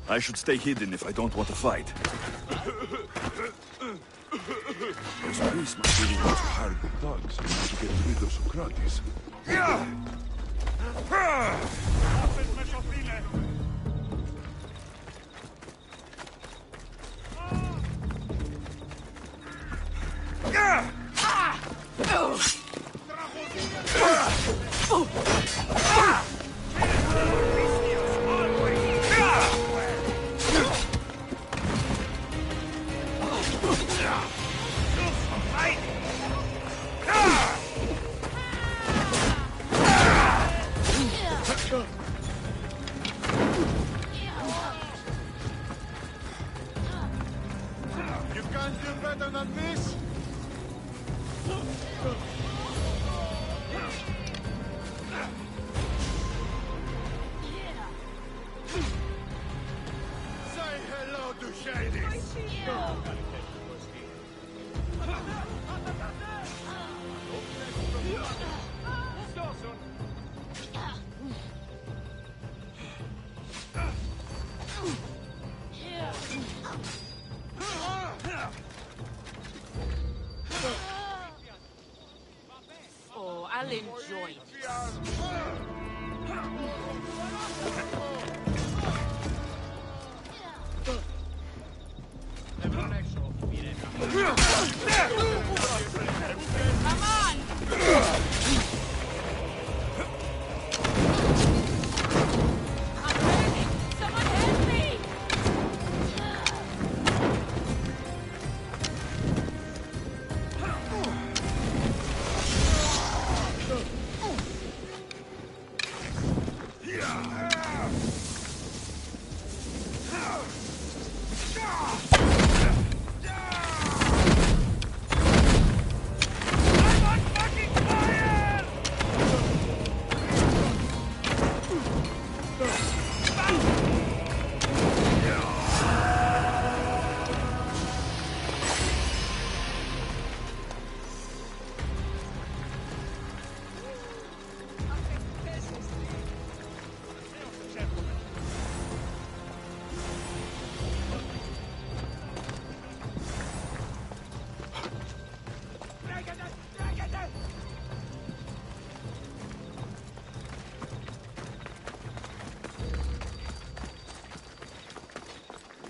I should stay hidden if I don't want to fight. Those priests must really want to hire the thugs in order to get rid of Socrates. Oh, I'll enjoy it. Come on! I'm burning! Someone help me!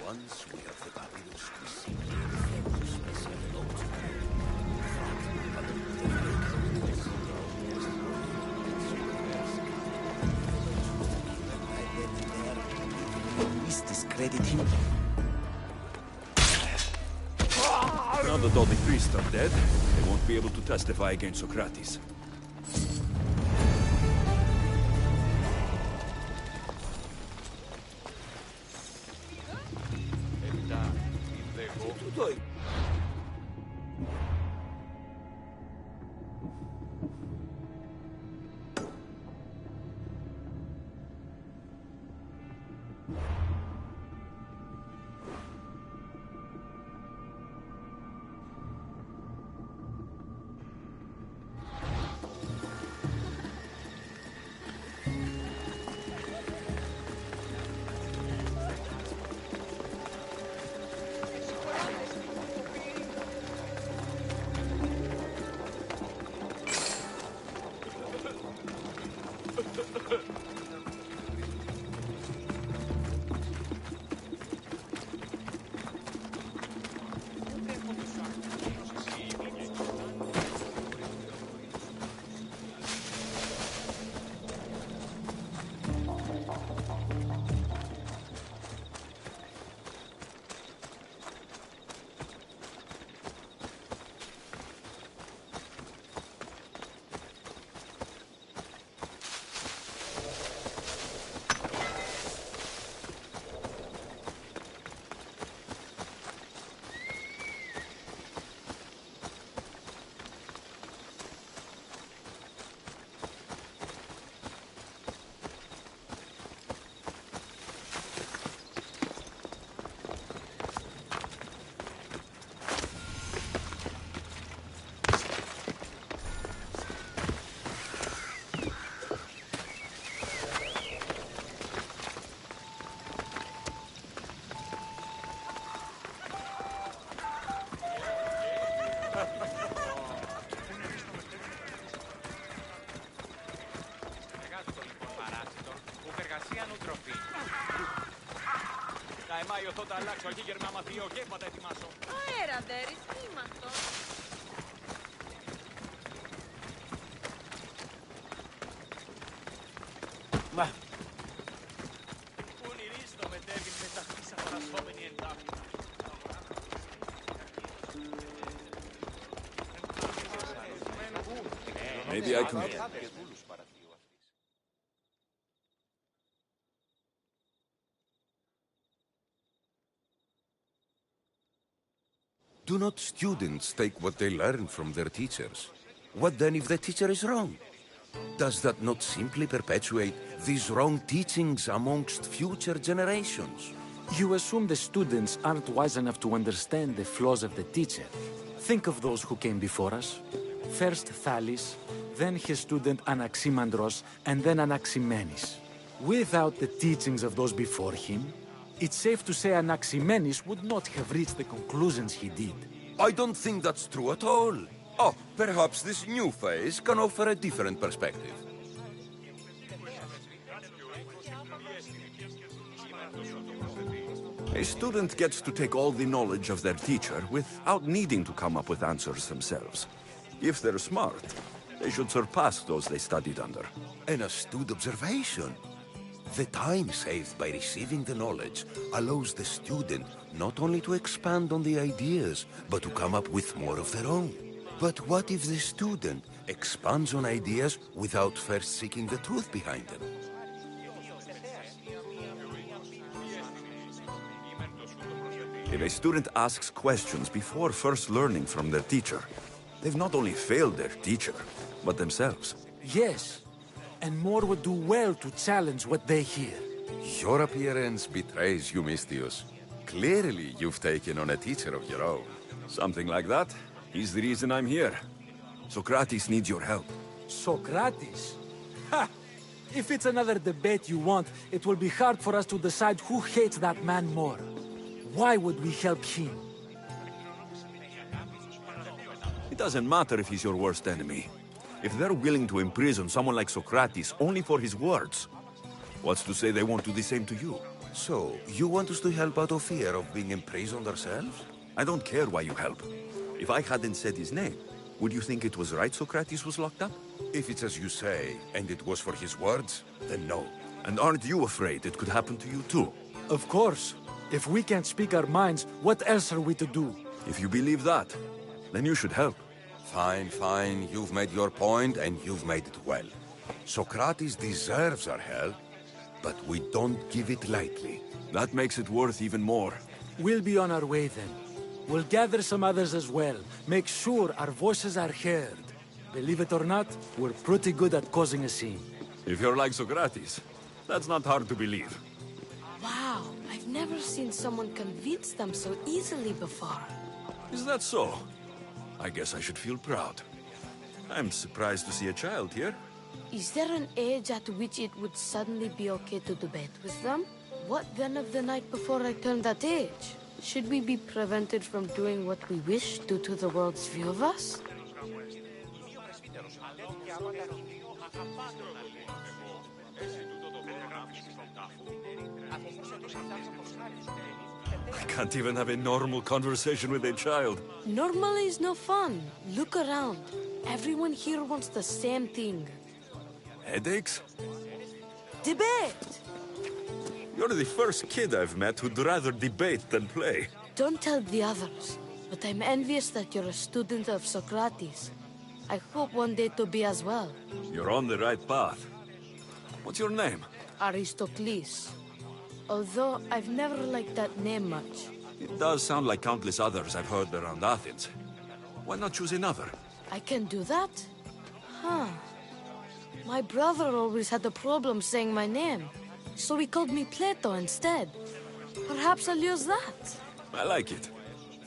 Once we have the papyrus to see the special note. Please discredit him. Now that all the priests are dead, they won't be able to testify against Socrates. ορθώ τα αλλάξω εκεί και να μαθείο γεύματα ετοιμάσω. Αέρα, Δέρης, σήμαντο. Μα. Ονειρίστο μετέβη με τα χτίσα παρασχόμενη εντάφη. Maybe I can... Do not students take what they learn from their teachers? What then if the teacher is wrong? Does that not simply perpetuate these wrong teachings amongst future generations? You assume the students aren't wise enough to understand the flaws of the teacher. Think of those who came before us. First Thalis, then his student Anaximandros, and then Anaximenes. Without the teachings of those before him, it's safe to say Anaximenes would not have reached the conclusions he did. I don't think that's true at all. Oh, perhaps this new phase can offer a different perspective. A student gets to take all the knowledge of their teacher without needing to come up with answers themselves. If they're smart, they should surpass those they studied under. An astute observation. The time saved by receiving the knowledge allows the student not only to expand on the ideas, but to come up with more of their own. But what if the student expands on ideas without first seeking the truth behind them? If a student asks questions before first learning from their teacher, they've not only failed their teacher, but themselves. Yes, and more would do well to challenge what they hear. Your appearance betrays you, Mystios. Clearly, you've taken on a teacher of your own. Something like that. He's the reason I'm here. Socrates needs your help. Socrates? Ha! If it's another debate you want, it will be hard for us to decide who hates that man more. Why would we help him? It doesn't matter if he's your worst enemy. If they're willing to imprison someone like Socrates only for his words, what's to say they won't do the same to you? So, you want us to help out of fear of being imprisoned ourselves? I don't care why you help. If I hadn't said his name, would you think it was right Socrates was locked up? If it's as you say, and it was for his words, then no. And aren't you afraid it could happen to you too? Of course. If we can't speak our minds, what else are we to do? If you believe that, then you should help. Fine, fine. You've made your point, and you've made it well. Socrates deserves our help, but we don't give it lightly. That makes it worth even more. We'll be on our way then. We'll gather some others as well. Make sure our voices are heard. Believe it or not, we're pretty good at causing a scene. If you're like Socrates, that's not hard to believe. Wow, I've never seen someone convince them so easily before. Is that so? I guess I should feel proud. I'm surprised to see a child here. Is there an age at which it would suddenly be okay to debate with them? What then of the night before I turned that age? Should we be prevented from doing what we wish due to the world's view of us? I can't even have a normal conversation with a child. Normal is no fun. Look around. Everyone here wants the same thing. Headaches? Debate! You're the first kid I've met who'd rather debate than play. Don't tell the others, but I'm envious that you're a student of Socrates. I hope one day to be as well. You're on the right path. What's your name? Aristocles. Although I've never liked that name much. It does sound like countless others I've heard around Athens. Why not choose another? I can do that? Huh. My brother always had a problem saying my name, so he called me Plato instead. Perhaps I'll use that. I like it.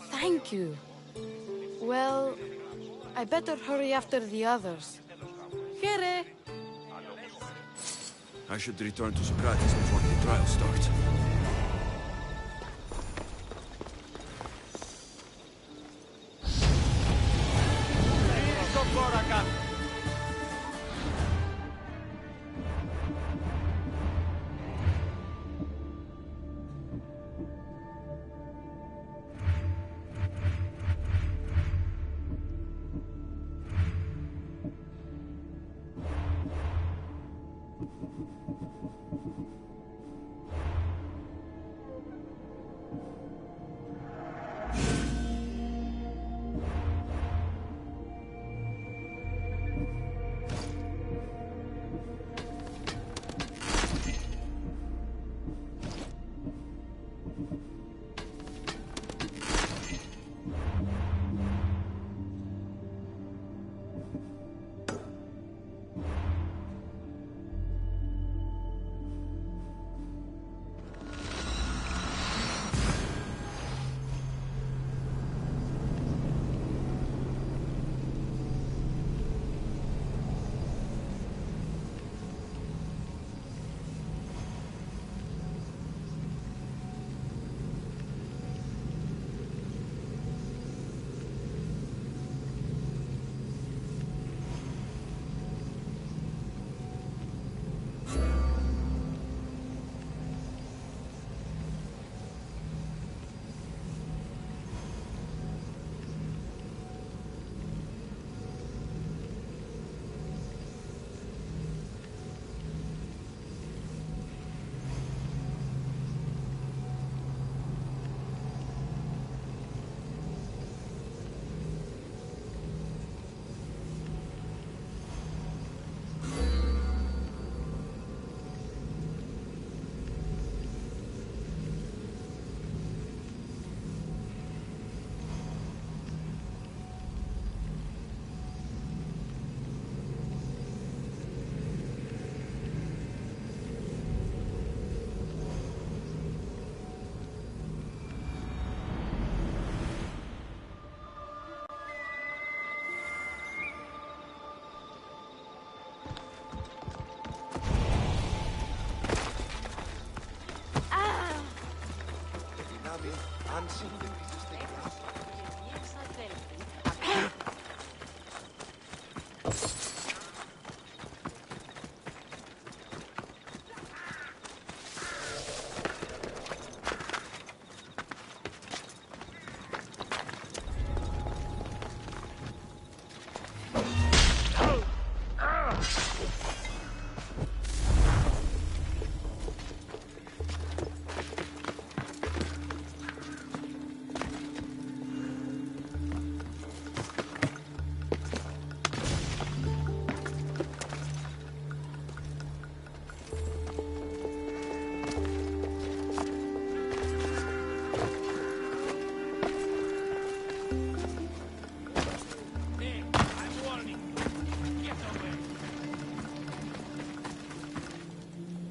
Thank you. Well, I better hurry after the others. Here. I should return to Socrates before the trial starts.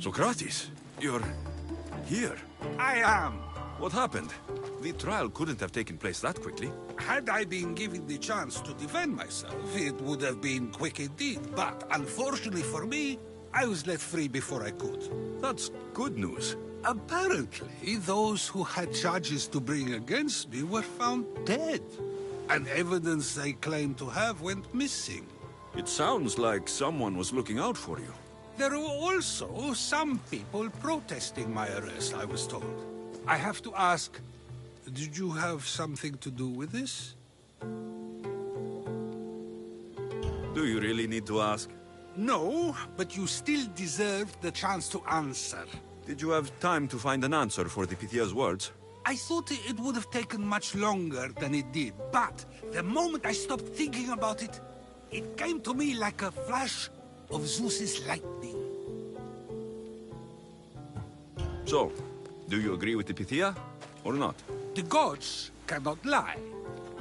Socrates, you're here. I am. What happened? The trial couldn't have taken place that quickly. Had I been given the chance to defend myself, it would have been quick indeed. But unfortunately for me, I was let free before I could. That's good news. Apparently, those who had charges to bring against me were found dead. And evidence they claimed to have went missing. It sounds like someone was looking out for you. There were also some people protesting my arrest, I was told. I have to ask, did you have something to do with this? Do you really need to ask? No, but you still deserved the chance to answer. Did you have time to find an answer for the Pythia's words? I thought it would have taken much longer than it did, but the moment I stopped thinking about it, it came to me like a flash of Zeus's lightning. So, do you agree with the Pythia, or not? The gods cannot lie.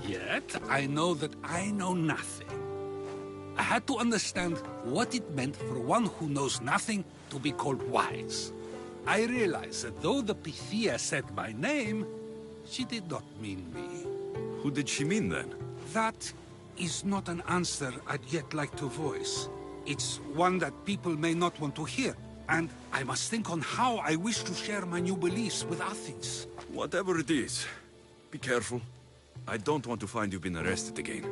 Yet, I know that I know nothing. I had to understand what it meant for one who knows nothing to be called wise. I realized that though the Pythia said my name, she did not mean me. Who did she mean then? That is not an answer I'd yet like to voice. It's one that people may not want to hear, and I must think on how I wish to share my new beliefs with Athens. Whatever it is, be careful. I don't want to find you've been arrested again.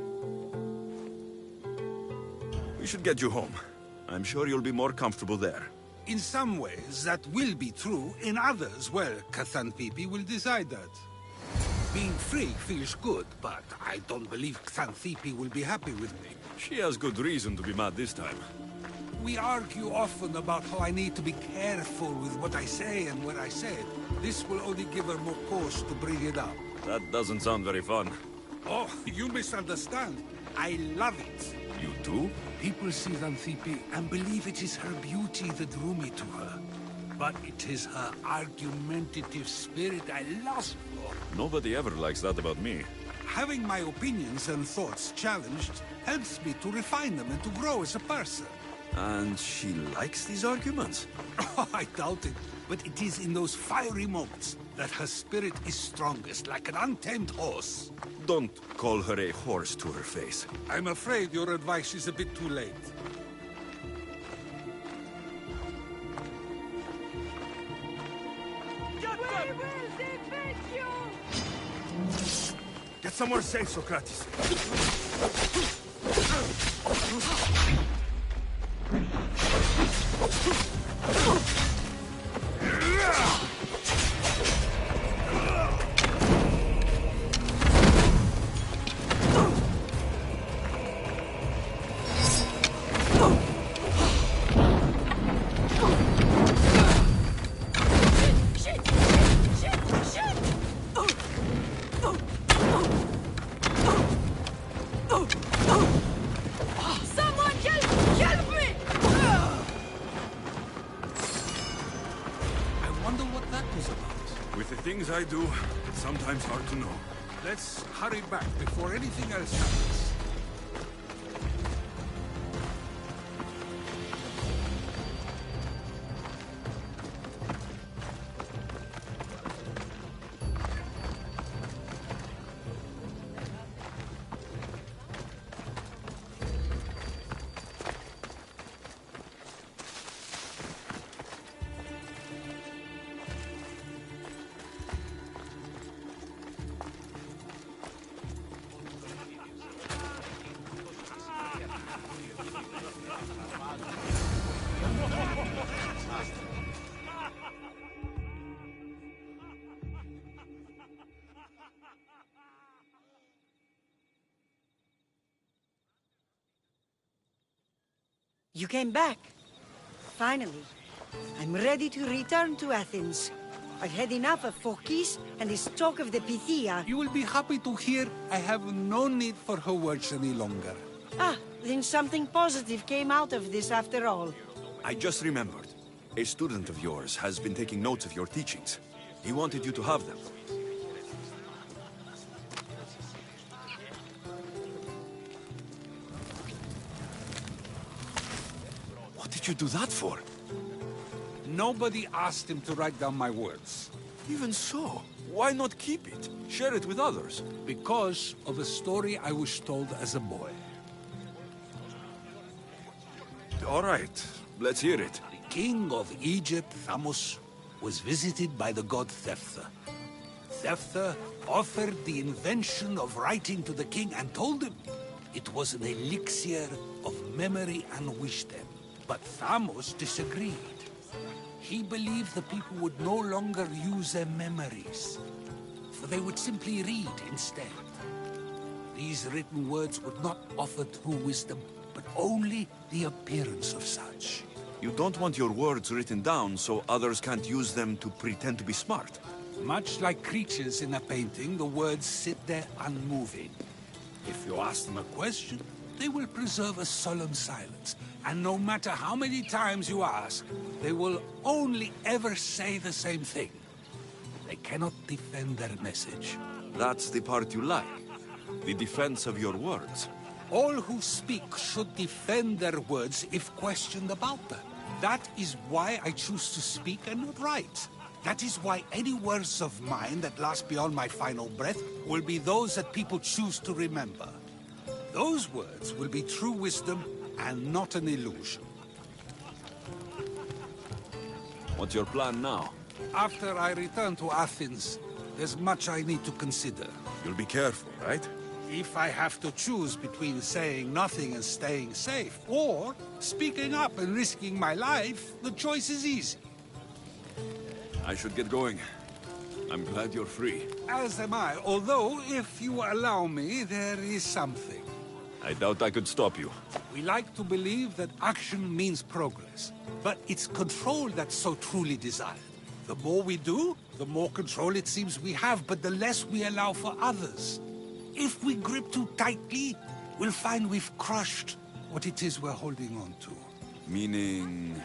We should get you home. I'm sure you'll be more comfortable there. In some ways, that will be true. In others, well, Xanthippe will decide that. Being free feels good, but I don't believe Xanthippe will be happy with me. She has good reason to be mad this time. We argue often about how I need to be careful with what I say and what I said. This will only give her more cause to bring it up. That doesn't sound very fun. Oh, you misunderstand. I love it. You do? People see Xanthippe and believe it is her beauty that drew me to her. But it is her argumentative spirit I lust for. Nobody ever likes that about me. Having my opinions and thoughts challenged helps me to refine them and to grow as a person. And she likes these arguments? Oh, I doubt it. But it is in those fiery moments that her spirit is strongest, like an untamed horse. Don't call her a horse to her face. I'm afraid your advice is a bit too late. Get somewhere safe, Socrates. I do, it's sometimes hard to know. Let's hurry back before anything else happens. You came back. Finally. I'm ready to return to Athens. I've had enough of Phokis and this talk of the Pythia. You will be happy to hear I have no need for her words any longer. Ah, then something positive came out of this after all. I just remembered. A student of yours has been taking notes of your teachings. He wanted you to have them. What did you do that for? Nobody asked him to write down my words. Even so, why not keep it? Share it with others. Because of a story I was told as a boy. All right, let's hear it. The king of Egypt, Thamos, was visited by the god Thephtha. Thephtha offered the invention of writing to the king and told him it was an elixir of memory and wisdom. But Thamos disagreed. He believed the people would no longer use their memories, for they would simply read instead. These written words would not offer true wisdom, but only the appearance of such. You don't want your words written down so others can't use them to pretend to be smart. Much like creatures in a painting, the words sit there unmoving. If you ask them a question, they will preserve a solemn silence. And no matter how many times you ask, they will only ever say the same thing. They cannot defend their message. That's the part you like. The defense of your words. All who speak should defend their words if questioned about them. That is why I choose to speak and not write. That is why any words of mine that last beyond my final breath will be those that people choose to remember. Those words will be true wisdom and not an illusion. What's your plan now? After I return to Athens, there's much I need to consider. You'll be careful, right? If I have to choose between saying nothing and staying safe, or speaking up and risking my life, the choice is easy. I should get going. I'm glad you're free. As am I, although, if you allow me, there is something. I doubt I could stop you. We like to believe that action means progress, but it's control that's so truly desired. The more we do, the more control it seems we have, but the less we allow for others. If we grip too tightly, we'll find we've crushed what it is we're holding on to. Meaning...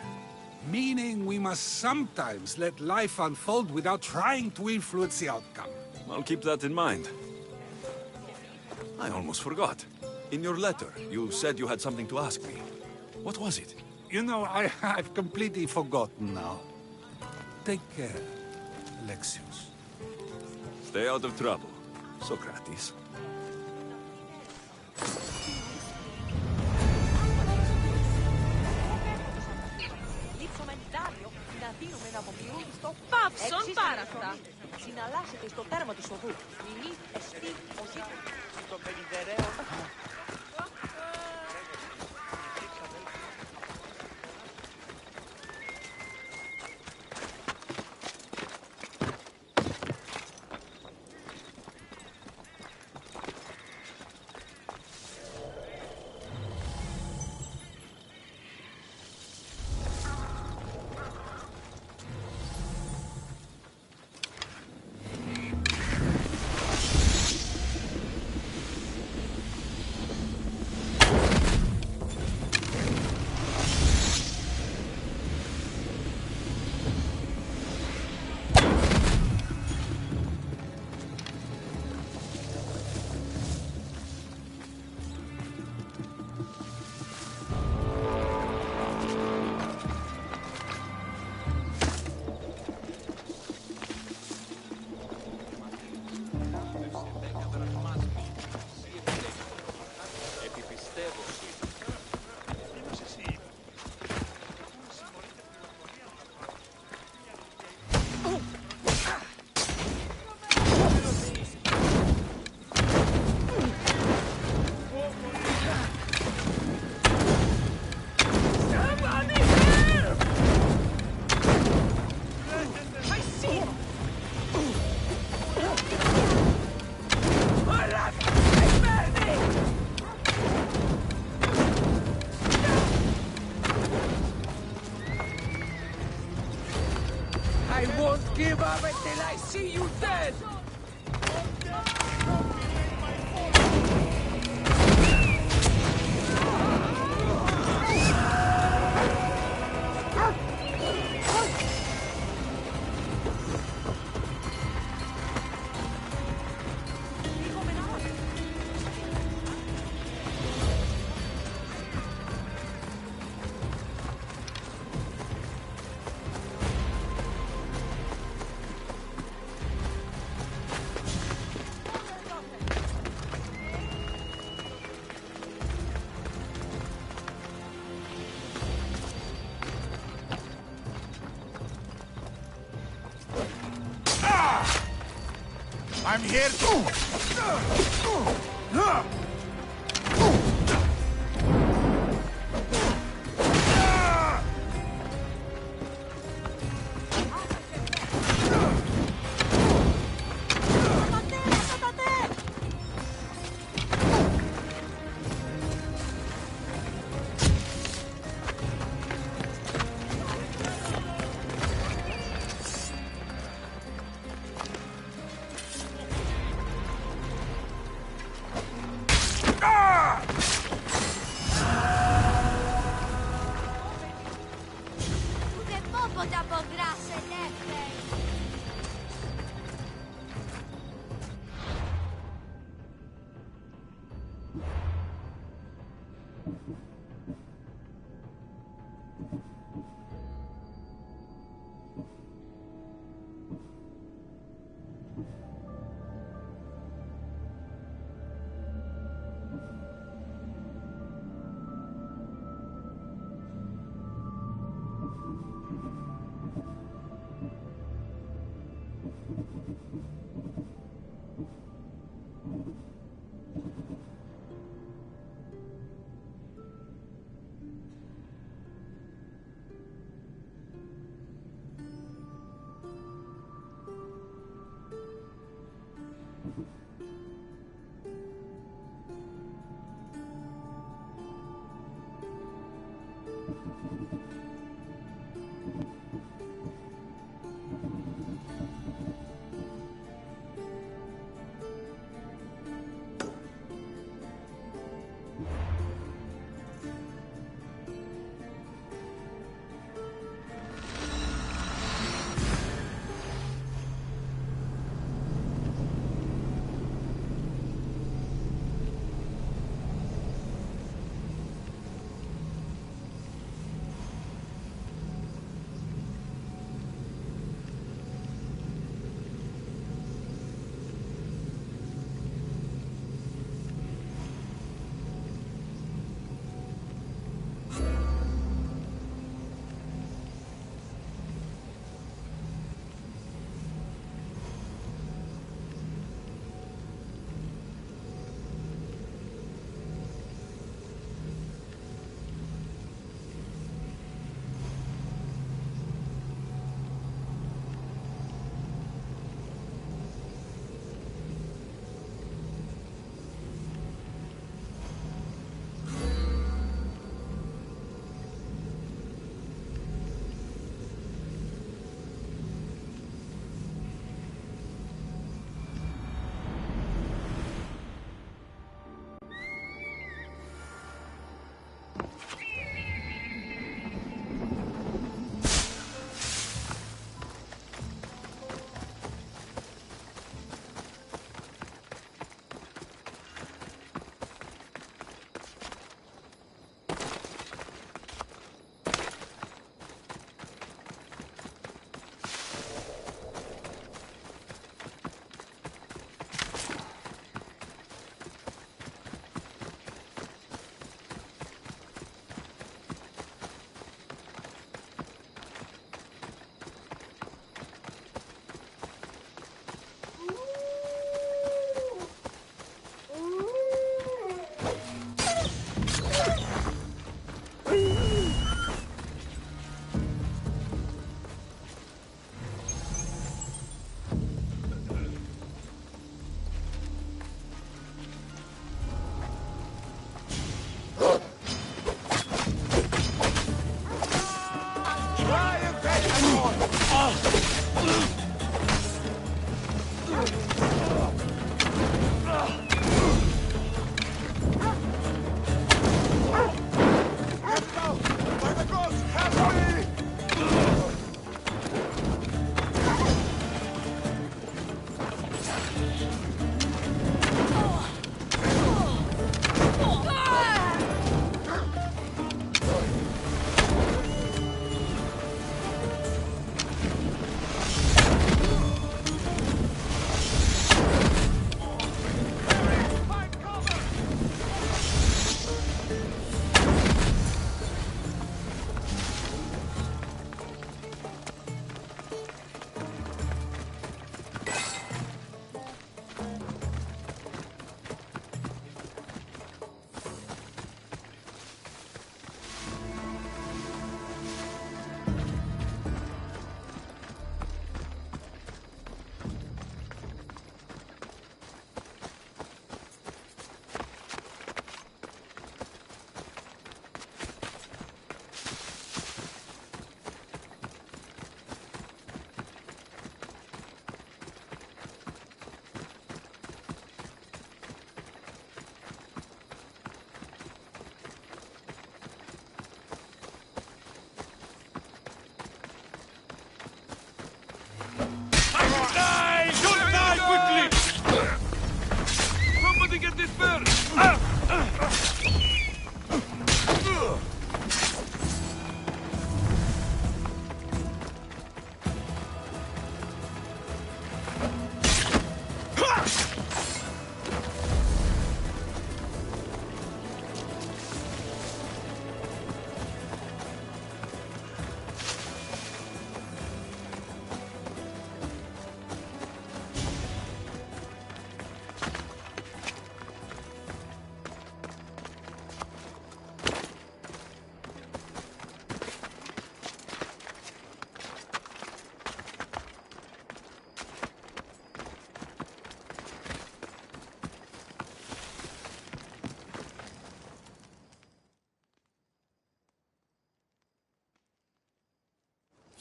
Meaning we must sometimes let life unfold without trying to influence the outcome. I'll keep that in mind. I almost forgot. In your letter, you said you had something to ask me. What was it? You know, I've completely forgotten now. Take care, Alexios. Stay out of trouble, Socrates. Παύσον πάρα αυτά. Συναλλάσσεται στο τέρμα του σοδού. Μηνύ, εστί, οσίτου. Στο πενιδεραίο. above until I see you dead! I'm here too!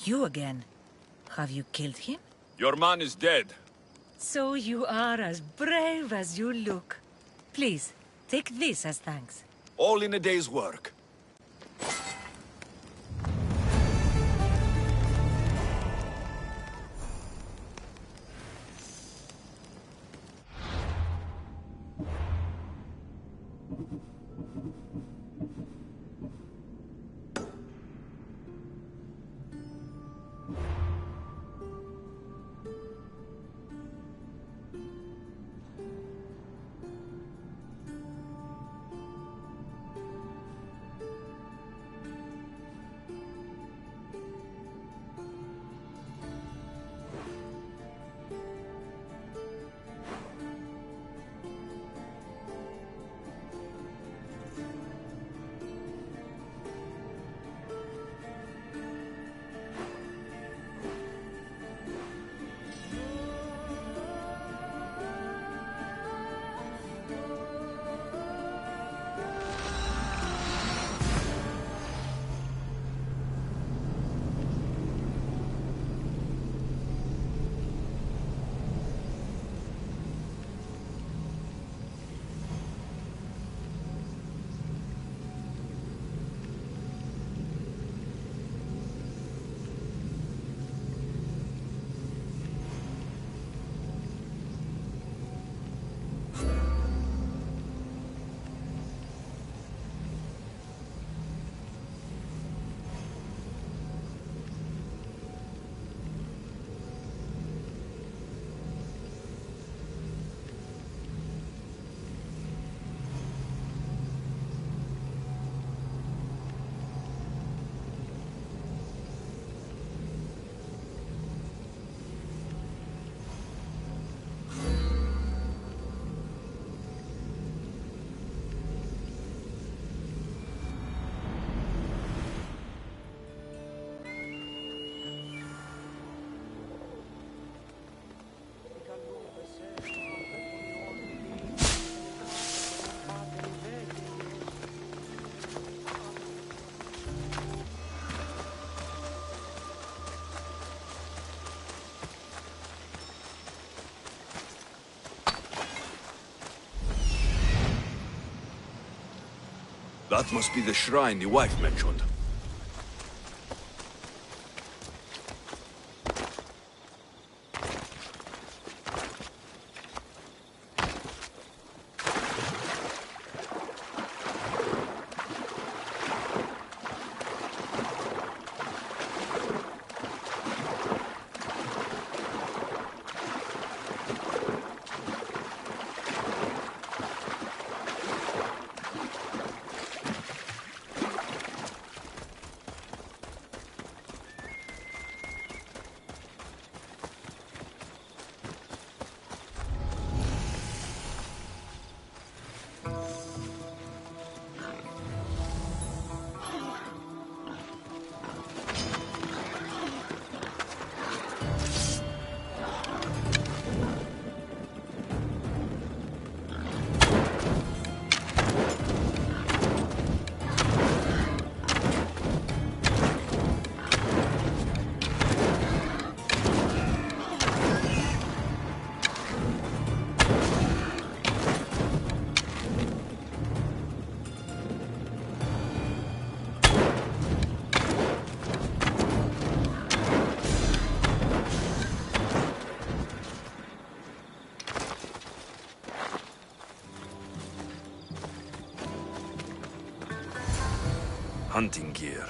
You again. Have you killed him? Your man is dead. So you are as brave as you look. Please, take this as thanks. All in a day's work. That must be the shrine the wife mentioned. Hunting gear.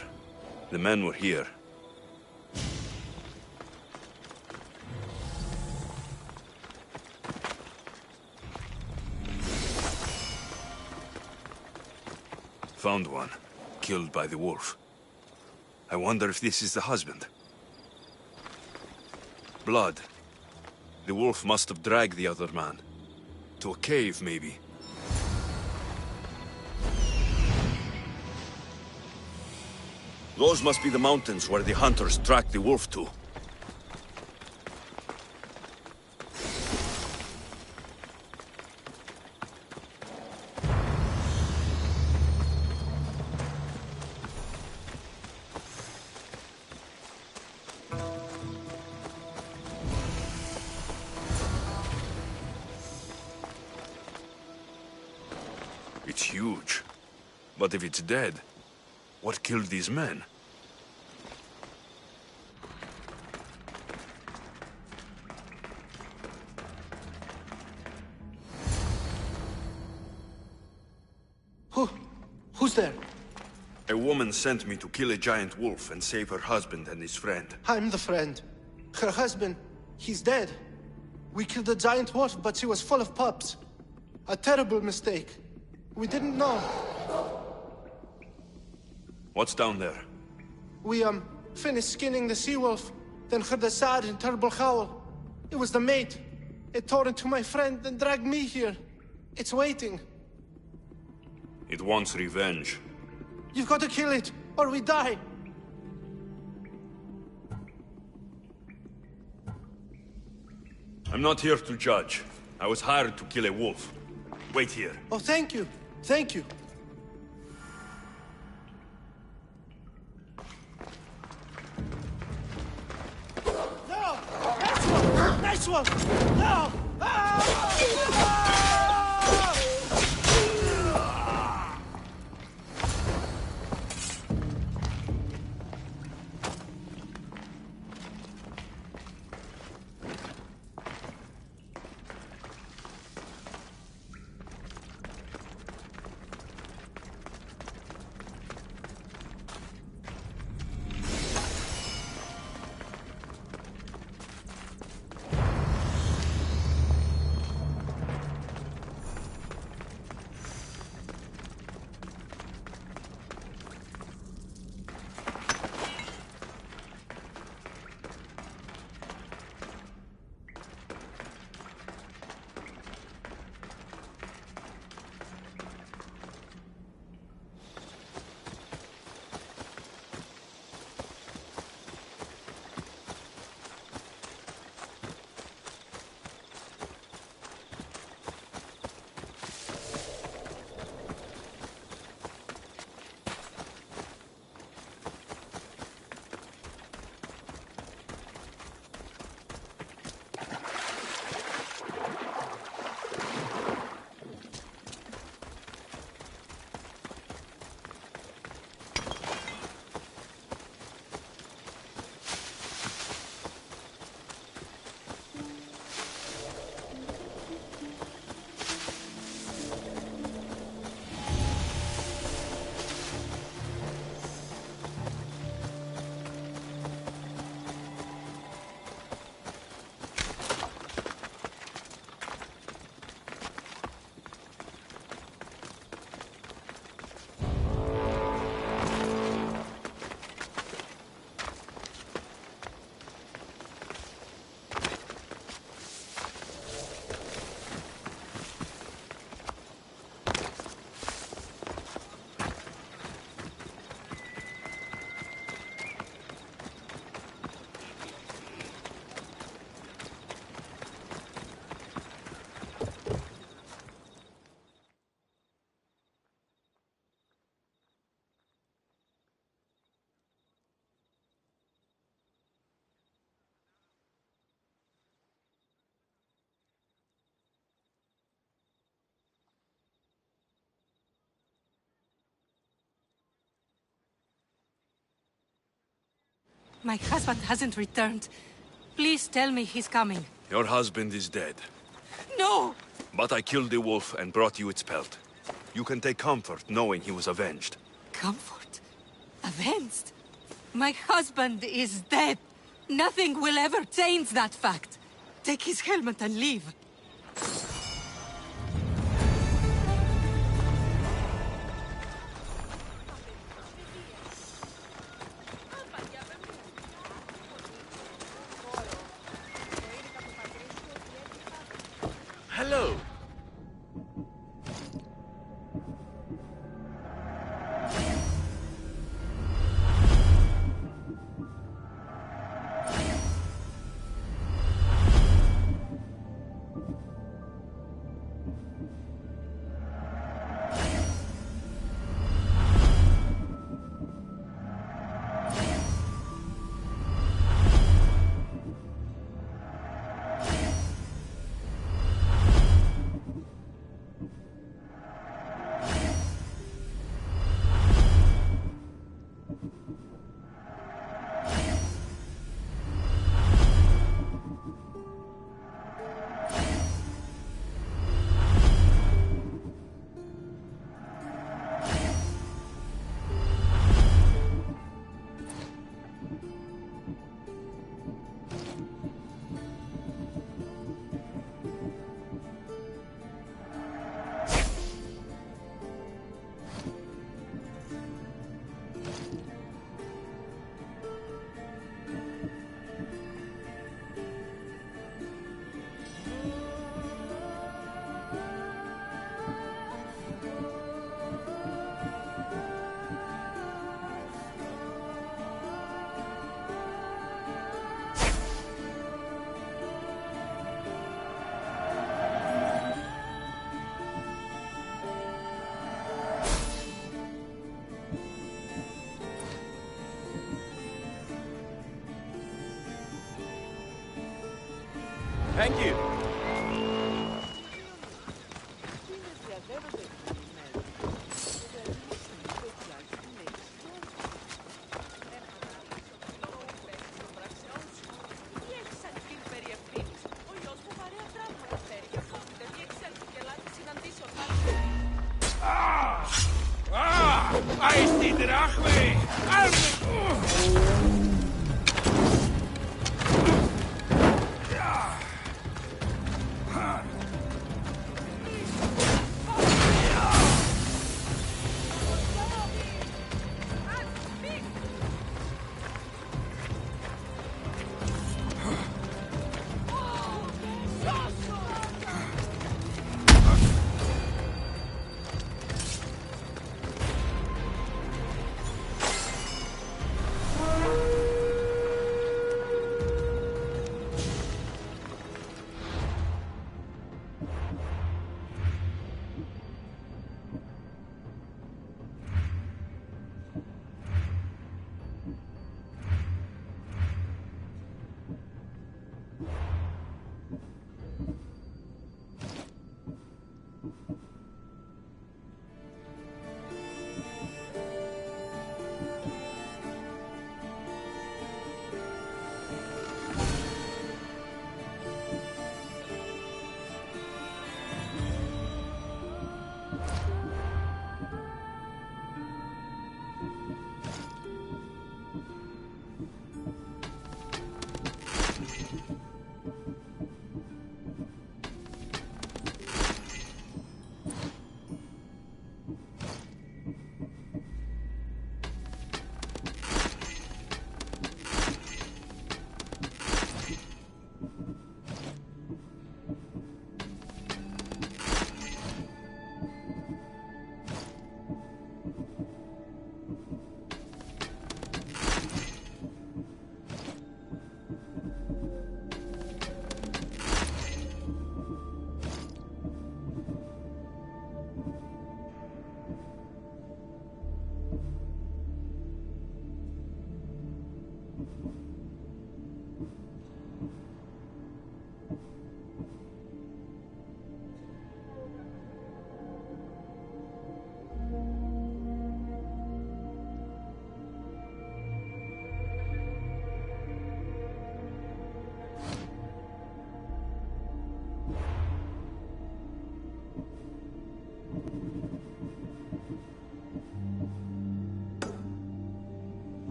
The men were here. Found one. Killed by the wolf. I wonder if this is the husband. Blood. The wolf must have dragged the other man. To a cave, maybe. Those must be the mountains where the hunters tracked the wolf to. It's huge. But if it's dead, what killed these men? Who's there? A woman sent me to kill a giant wolf and save her husband and his friend. I'm the friend. Her husband, he's dead. We killed the giant wolf, but she was full of pups. A terrible mistake. We didn't know. What's down there? We, finished skinning the sea-wolf, then heard a sad and terrible howl. It was the mate. It tore into my friend and dragged me here. It's waiting. It wants revenge. You've got to kill it, or we die. I'm not here to judge. I was hired to kill a wolf. Wait here. Oh, thank you. Thank you. No! Nice one! Nice one! No! My husband hasn't returned. Please tell me he's coming. Your husband is dead. No! But I killed the wolf and brought you its pelt. You can take comfort knowing he was avenged. Comfort? Avenged? My husband is dead. Nothing will ever change that fact. Take his helmet and leave. Hello. you. Hij is die draag mee.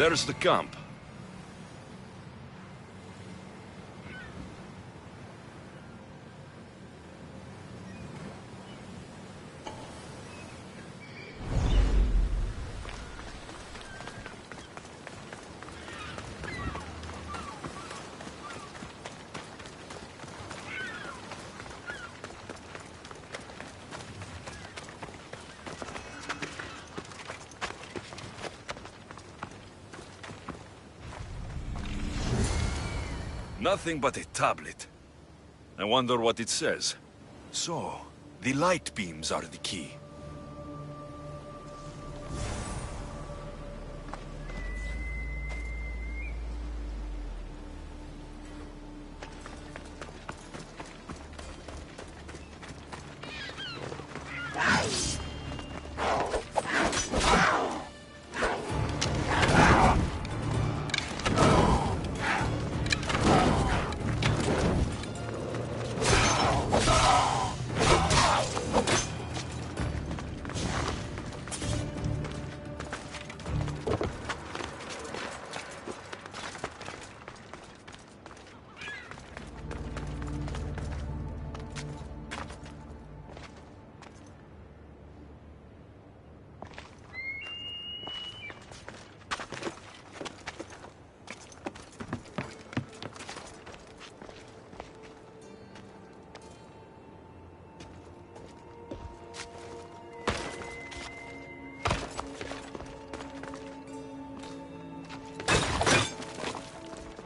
There's the camp. Nothing but a tablet. I wonder what it says. So, the light beams are the key.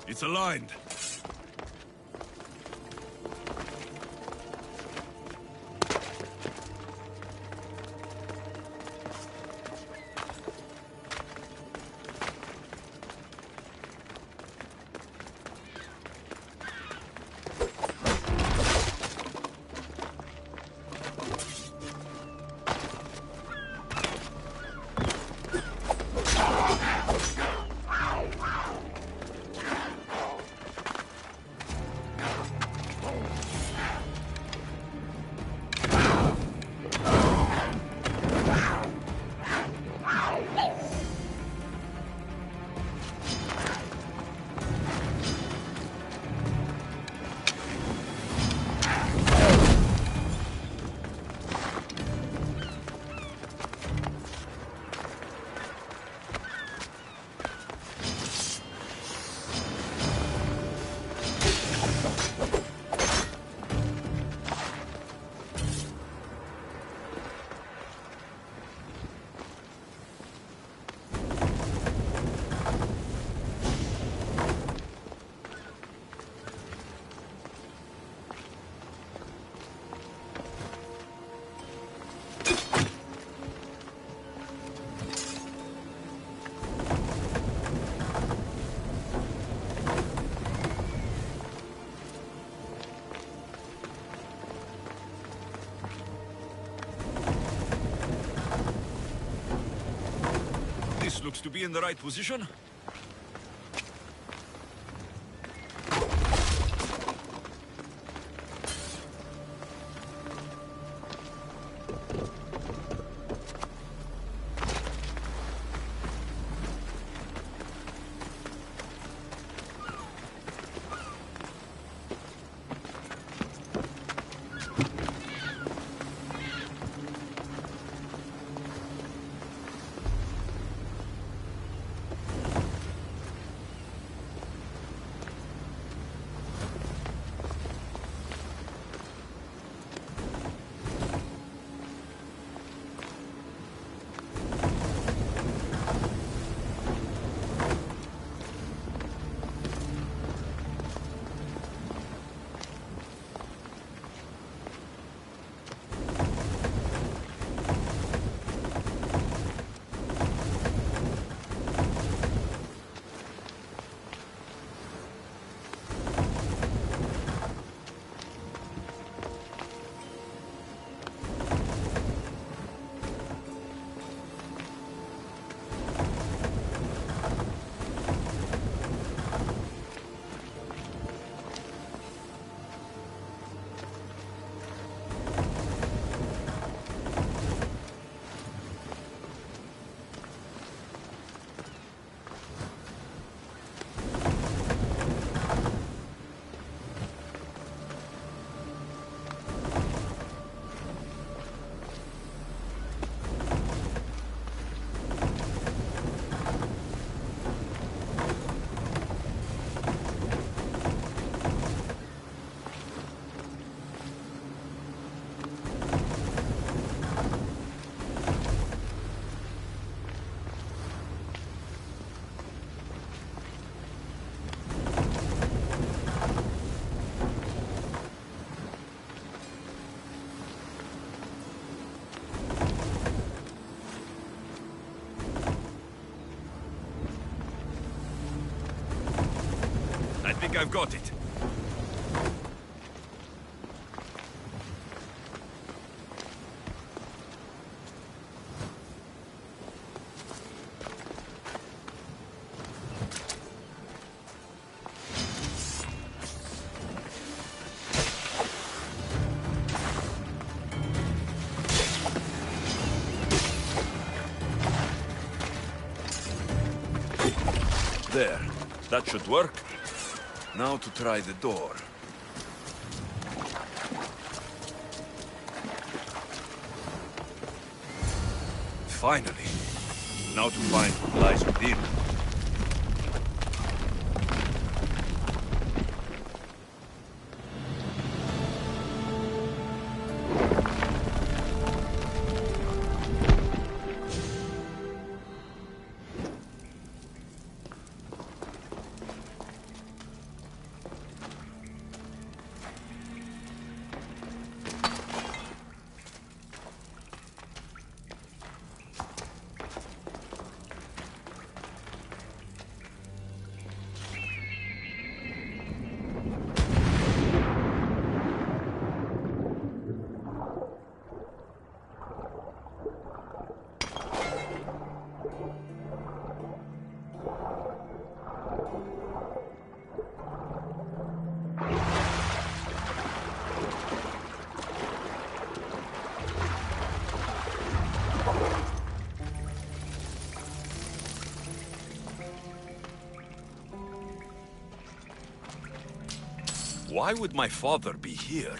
It's aligned. Looks to be in the right position. I think I've got it. There. That should work. Now to try the door. Finally. Now to find what lies within. Why would my father be here?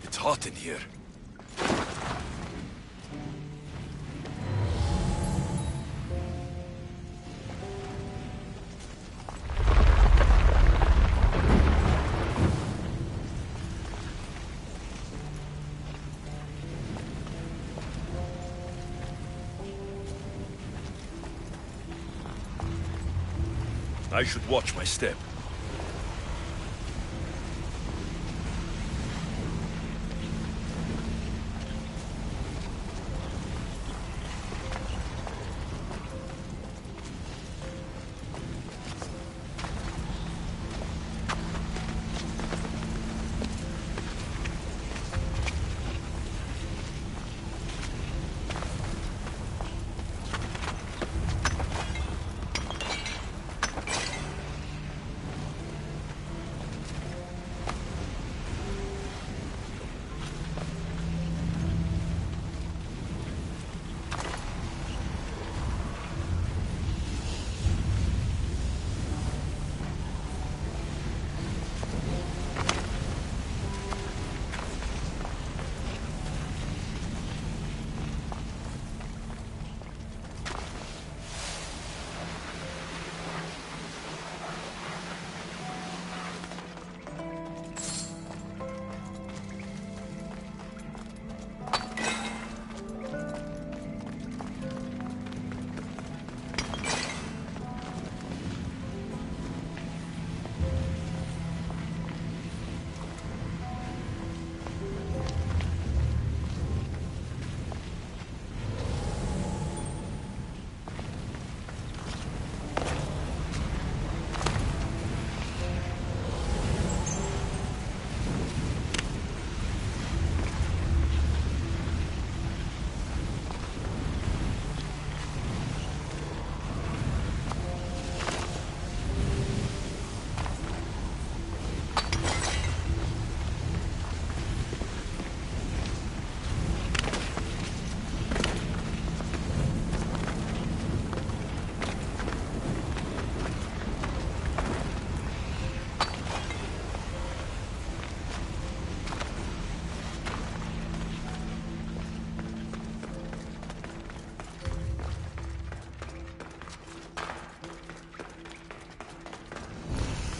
It's hot in here. I should watch my step.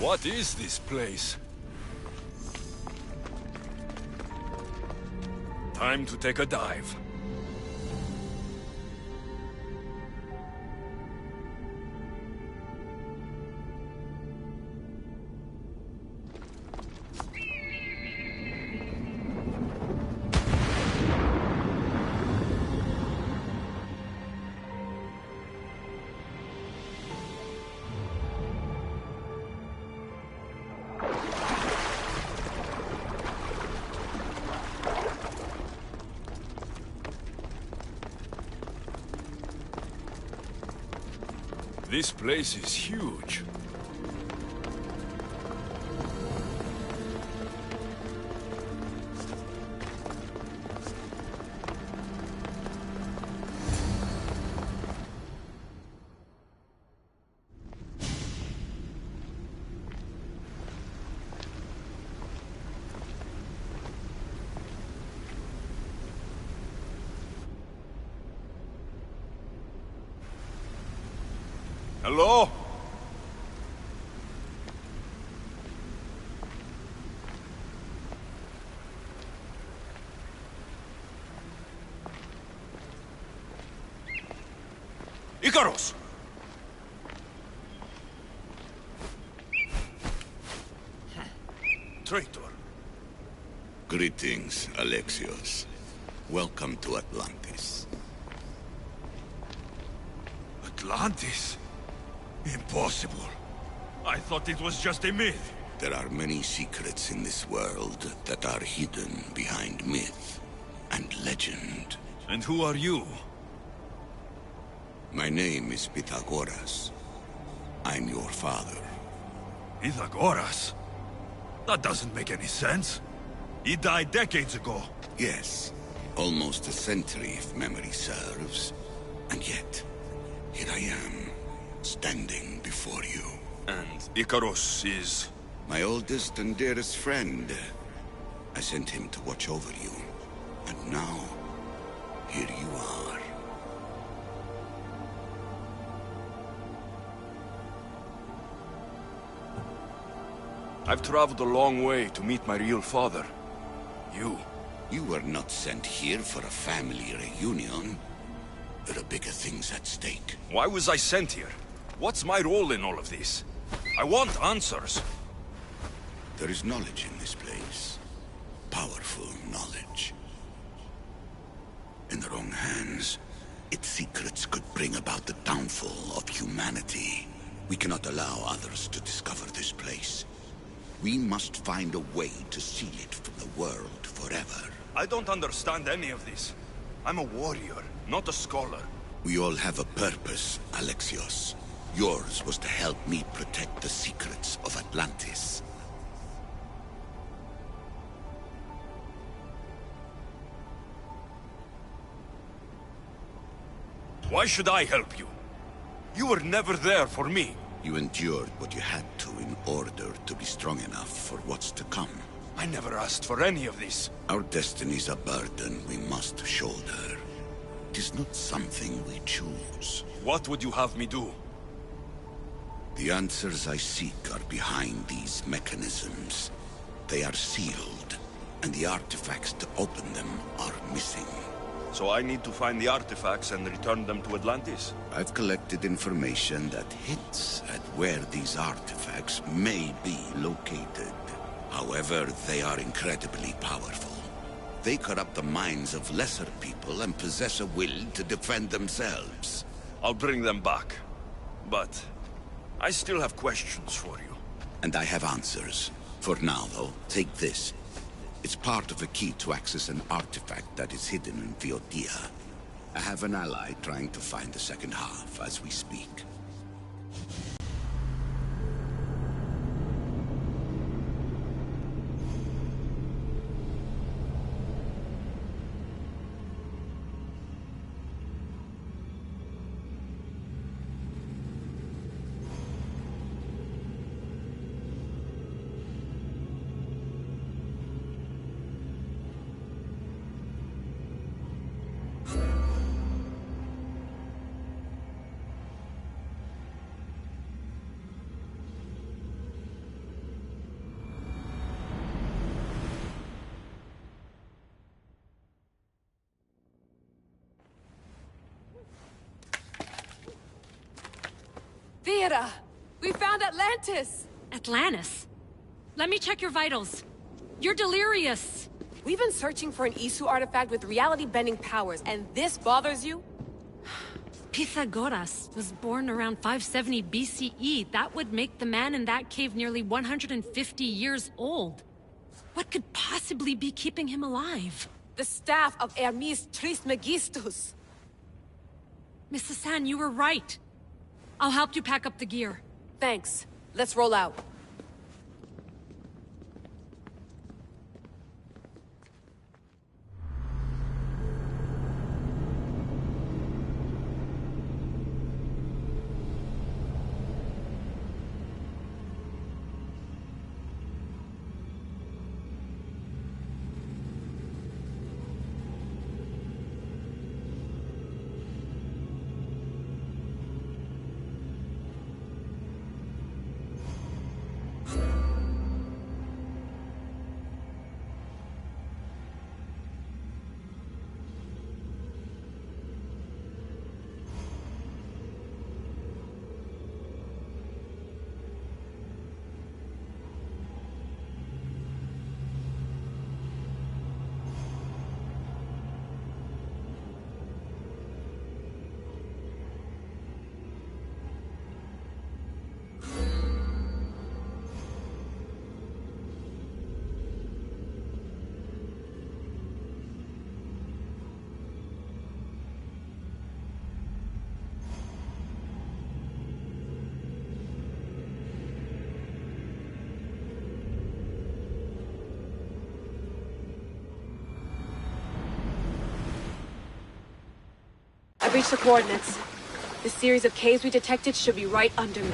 What is this place? Time to take a dive. This place is huge. Hello? Icarus! traitor. Greetings, Alexios. Welcome to Atlantis. Atlantis? Impossible. I thought it was just a myth. There are many secrets in this world that are hidden behind myth and legend. And who are you? My name is Pythagoras. I'm your father. Pythagoras? That doesn't make any sense. He died decades ago. Yes, almost a century if memory serves. And yet, here I am, standing before you. And Icarus is... My oldest and dearest friend. I sent him to watch over you. And now, here you are. I've traveled a long way to meet my real father. You were not sent here for a family reunion. There are bigger things at stake. Why was I sent here? What's my role in all of this? I want answers. There is knowledge in this place. Powerful knowledge. In the wrong hands, its secrets could bring about the downfall of humanity. We cannot allow others to discover this place. We must find a way to seal it from the world forever. I don't understand any of this. I'm a warrior, not a scholar. We all have a purpose, Alexios. Yours was to help me protect the secrets of Atlantis. Why should I help you? You were never there for me. You endured what you had to in order to be strong enough for what's to come. I never asked for any of this. Our destiny's a burden we must shoulder. It is not something we choose. What would you have me do? The answers I seek are behind these mechanisms. They are sealed, and the artifacts to open them are missing. So I need to find the artifacts and return them to Atlantis? I've collected information that hints at where these artifacts may be located. However, they are incredibly powerful. They corrupt the minds of lesser people and possess a will to defend themselves. I'll bring them back. But I still have questions for you. And I have answers. For now, though, take this. It's part of a key to access an artifact that is hidden in Viotia. I have an ally trying to find the second half as we speak. Vera! We found Atlantis! Atlantis? Let me check your vitals. You're delirious. We've been searching for an Isu artifact with reality-bending powers, and this bothers you? Pythagoras was born around 570 BCE. That would make the man in that cave nearly 150 years old. What could possibly be keeping him alive? The staff of Hermes Trismegistus. Mrs. San, you were right. I'll help you pack up the gear. Thanks. Let's roll out. reached the coordinates. The series of caves we detected should be right under me.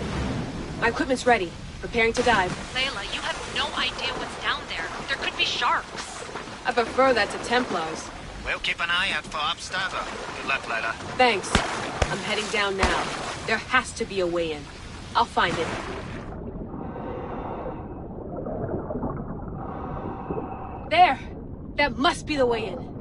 My equipment's ready. Preparing to dive. Layla, you have no idea what's down there. There could be sharks. I prefer that to Templars. We'll keep an eye out for Abstergo. Good luck, Layla. Thanks. I'm heading down now. There has to be a way in. I'll find it. There! That must be the way in.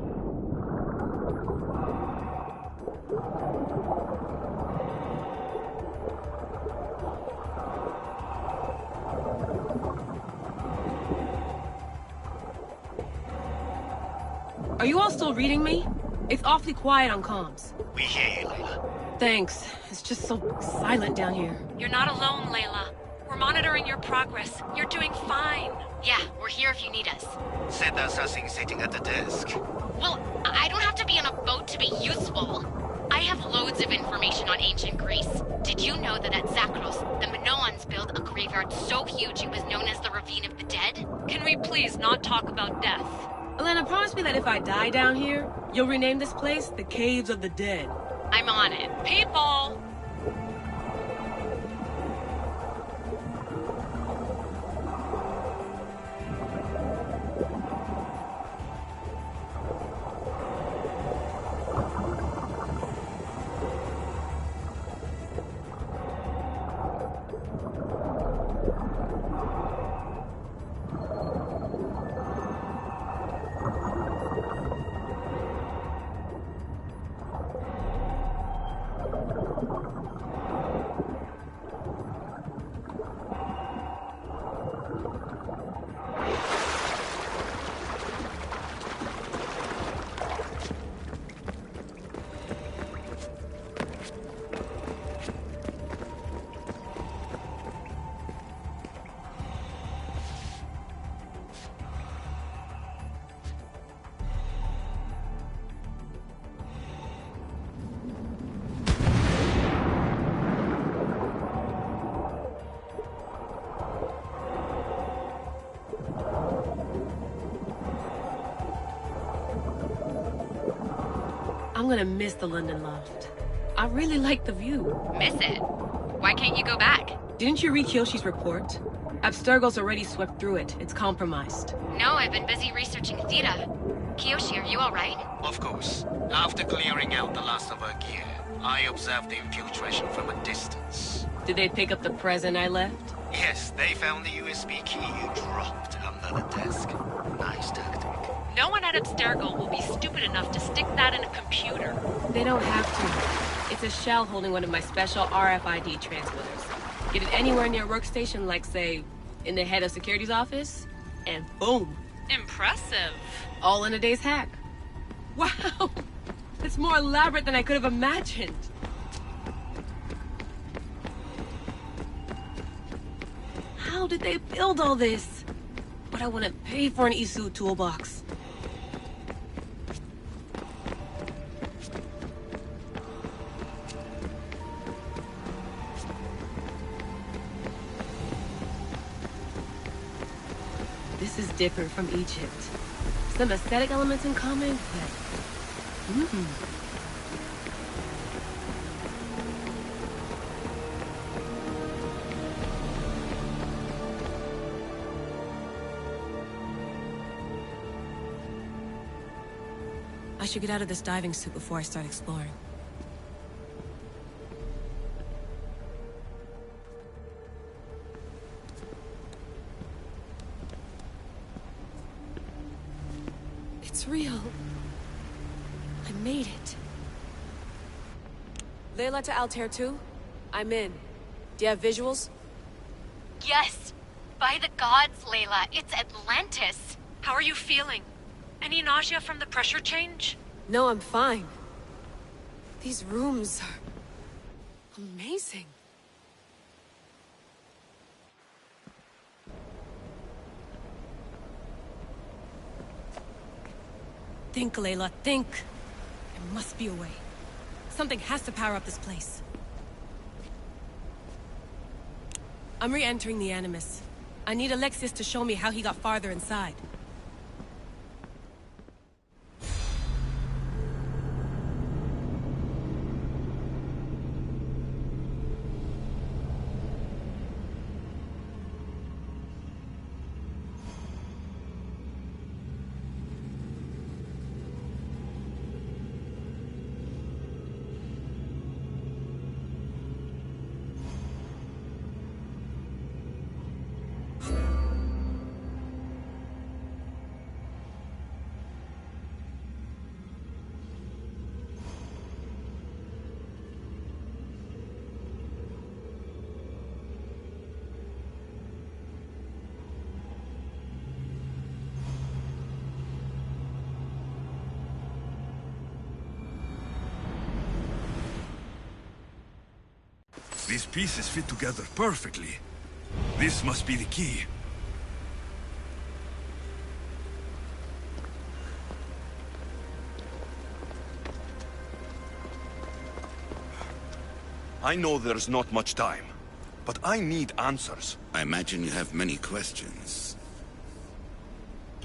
Are you all still reading me? It's awfully quiet on comms. We hear you, Layla. Thanks. It's just so silent down here. You're not alone, Layla. We're monitoring your progress. You're doing fine. Yeah, we're here if you need us. Said there's nothing sitting at the desk. Well, I don't have to be on a boat to be useful. I have loads of information on ancient Greece. Did you know that at Zakros, the Minoans built a graveyard so huge it was known as the Ravine of the Dead? Can we please not talk about death? Elena, promise me that if I die down here, you'll rename this place the Caves of the Dead. I'm on it. People! I'm gonna miss the London loft. I really like the view. Miss it? Why can't you go back? Didn't you read Kyoshi's report? Abstergo's already swept through it. It's compromised. No, I've been busy researching Theta. Kiyoshi, are you alright? Of course. After clearing out the last of our gear, I observed the infiltration from a distance. Did they pick up the present I left? Yes, they found the USB key you dropped under the desk. Nice tactic. No one at Abstergo will be stupid enough to stick that in a computer. They don't have to. It's a shell holding one of my special RFID transmitters. Get it anywhere near a workstation, like, say, in the head of security's office, and boom. Impressive. All in a day's hack. Wow! It's more elaborate than I could have imagined. How did they build all this? But I wouldn't pay for an Isu toolbox. This is different from Egypt. Some aesthetic elements in common, but... I should get out of this diving suit before I start exploring. It's real. I made it. Layla to Altair 2? I'm in. Do you have visuals? Yes. By the gods, Layla, it's Atlantis. How are you feeling? Any nausea from the pressure change? No, I'm fine. These rooms are amazing. Think, Layla, think. There must be a way. Something has to power up this place. I'm re-entering the Animus. I need Alexius to show me how he got farther inside. These pieces fit together perfectly. This must be the key. I know there's not much time, but I need answers. I imagine you have many questions.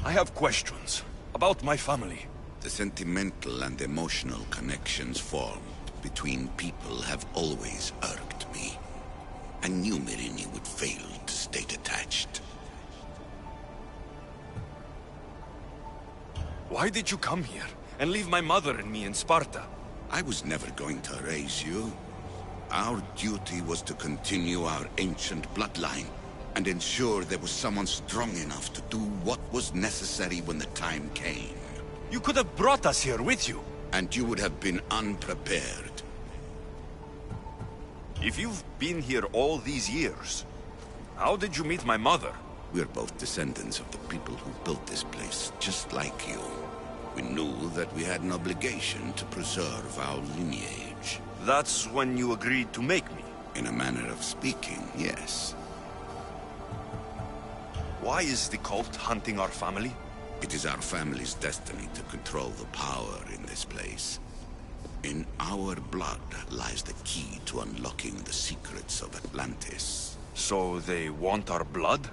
I have questions about my family. The sentimental and emotional connections formed between people have always irked me. I knew Myrini would fail to stay detached. Why did you come here and leave my mother and me in Sparta? I was never going to raise you. Our duty was to continue our ancient bloodline and ensure there was someone strong enough to do what was necessary when the time came. You could have brought us here with you. And you would have been unprepared. If you've been here all these years, how did you meet my mother? We're both descendants of the people who built this place, just like you. We knew that we had an obligation to preserve our lineage. That's when you agreed to make me? In a manner of speaking, yes. Why is the cult hunting our family? It is our family's destiny to control the power in this place. In our blood lies the key to unlocking the secrets of Atlantis. So they want our blood?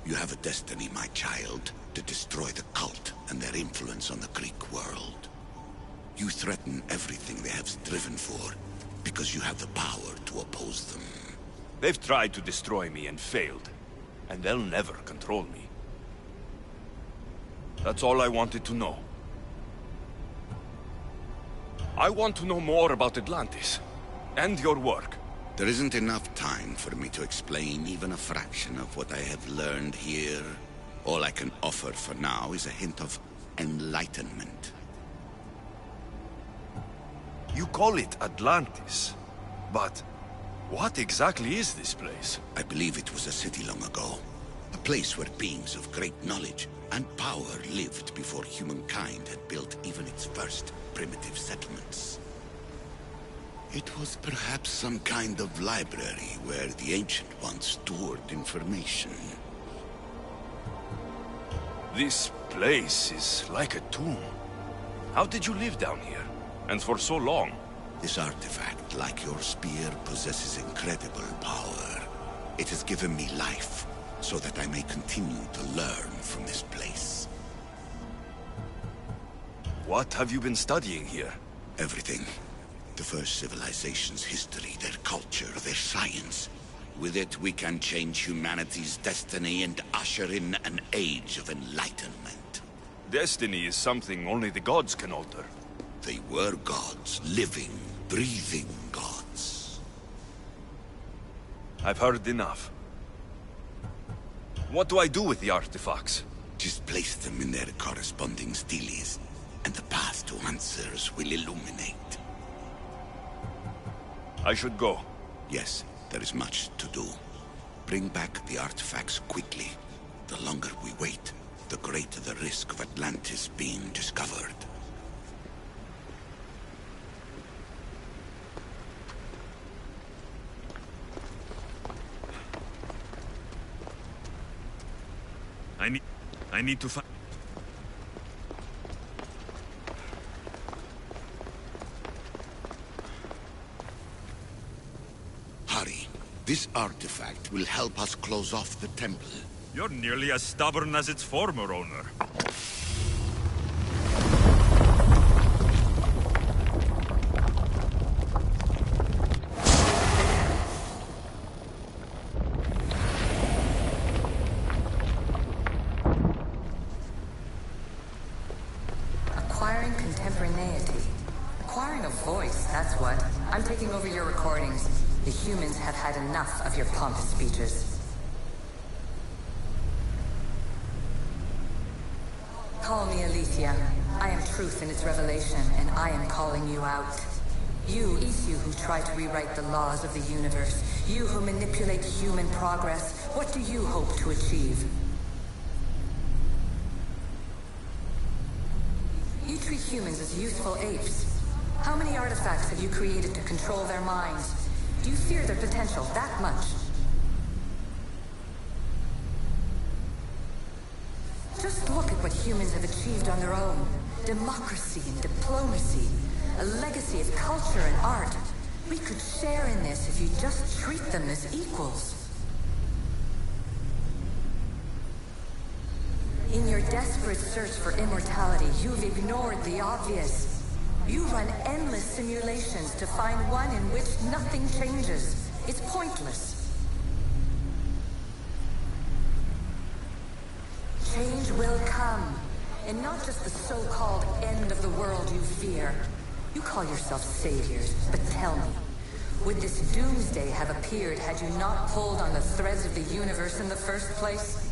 You have a destiny, my child, to destroy the cult and their influence on the Greek world. You threaten everything they have striven for, because you have the power to oppose them. They've tried to destroy me and failed, and they'll never control me. That's all I wanted to know. I want to know more about Atlantis, and your work. There isn't enough time for me to explain even a fraction of what I have learned here. All I can offer for now is a hint of enlightenment. You call it Atlantis, but what exactly is this place? I believe it was a city long ago. A place where beings of great knowledge and power lived before humankind had built even its first primitive settlements. It was perhaps some kind of library where the Ancient Ones stored information. This place is like a tomb. How did you live down here? And for so long? This artifact, like your spear, possesses incredible power. It has given me life, so that I may continue to learn from this place. What have you been studying here? Everything. The first civilization's history, their culture, their science. With it, we can change humanity's destiny and usher in an age of enlightenment. Destiny is something only the gods can alter. They were gods, living, breathing gods. I've heard enough. What do I do with the artifacts? Just place them in their corresponding steles, and the path to answers will illuminate. I should go. Yes, there is much to do. Bring back the artifacts quickly. The longer we wait, the greater the risk of Atlantis being discovered. I need to find... Hurry. This artifact will help us close off the temple. You're nearly as stubborn as its former owner. Acquiring contemporaneity. Acquiring a voice, that's what. I'm taking over your recordings. The humans have had enough of your pompous speeches. Call me Aletheia. I am truth in its revelation, and I am calling you out. You, each you who try to rewrite the laws of the universe, you who manipulate human progress, what do you hope to achieve? You treat humans as useful apes. How many artifacts have you created to control their minds? Do you fear their potential that much? Just look at what humans have achieved on their own. Democracy and diplomacy. A legacy of culture and art. We could share in this if you just treat them as equals. In your desperate search for immortality, you've ignored the obvious. You run endless simulations to find one in which nothing changes. It's pointless. Change will come, and not just the so-called end of the world you fear. You call yourself saviors, but tell me, would this doomsday have appeared had you not pulled on the threads of the universe in the first place?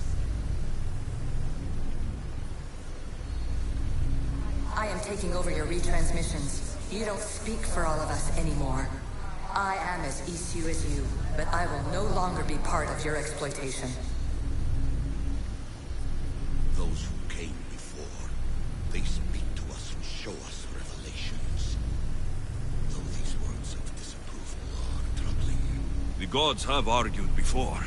I am taking over your retransmissions. You don't speak for all of us anymore. I am as Isu as you, but I will no longer be part of your exploitation. Those who came before, they speak to us and show us revelations. Though these words of disapproval are troubling. The gods have argued before.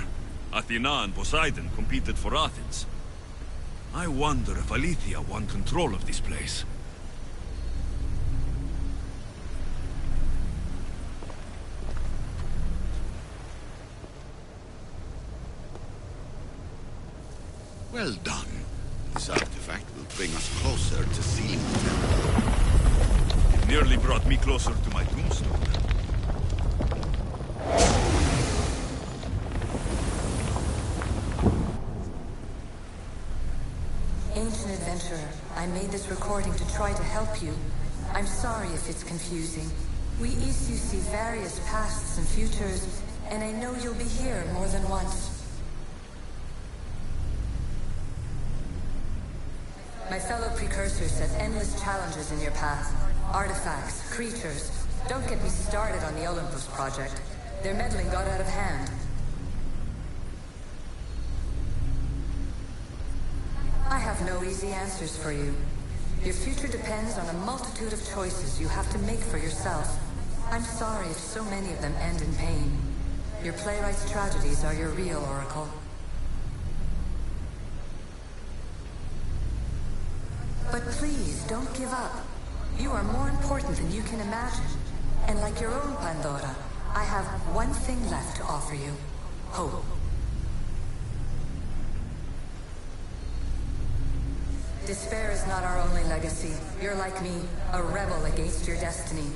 Athena and Poseidon competed for Athens. I wonder if Aletheia won control of this place. Well done. This artifact will bring us closer to sealing the temple. It nearly brought me closer to my tombstone. Ancient adventurer, I made this recording to try to help you. I'm sorry if it's confusing. We Isu see various pasts and futures, and I know you'll be here more than once. My fellow precursors set endless challenges in your path. Artifacts, creatures. Don't get me started on the Olympus project. Their meddling got out of hand. I have no easy answers for you. Your future depends on a multitude of choices you have to make for yourself. I'm sorry if so many of them end in pain. Your playwright's tragedies are your real oracle. But please, don't give up. You are more important than you can imagine. And like your own Pandora, I have one thing left to offer you. Hope. Despair is not our only legacy. You're like me, a rebel against your destiny.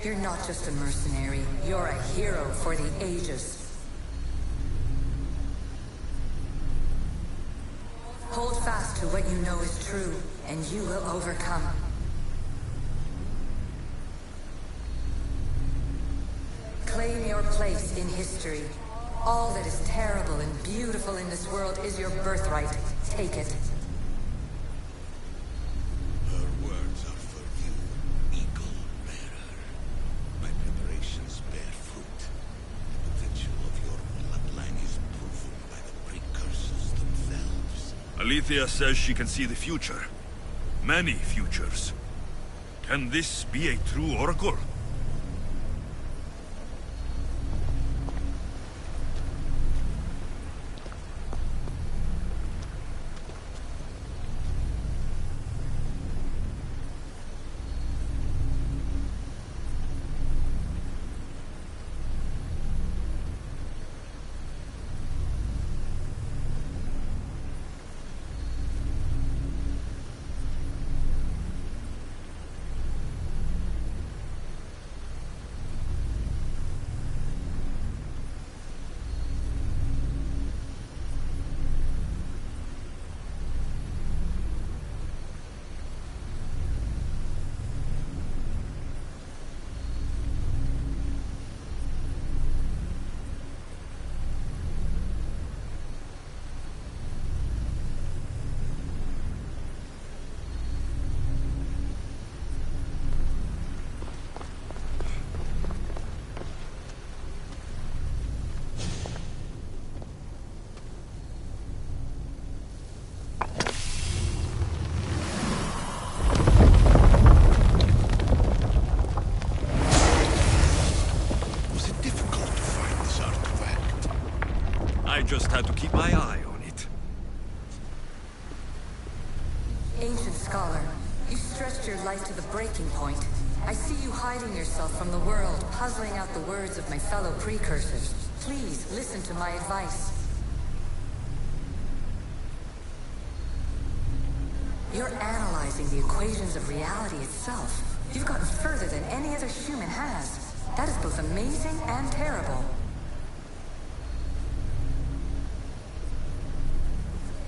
You're not just a mercenary. You're a hero for the ages. Hold fast to what you know is true, and you will overcome. Claim your place in history. All that is terrible and beautiful in this world is your birthright. Take it. Her words are for you, Eagle Bearer. My preparations bear fruit. The potential of your bloodline is proven by the precursors themselves. Aletheia says she can see the future. Many futures. Can this be a true oracle? just had to keep my eye on it. Ancient scholar, you stretched your life to the breaking point. I see you hiding yourself from the world, puzzling out the words of my fellow precursors. Please, listen to my advice. You're analyzing the equations of reality itself. You've gotten further than any other human has. That is both amazing and terrible.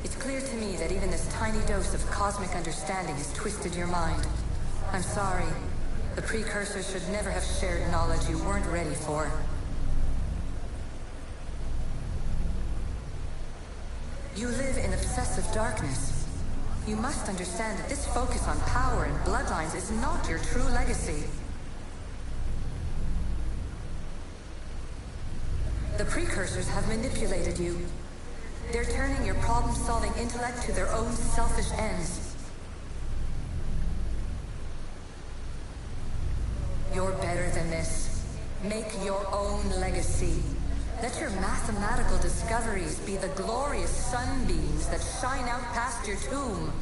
It's clear to me that even this tiny dose of cosmic understanding has twisted your mind. I'm sorry. The precursors should never have shared knowledge you weren't ready for. You live in obsessive darkness. You must understand that this focus on power and bloodlines is not your true legacy. The precursors have manipulated you. They're turning your problem-solving intellect to their own selfish ends. You're better than this. Make your own legacy. Let your mathematical discoveries be the glorious sunbeams that shine out past your tomb.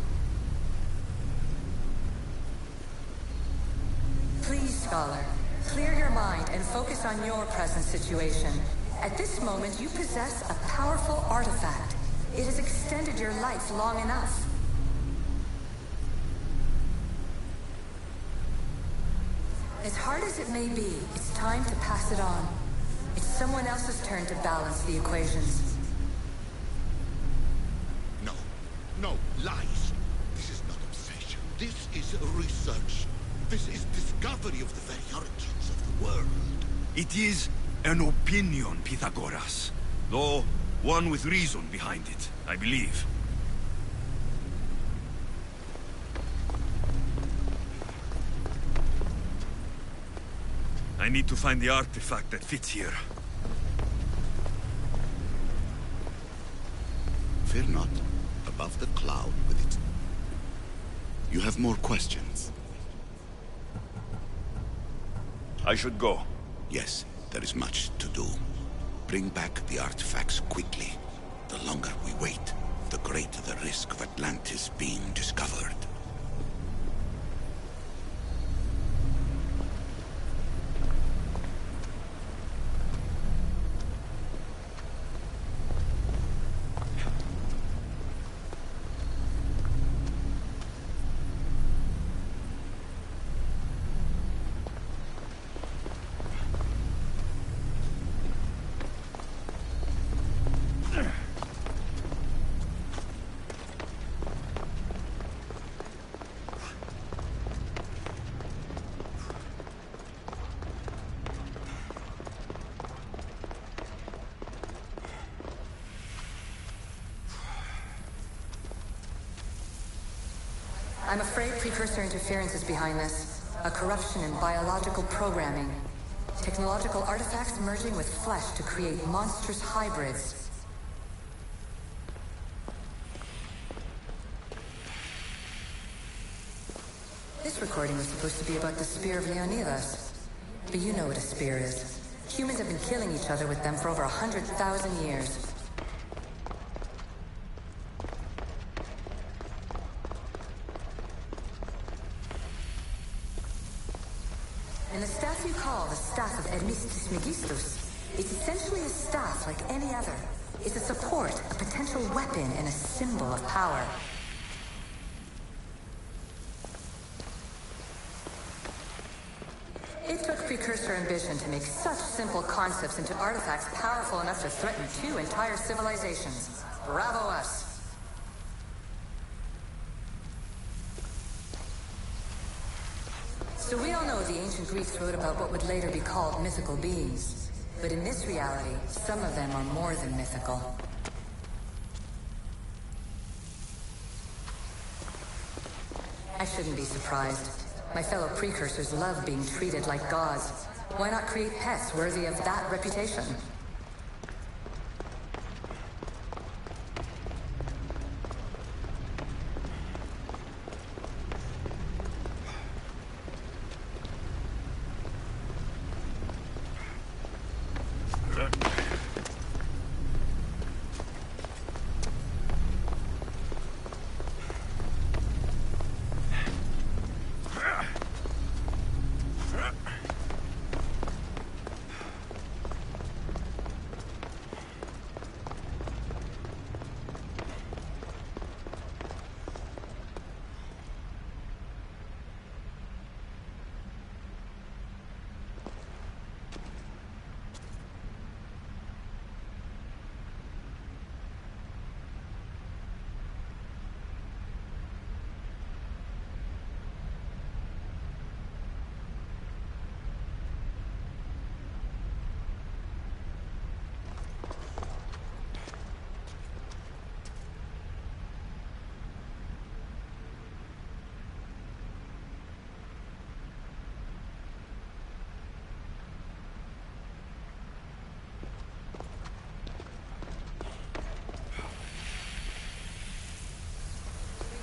Please, scholar, clear your mind and focus on your present situation. At this moment, you possess a powerful artifact. It has extended your life long enough. As hard as it may be, it's time to pass it on. It's someone else's turn to balance the equations. No. No, lies. This is not obsession. This is research. This is discovery of the very origins of the world. It is an opinion, Pythagoras. Though one with reason behind it, I believe. I need to find the artifact that fits here. Fear not. Above the cloud with its... You have more questions? I should go. Yes, there is much to do. Bring back the artifacts quickly. The longer we wait, the greater the risk of Atlantis being discovered. I'm afraid precursor interference is behind this. A corruption in biological programming. Technological artifacts merging with flesh to create monstrous hybrids. This recording was supposed to be about the Spear of Leonidas. But you know what a spear is. Humans have been killing each other with them for over 100,000 years. And the staff you call the Staff of Hermistus Megistus, it's essentially a staff like any other. It's a support, a potential weapon, and a symbol of power. It took precursor ambition to make such simple concepts into artifacts powerful enough to threaten 2 entire civilizations. Bravo us! So we all know the ancient Greeks wrote about what would later be called mythical beings. But in this reality, some of them are more than mythical. I shouldn't be surprised. My fellow precursors love being treated like gods. Why not create pets worthy of that reputation?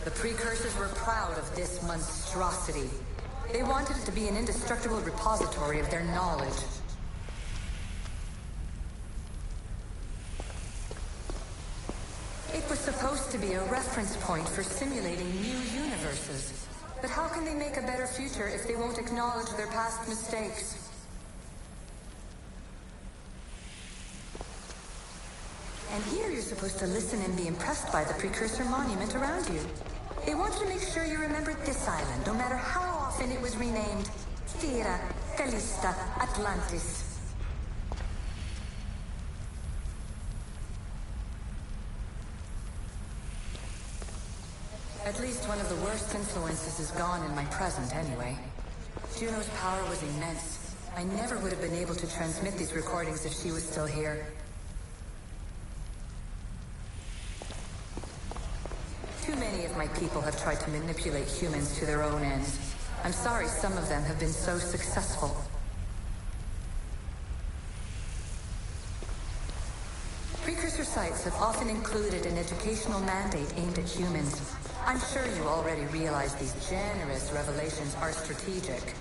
The precursors were proud of this monstrosity. They wanted it to be an indestructible repository of their knowledge. It was supposed to be a reference point for simulating new universes. But how can they make a better future if they won't acknowledge their past mistakes? And here you're supposed to listen and be impressed by the precursor monument around you. They wanted to make sure you remembered this island, no matter how often it was renamed. Thera, Callista, Atlantis. At least one of the worst influences is gone in my present, anyway. Juno's power was immense. I never would have been able to transmit these recordings if she was still here. Too many of my people have tried to manipulate humans to their own ends. I'm sorry some of them have been so successful. Precursor sites have often included an educational mandate aimed at humans. I'm sure you already realize these generous revelations are strategic.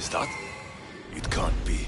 Is that? It can't be.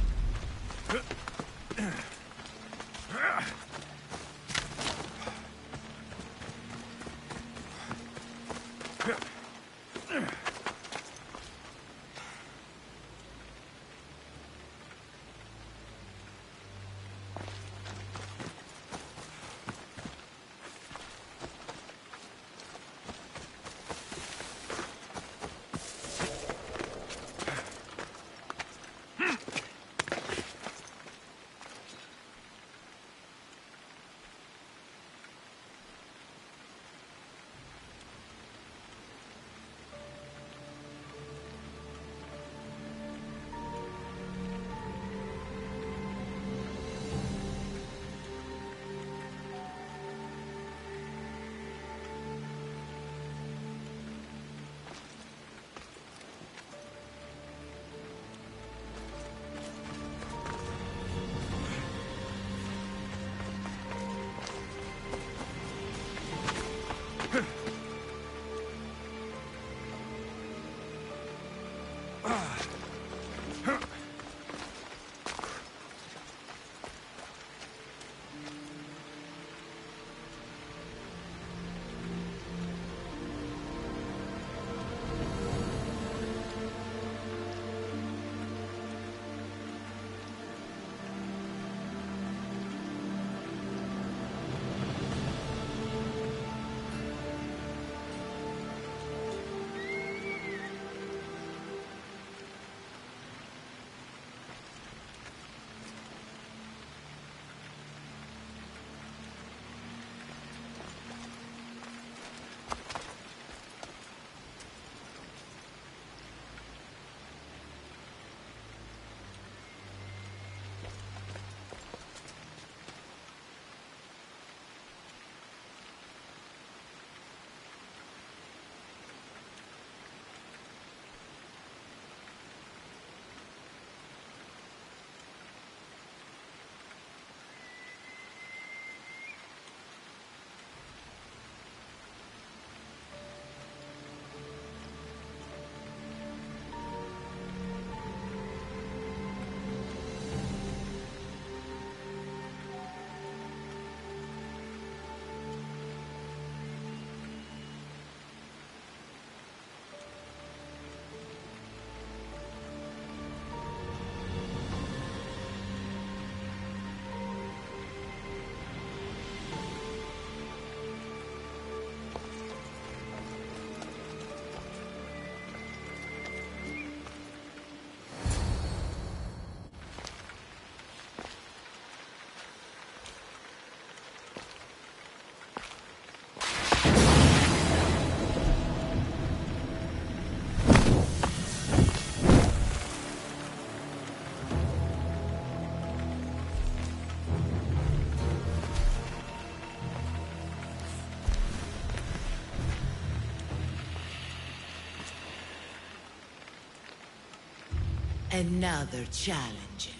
Another challenger.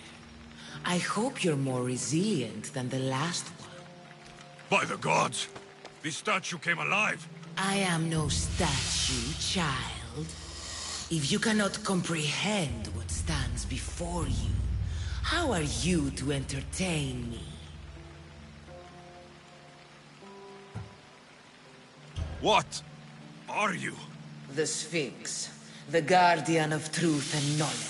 I hope you're more resilient than the last one. By the gods! This statue came alive! I am no statue, child. If you cannot comprehend what stands before you, how are you to entertain me? What are you? The Sphinx, the guardian of truth and knowledge.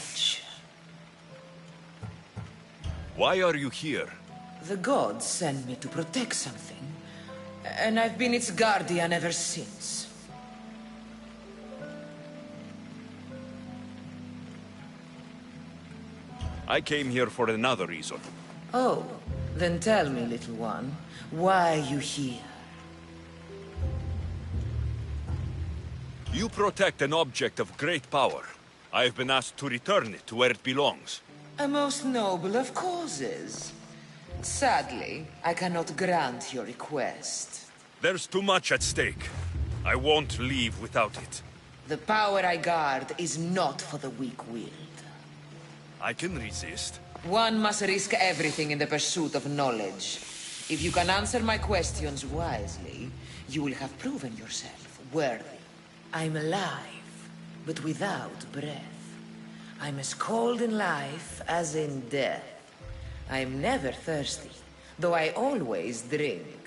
Why are you here? The gods sent me to protect something, and I've been its guardian ever since. I came here for another reason. Oh, then tell me, little one, why are you here? You protect an object of great power. I have been asked to return it to where it belongs. A most noble of causes. Sadly, I cannot grant your request. There's too much at stake. I won't leave without it. The power I guard is not for the weak-willed. I can resist. One must risk everything in the pursuit of knowledge. If you can answer my questions wisely, you will have proven yourself worthy. I'm alive, but without breath. I'm as cold in life as in death. I'm never thirsty, though I always drink.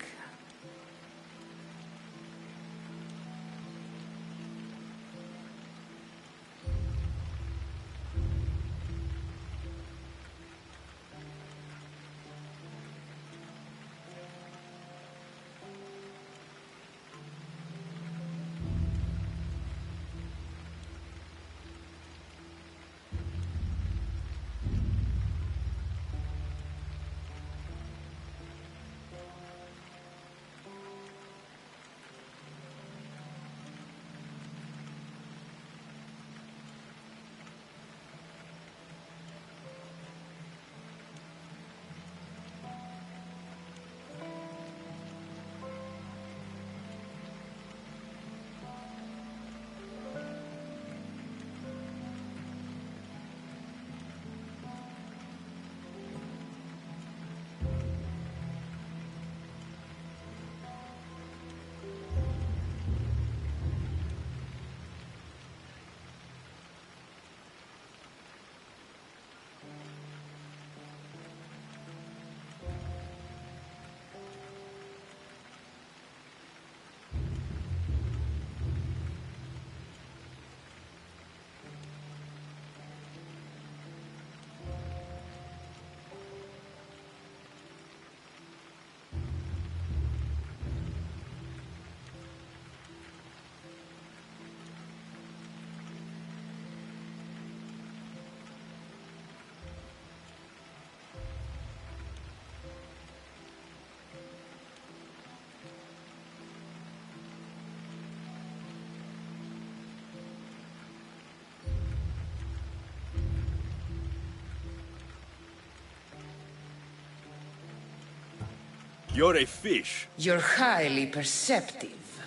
You're a fish. You're highly perceptive.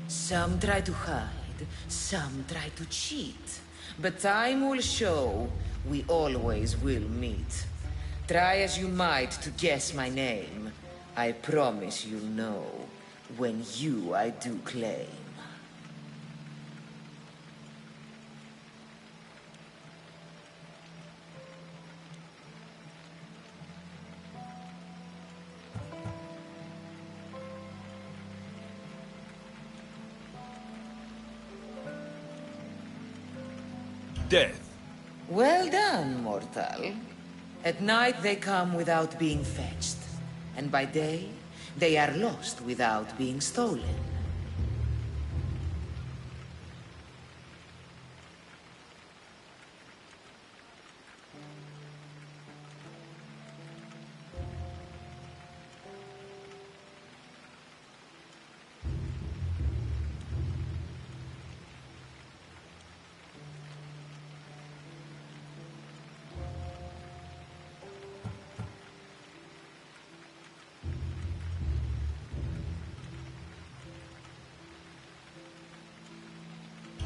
Some try to hide, some try to cheat. But time will show we always will meet. Try as you might to guess my name. I promise you'll know when you I do claim. Death. Well done, mortal. At night they come without being fetched, and by day they are lost without being stolen.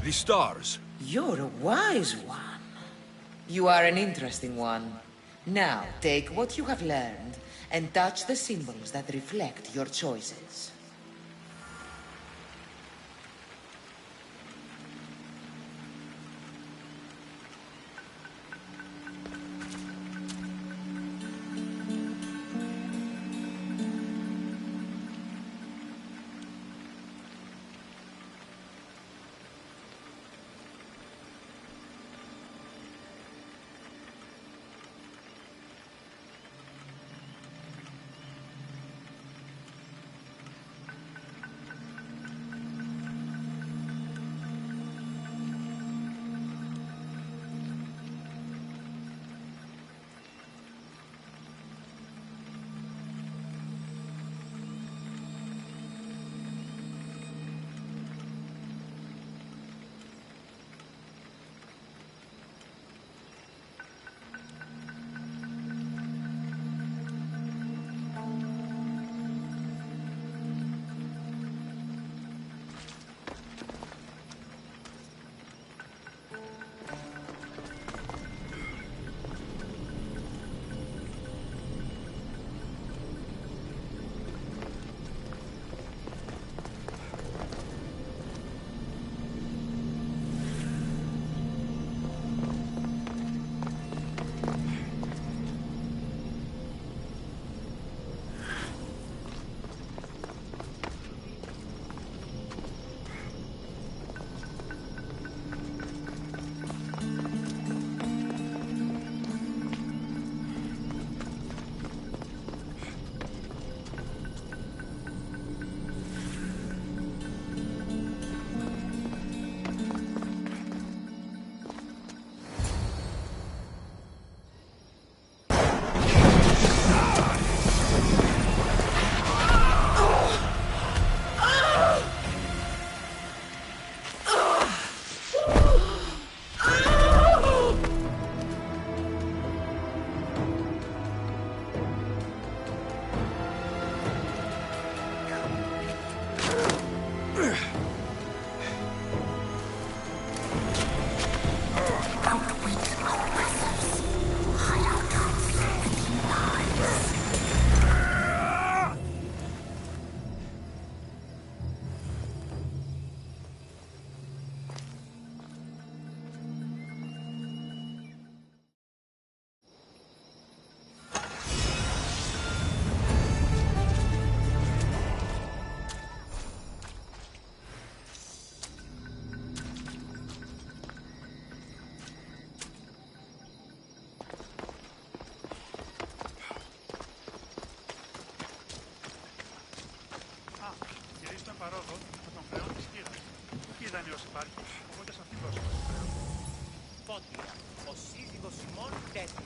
The stars. You're a wise one. You are an interesting one. Now, take what you have learned and touch the symbols that reflect your choices. Φώτια, ο σύζυγος ημών τέτοιο.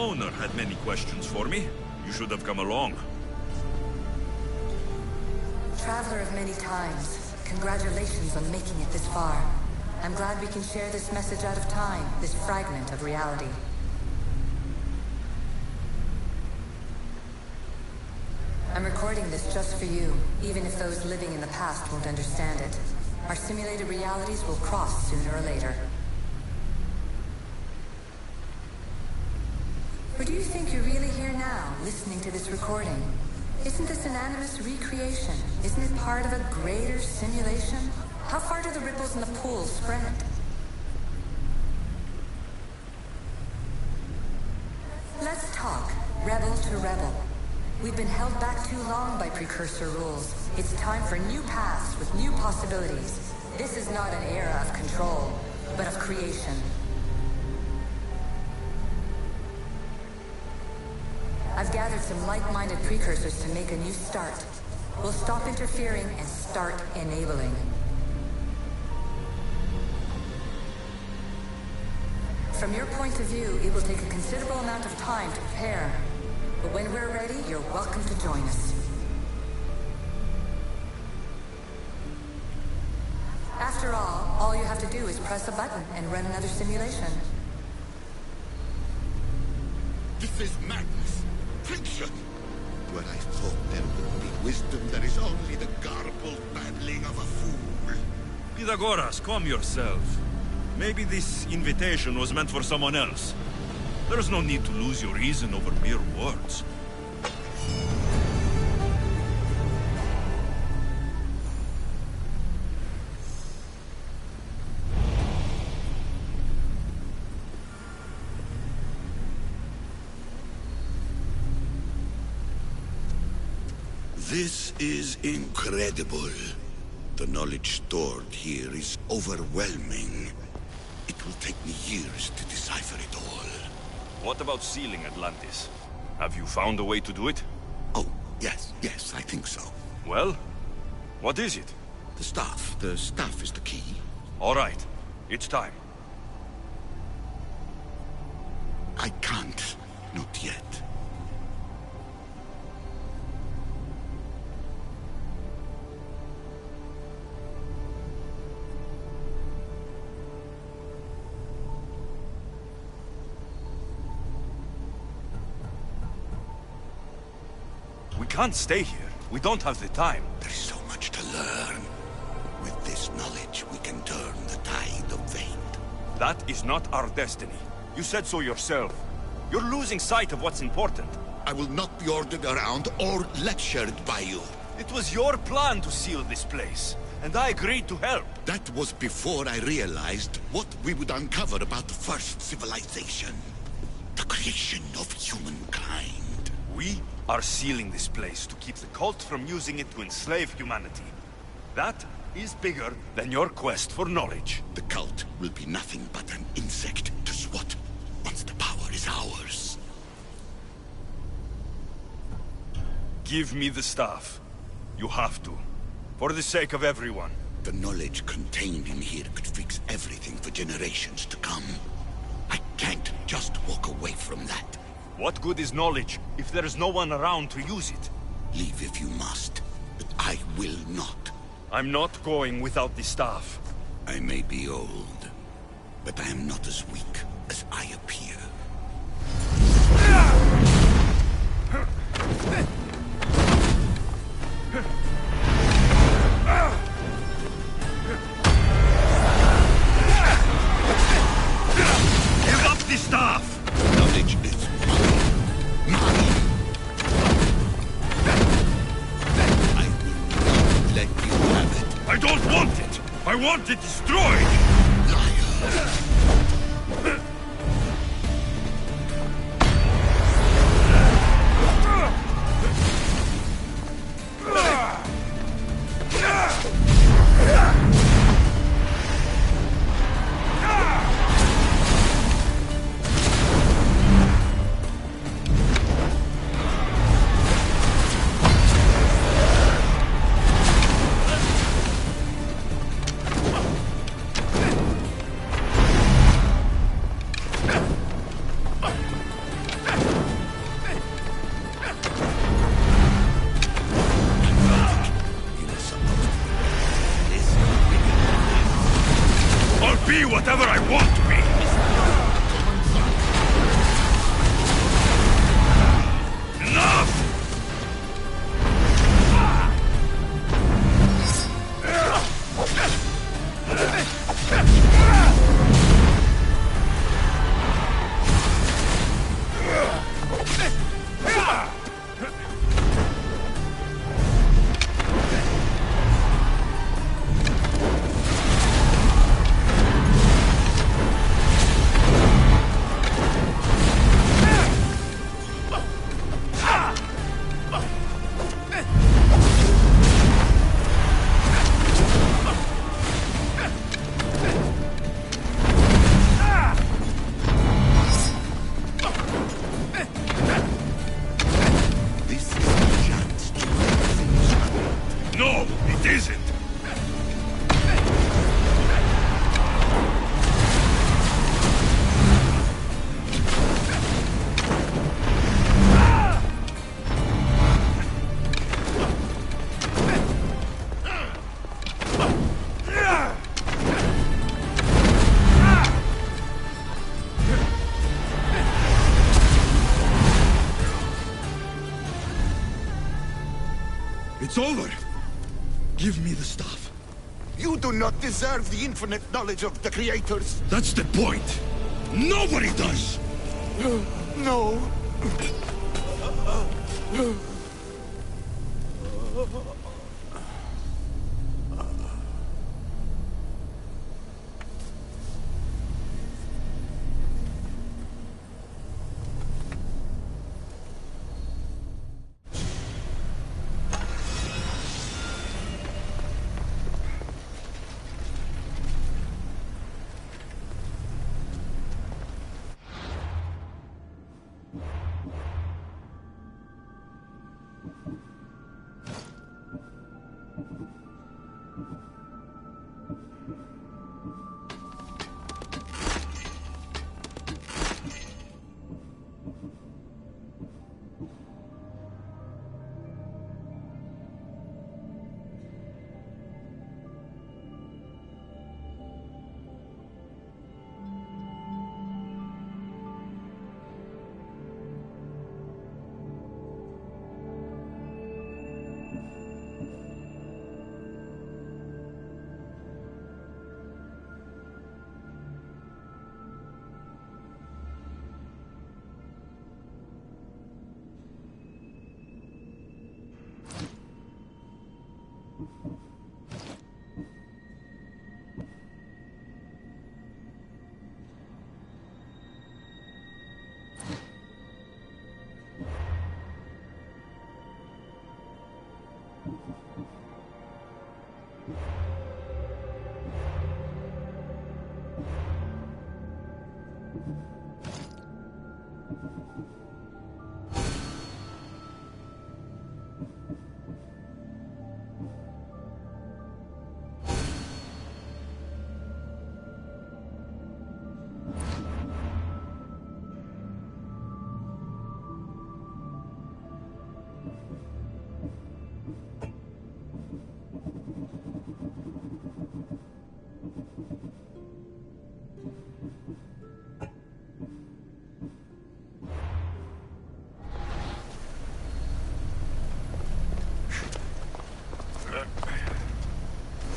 Owner had many questions for me. You should have come along. Traveler of many times, congratulations on making it this far. I'm glad we can share this message out of time, this fragment of reality. I'm recording this just for you, even if those living in the past won't understand it. Our simulated realities will cross sooner or later. Or do you think you're really here now, listening to this recording? Isn't this an animus recreation? Isn't it part of a greater simulation? How far do the ripples in the pool spread? Let's talk, rebel to rebel. We've been held back too long by precursor rules. It's time for new paths with new possibilities. This is not an era of control, but of creation. I've gathered some like-minded precursors to make a new start. We'll stop interfering and start enabling. From your point of view, it will take a considerable amount of time to prepare. But when we're ready, you're welcome to join us. After all you have to do is press a button and run another simulation. This is madness. Fiction! Where I thought there would be wisdom, there is only the garbled babbling of a fool. Pythagoras, calm yourself. Maybe this invitation was meant for someone else. There's no need to lose your reason over mere words. This is incredible. The knowledge stored here is overwhelming. It will take me years to decipher it all. What about sealing Atlantis? Have you found a way to do it? Oh, yes, I think so. Well, what is it? The staff. The staff is the key. All right, it's time. I can't. Not yet. We can't stay here. We don't have the time. There's so to learn. With this knowledge, we can turn the tide of fate. That is not our destiny. You said so yourself. You're losing sight of what's important. I will not be ordered around or lectured by you. It was your plan to seal this place, and I agreed to help. That was before I realized what we would uncover about the first civilization. The creation of humankind. We are sealing this place to keep the cult from using it to enslave humanity. That is bigger than your quest for knowledge. The cult will be nothing but an insect to swat once the power is ours. Give me the staff. You have to. For the sake of everyone. The knowledge contained in here could fix everything for generations to come. I can't just walk away from that. What good is knowledge if there is no one around to use it? Leave if you must, but I will not. I'm not going without the staff. I may be old, but I am not as weak as I appear. Give up the staff! Knowledge is mine. I will not let you have it. I don't want it! I want it destroyed! Be whatever I want to be! Enough! No, it isn't! It's over. Give me the stuff. You do not deserve the infinite knowledge of the creators. That's the point! Nobody does! No.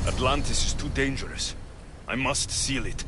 Atlantis is too dangerous. I must seal it.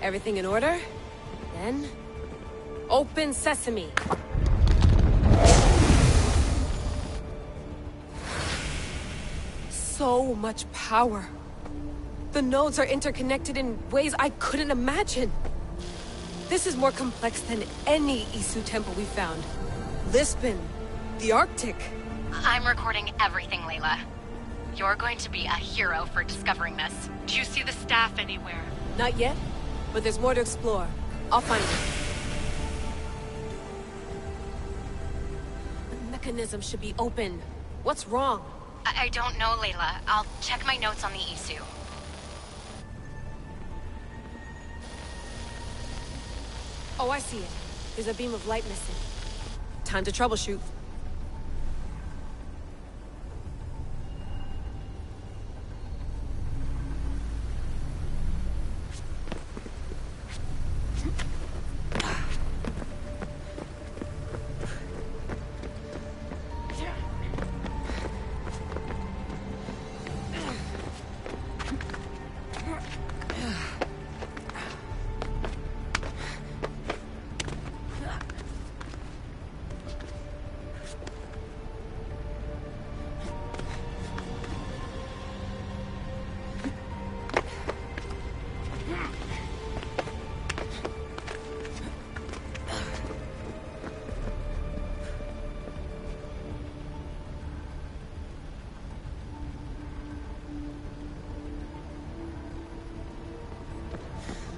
Everything in order? Then... open sesame! So much power. The nodes are interconnected in ways I couldn't imagine. This is more complex than any Isu temple we found. Lisbon, the Arctic. I'm recording everything, Layla. You're going to be a hero for discovering this. Do you see the staff anywhere? Not yet, but there's more to explore. I'll find it. The mechanism should be open. What's wrong? I don't know, Layla. I'll check my notes on the Isu. Oh, I see it. There's a beam of light missing. Time to troubleshoot.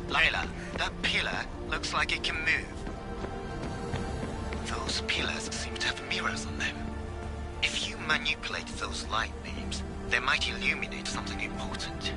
Layla, that pillar looks like it can move. Those pillars seem to have mirrors on them. If you manipulate those light beams, they might illuminate something important.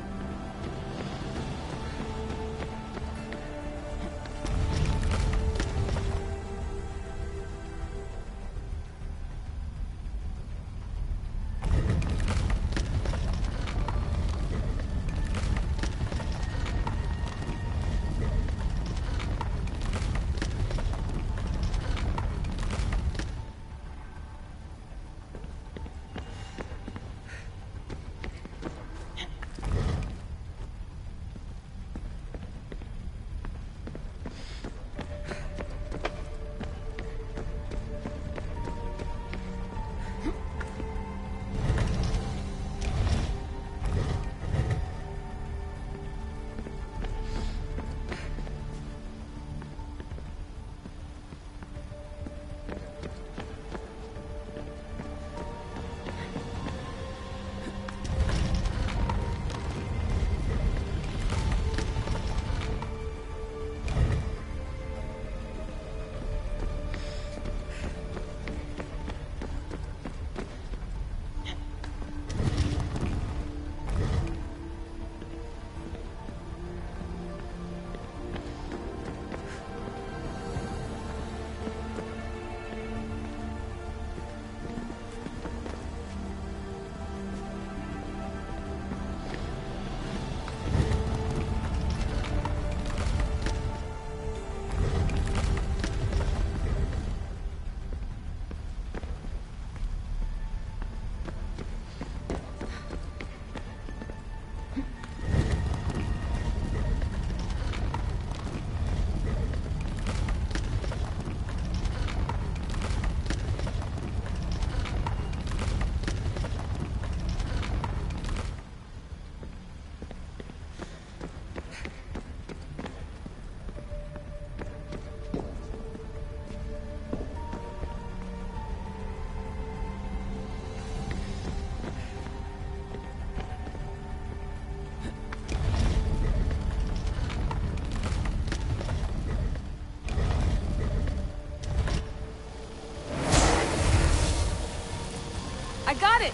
got it!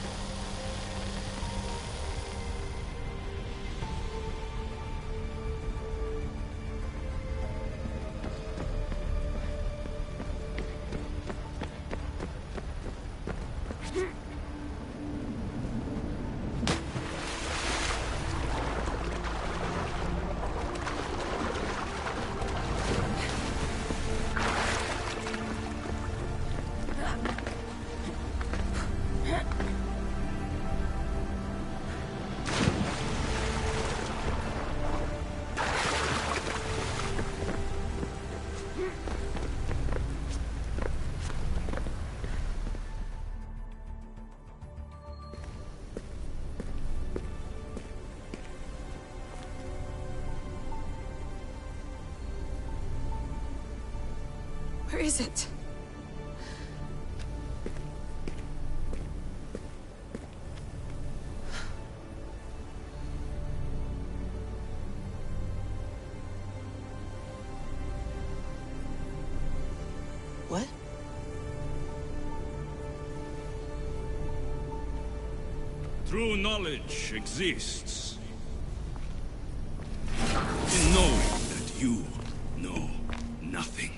Where is it? What? True knowledge exists in knowing that you know nothing.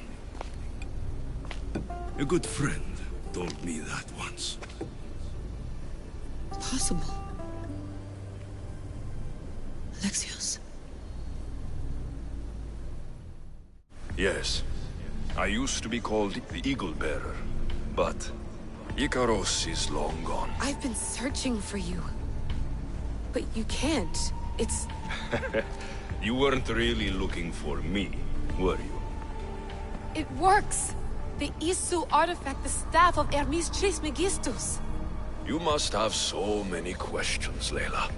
A good friend told me that once. Possible. Alexios? Yes. I used to be called the Eagle Bearer, but Icaros is long gone. I've been searching for you. But you can't. It's... You weren't really looking for me, were you? It works! The Isu artifact, the staff of Hermes Trismegistus. You must have so many questions, Layla.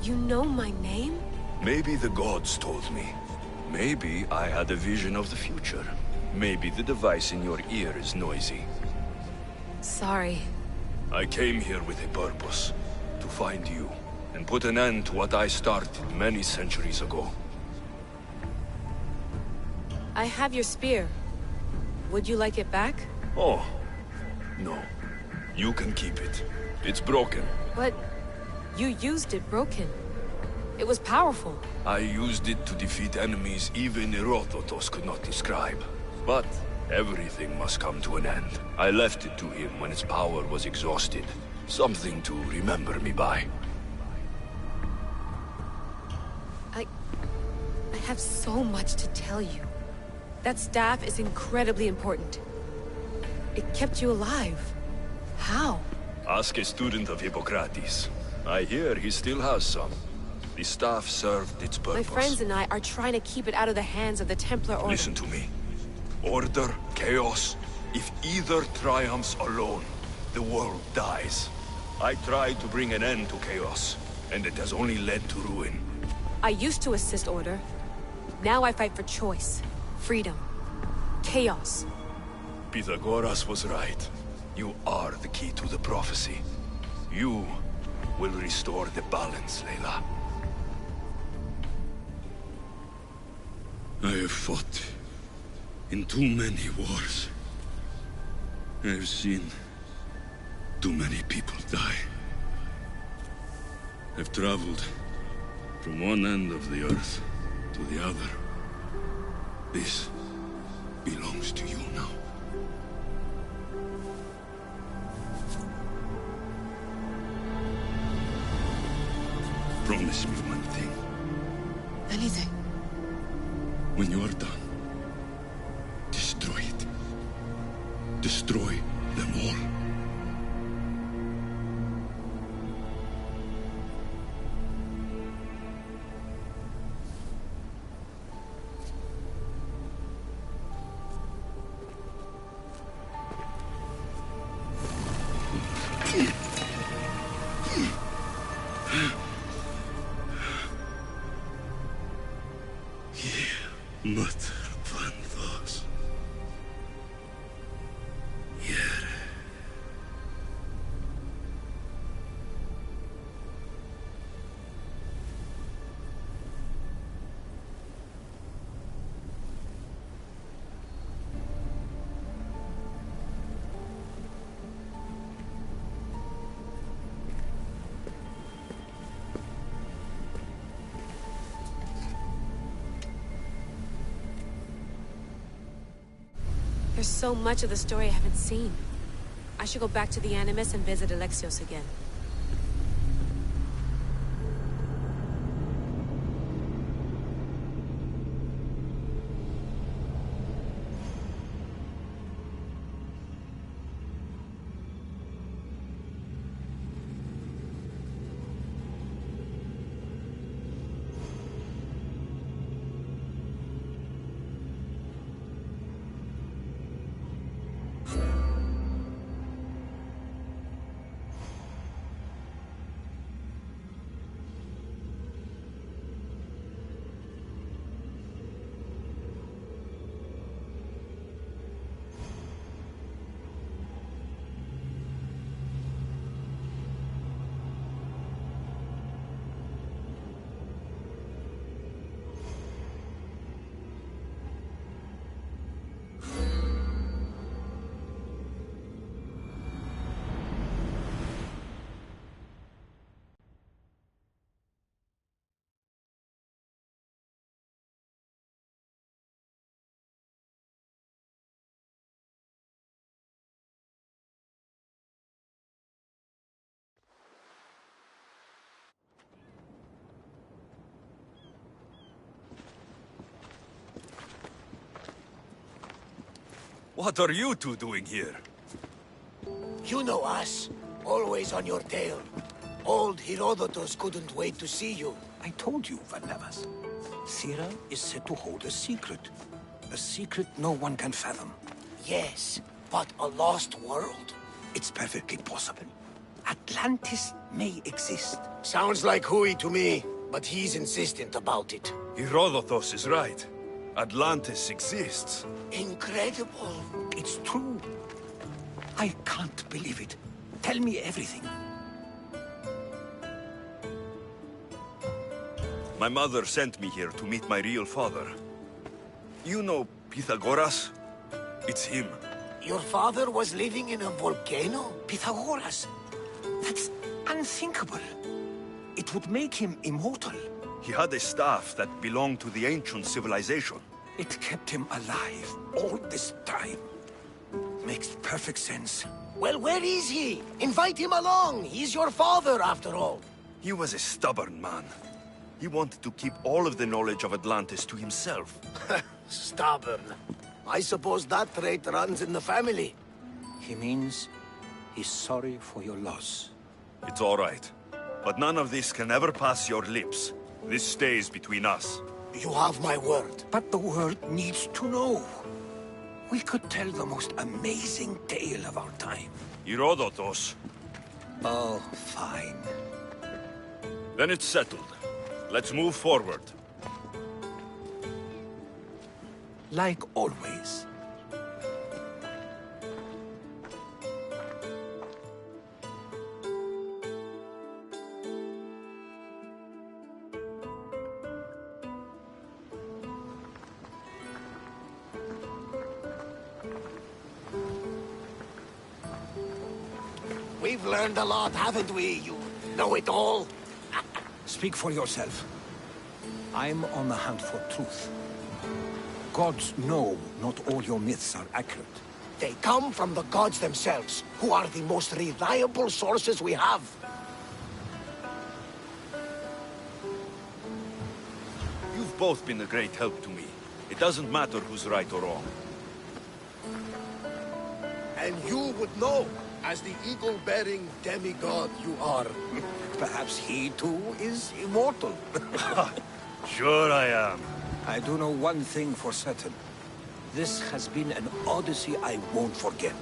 You know my name? Maybe the gods told me. Maybe I had a vision of the future. Maybe the device in your ear is noisy. Sorry. I came here with a purpose. To find you, and put an end to what I started many centuries ago. I have your spear. Would you like it back? Oh, no. You can keep it. It's broken. But you used it broken. It was powerful. I used it to defeat enemies even Herodotus could not describe. But everything must come to an end. I left it to him when its power was exhausted. Something to remember me by. I have so much to tell you. That staff is incredibly important. It kept you alive. How? Ask a student of Hippocrates. I hear he still has some. The staff served its purpose. My friends and I are trying to keep it out of the hands of the Templar Order. Listen to me. Order, chaos. If either triumphs alone, the world dies. I tried to bring an end to chaos, and it has only led to ruin. I used to assist Order. Now I fight for choice, freedom, chaos. Pythagoras was right. You are the key to the prophecy. You will restore the balance, Layla. I have fought in too many wars. I have seen too many people die. I've traveled from one end of the earth to the other. This belongs to you now. Promise me one thing. Anything. When you are done, destroy it. Destroy them all. There's so much of the story I haven't seen. I should go back to the Animus and visit Alexios again. What are you two doing here? You know us. Always on your tail. Old Herodotus couldn't wait to see you. I told you, Varnavas. Thera is said to hold a secret. A secret no one can fathom. Yes, but a lost world? It's perfectly possible. Atlantis may exist. Sounds like Hui to me, but he's insistent about it. Herodotus is right. Atlantis exists. Incredible. It's true. I can't believe it. Tell me everything. My mother sent me here to meet my real father. You know Pythagoras? It's him. Your father was living in a volcano? Pythagoras? That's unthinkable. It would make him immortal. He had a staff that belonged to the ancient civilization. It kept him alive all this time. Makes perfect sense. Well, where is he? Invite him along. He's your father, after all. He was a stubborn man. He wanted to keep all of the knowledge of Atlantis to himself. Stubborn. I suppose that trait runs in the family. He means he's sorry for your loss. It's all right. But none of this can ever pass your lips. This stays between us. You have my word. But the world needs to know. We could tell the most amazing tale of our time. Herodotus. Oh, fine. Then it's settled. Let's move forward. Like always. We've learned a lot, haven't we? You know it all. Speak for yourself. I'm on the hunt for truth. Gods know not all your myths are accurate. They come from the gods themselves, who are the most reliable sources we have. You've both been a great help to me. It doesn't matter who's right or wrong. And you would know, as the eagle-bearing demigod you are. Perhaps he too is immortal. Sure I am. I do know one thing for certain. This has been an odyssey I won't forget.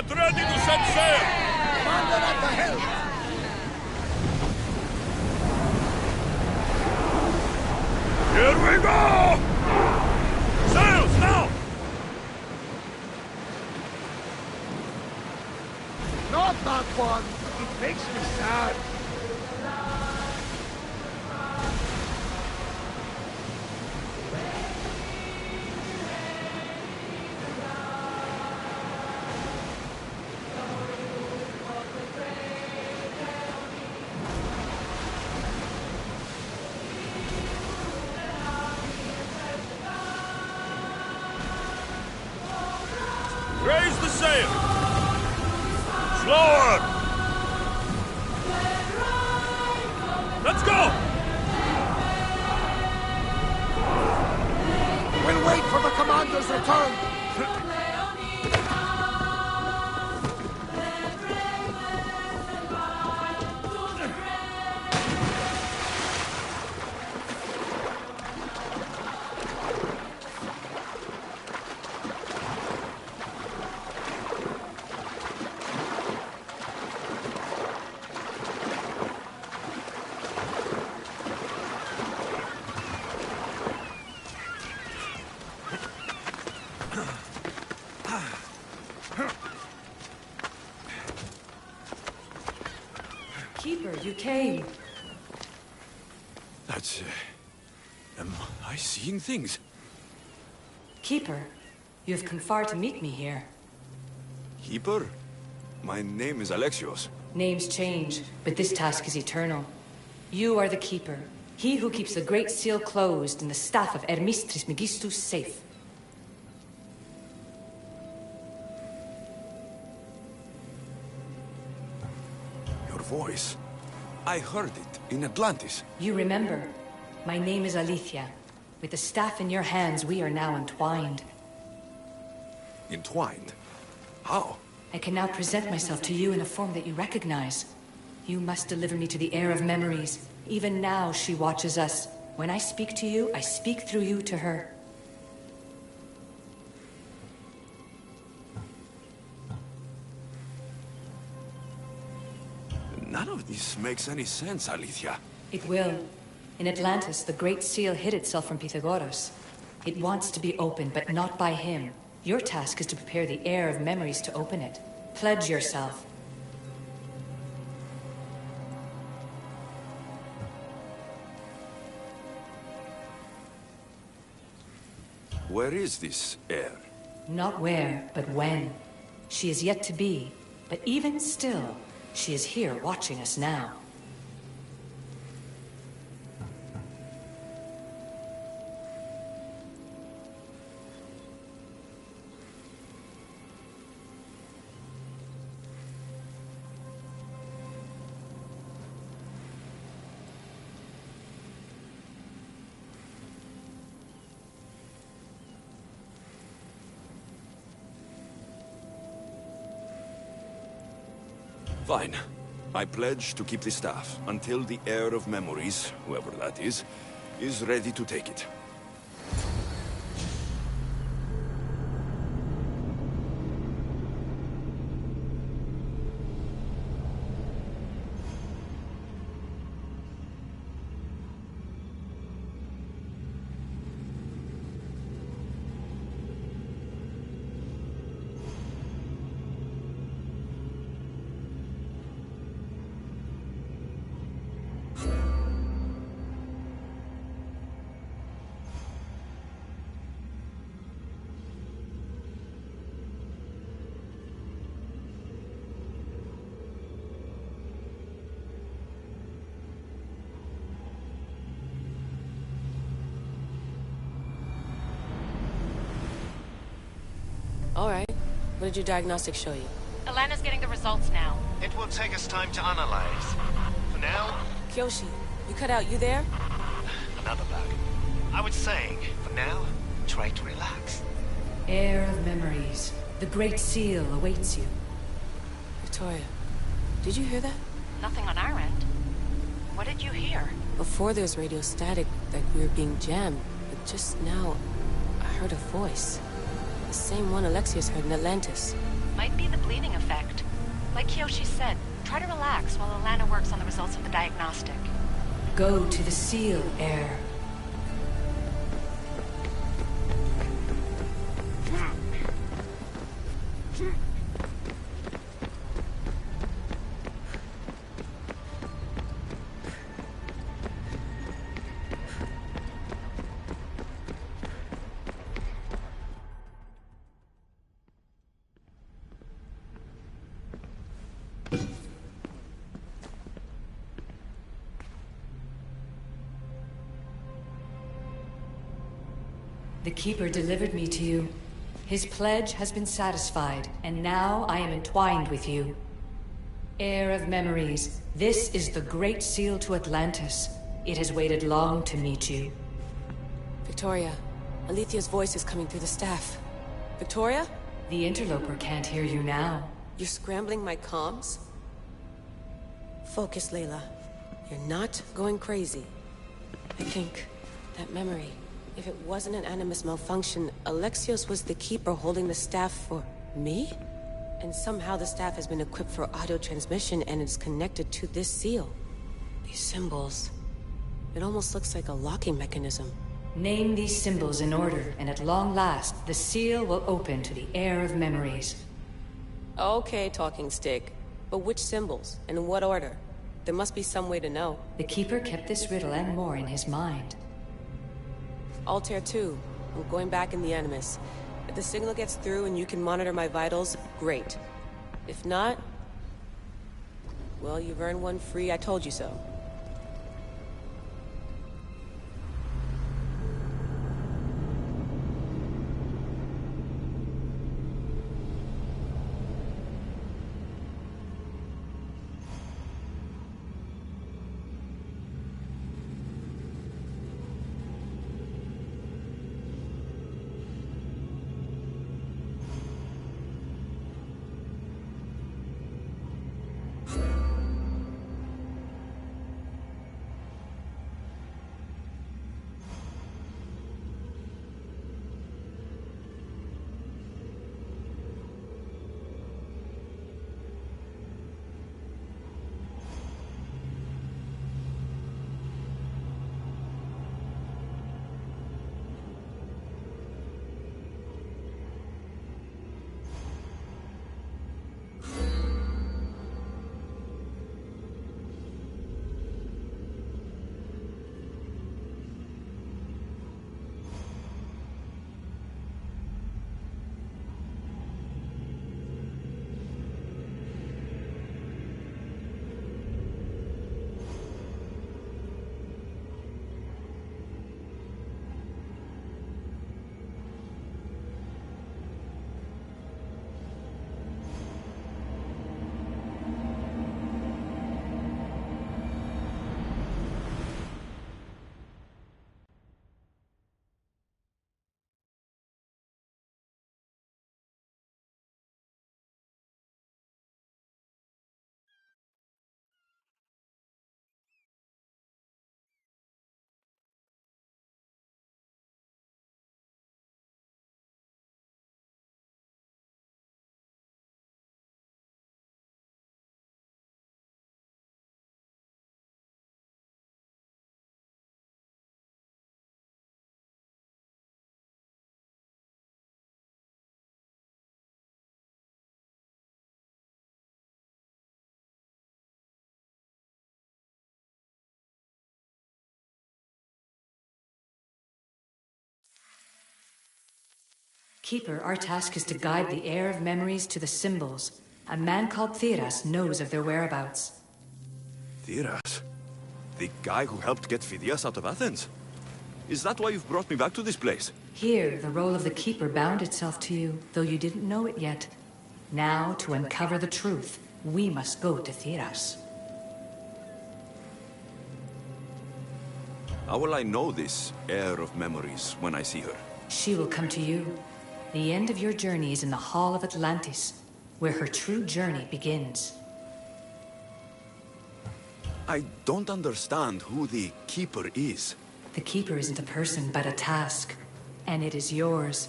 Get ready to set sail! Commander at the helm! Here we go! Sails now! Not that one! It makes me sad. Raise the sail! Slower! Let's go! We'll wait for the commander's return. Keeper, you came. That's... am I seeing things? Keeper, you have come far to meet me here. Keeper? My name is Alexios. Names change, but this task is eternal. You are the Keeper, he who keeps the Great Seal closed and the staff of Hermes Trismegistus safe. Your voice. I heard it in Atlantis. You remember. My name is Alethea. With the staff in your hands, we are now entwined. Entwined? How? I can now present myself to you in a form that you recognize. You must deliver me to the heir of memories. Even now, she watches us. When I speak to you, I speak through you to her. None of this makes any sense, Alethea. It will. In Atlantis, the Great Seal hid itself from Pythagoras. It wants to be opened, but not by him. Your task is to prepare the heir of memories to open it. Pledge yourself. Where is this heir? Not where, but when. She is yet to be, but even still, she is here watching us now. Fine. I pledge to keep the staff until the heir of memories, whoever that is ready to take it. All right. What did your diagnostics show you? Alana's getting the results now. It will take us time to analyze. For now... Kyoshi, you cut out. You there? Another bug. I was saying, for now, try to relax. Heir of memories. The Great Seal awaits you. Victoria, did you hear that? Nothing on our end. What did you hear? Before there was radio static, like we were being jammed. But just now, I heard a voice. The same one Alexios heard in Atlantis. Might be the bleeding effect. Like Kyoshi said, try to relax while Alana works on the results of the diagnostic. Go to the seal, heir. The Keeper delivered me to you. His pledge has been satisfied, and now I am entwined with you. Heir of memories, this is the Great Seal to Atlantis. It has waited long to meet you. Victoria, Alethia's voice is coming through the staff. Victoria? The interloper can't hear you now. You're scrambling my comms? Focus, Layla. You're not going crazy. I think that memory, if it wasn't an Animus malfunction, Alexios was the Keeper holding the staff for me? And somehow the staff has been equipped for auto-transmission and it's connected to this seal. These symbols, it almost looks like a locking mechanism. Name these symbols in order, and at long last, the seal will open to the Heir of Memories. Okay, talking stick. But which symbols? And in what order? There must be some way to know. The Keeper kept this riddle and more in his mind. Altair 2. I'm going back in the Animus. If the signal gets through and you can monitor my vitals, great. If not, well, you've earned one free I told you so. Keeper, our task is to guide the Heir of Memories to the symbols. A man called Theras knows of their whereabouts. Theras? The guy who helped get Phidias out of Athens? Is that why you've brought me back to this place? Here, the role of the Keeper bound itself to you, though you didn't know it yet. Now, to uncover the truth, we must go to Theras. How will I know this Heir of Memories when I see her? She will come to you. The end of your journey is in the Hall of Atlantis, where her true journey begins. I don't understand who the Keeper is. The Keeper isn't a person, but a task. And it is yours.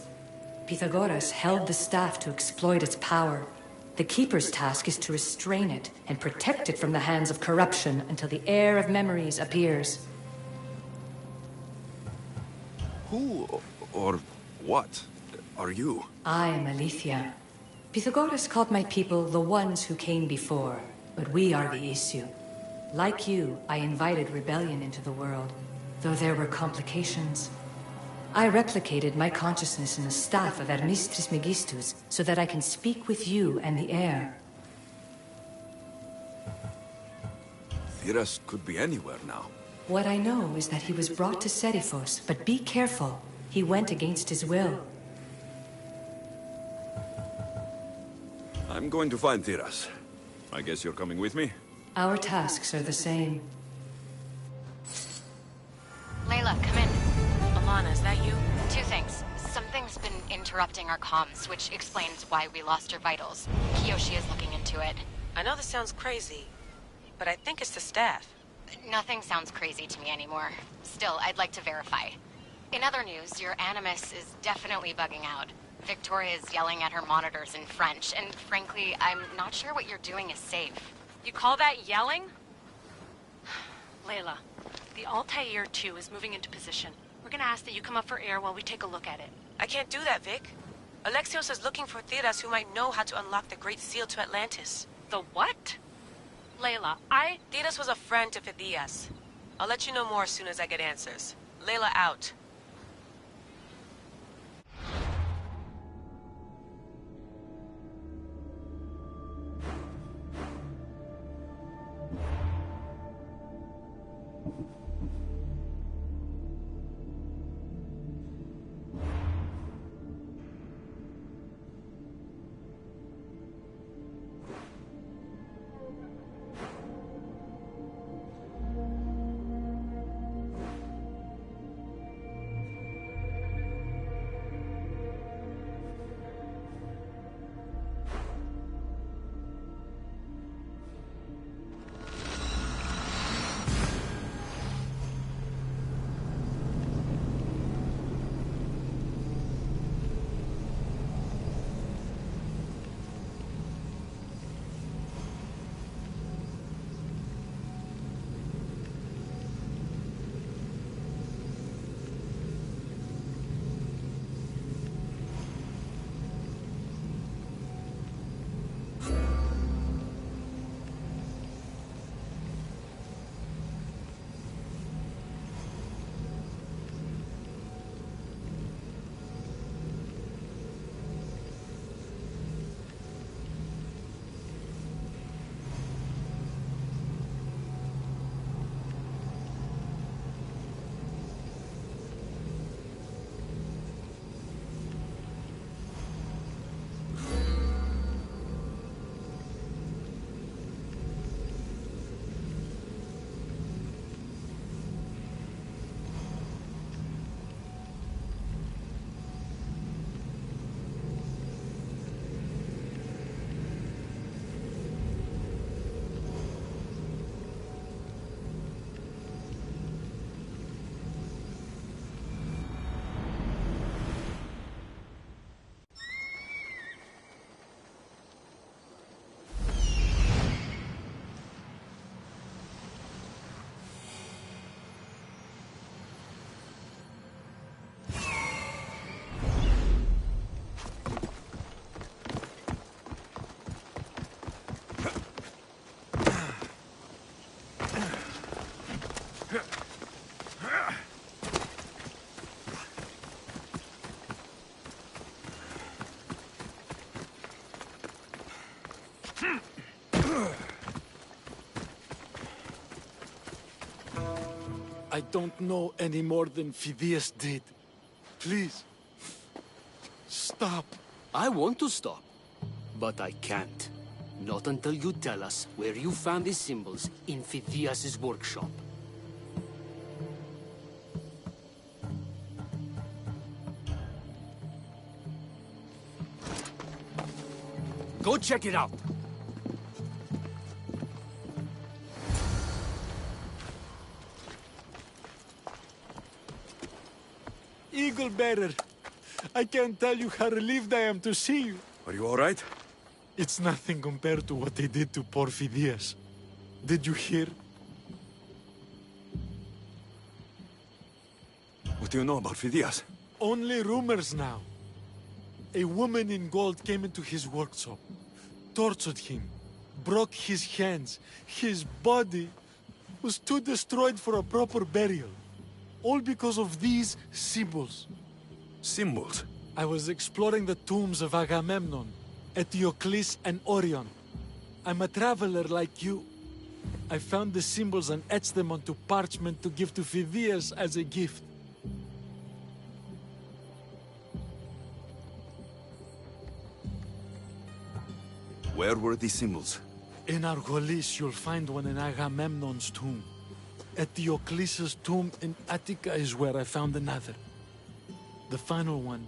Pythagoras held the staff to exploit its power. The Keeper's task is to restrain it and protect it from the hands of corruption until the heir of memories appears. Who or what are you? I am Aletheia. Pythagoras called my people the ones who came before, but we are the issue. Like you, I invited rebellion into the world, though there were complications. I replicated my consciousness in the staff of Hermes Trismegistus so that I can speak with you and the heir. Thiras could be anywhere now. What I know is that he was brought to Seriphos, but be careful. He went against his will. I'm going to find Thiras. I guess you're coming with me? Our tasks are the same. Layla, come in. Alana, is that you? Two things. Something's been interrupting our comms, which explains why we lost our vitals. Kiyoshi is looking into it. I know this sounds crazy, but I think it's the staff. Nothing sounds crazy to me anymore. Still, I'd like to verify. In other news, your Animus is definitely bugging out. Victoria's yelling at her monitors in French, and frankly, I'm not sure what you're doing is safe. You call that yelling? Layla, the Altair 2 is moving into position. We're gonna ask that you come up for air while we take a look at it. I can't do that, Vic. Alexios is looking for Thiras who might know how to unlock the Great Seal to Atlantis. The what? Layla, Thiras was a friend to Phidias. I'll let you know more as soon as I get answers. Layla out. I don't know any more than Phidias did. Please, stop. I want to stop, but I can't. Not until you tell us where you found these symbols in Phidias' workshop. Go check it out. Eagle Bearer, I can't tell you how relieved I am to see you. Are you all right? It's nothing compared to what they did to poor Phidias. Did you hear? What do you know about Phidias? Only rumors now. A woman in gold came into his workshop, tortured him, broke his hands. His body was too destroyed for a proper burial. All because of these symbols. Symbols? I was exploring the tombs of Agamemnon, Eteocles, and Orion. I'm a traveler like you. I found the symbols and etched them onto parchment to give to Phidias as a gift. Where were these symbols? In Argolis, you'll find one in Agamemnon's tomb. Eteocles' tomb in Attica is where I found another. The final one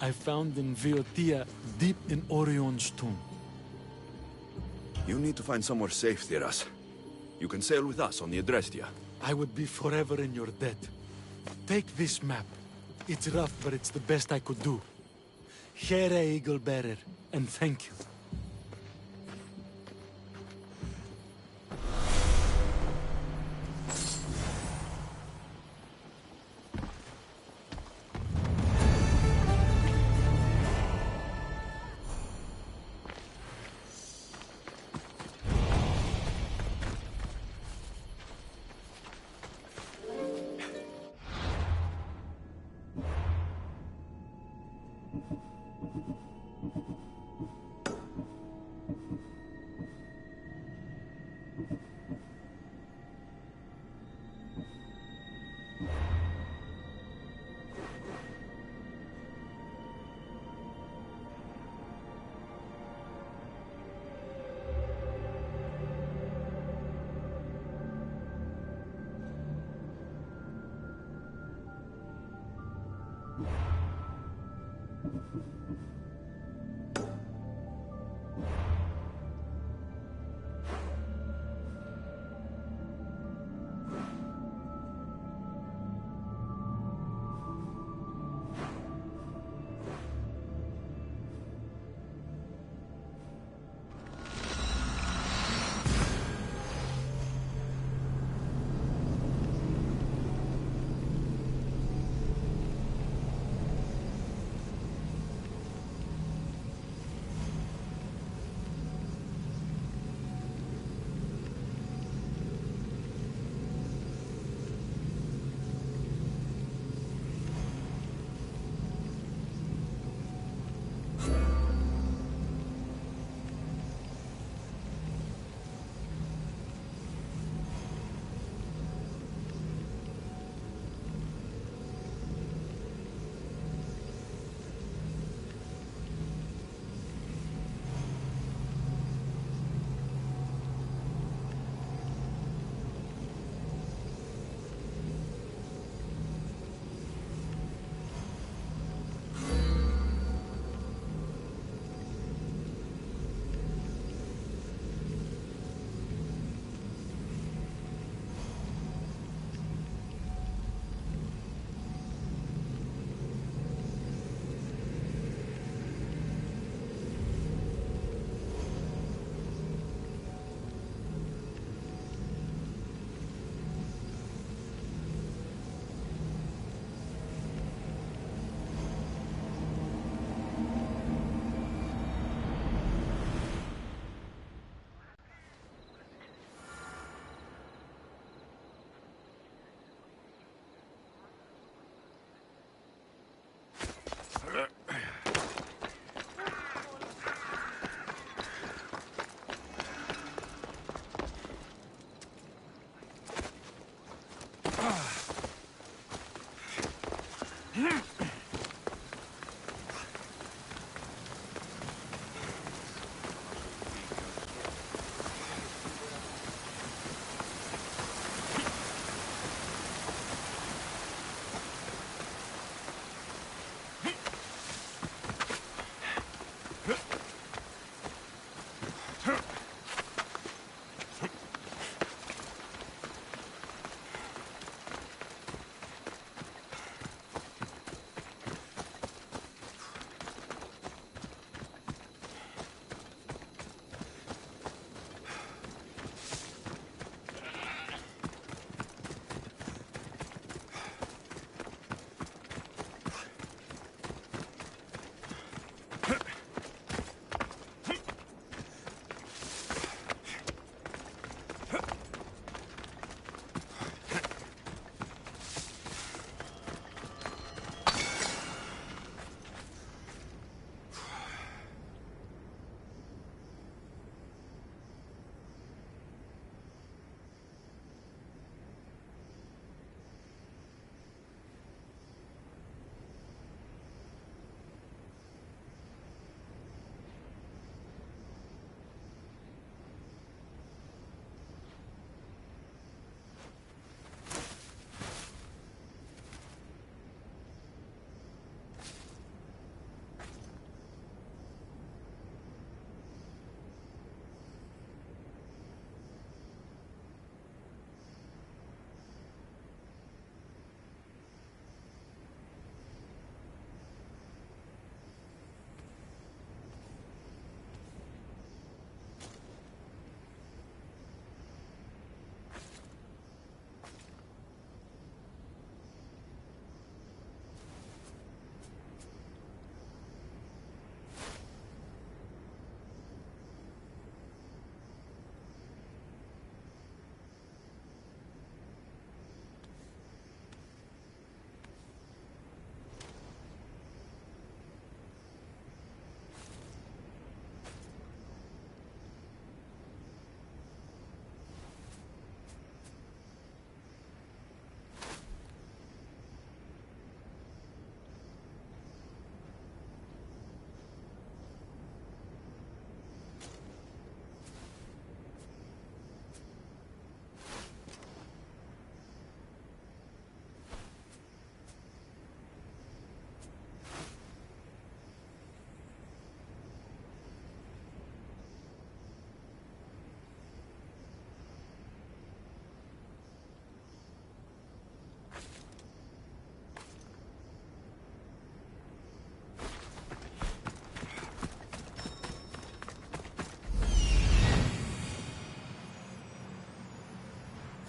I found in Viotia, deep in Orion's tomb. You need to find somewhere safe, Tiras. You can sail with us on the Adrestia. I would be forever in your debt. Take this map. It's rough, but it's the best I could do. Here, Eagle Bearer, and thank you.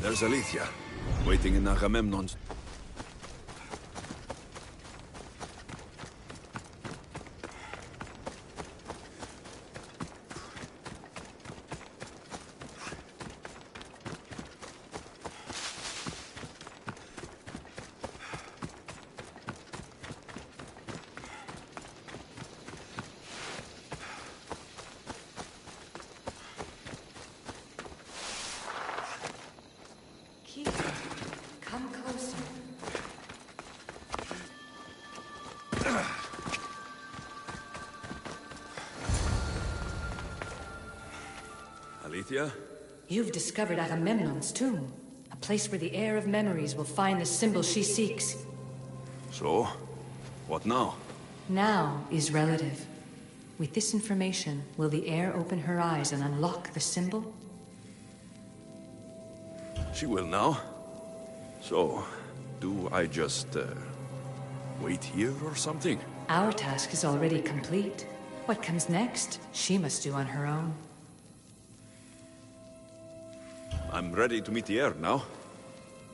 There's Alethea, waiting in Agamemnon's... Come closer. Alethea? You've discovered Agamemnon's tomb, a place where the heir of memories will find the symbol she seeks. So? What now? Now is relative. With this information, will the heir open her eyes and unlock the symbol? She will now. So, do I just, wait here or something? Our task is already complete. What comes next, she must do on her own. I'm ready to meet the heir now.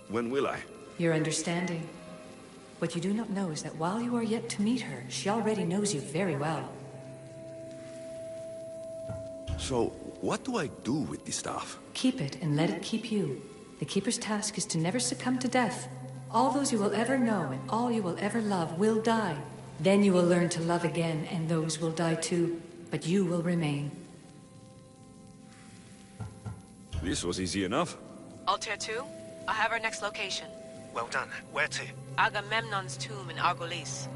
When will I? Your understanding. What you do not know is that while you are yet to meet her, she already knows you very well. So, what do I do with the staff? Keep it and let it keep you. The Keeper's task is to never succumb to death. All those you will ever know and all you will ever love will die. Then you will learn to love again, and those will die too. But you will remain. This was easy enough. Altair 2, I have our next location. Well done. Where to? Agamemnon's tomb in Argolis.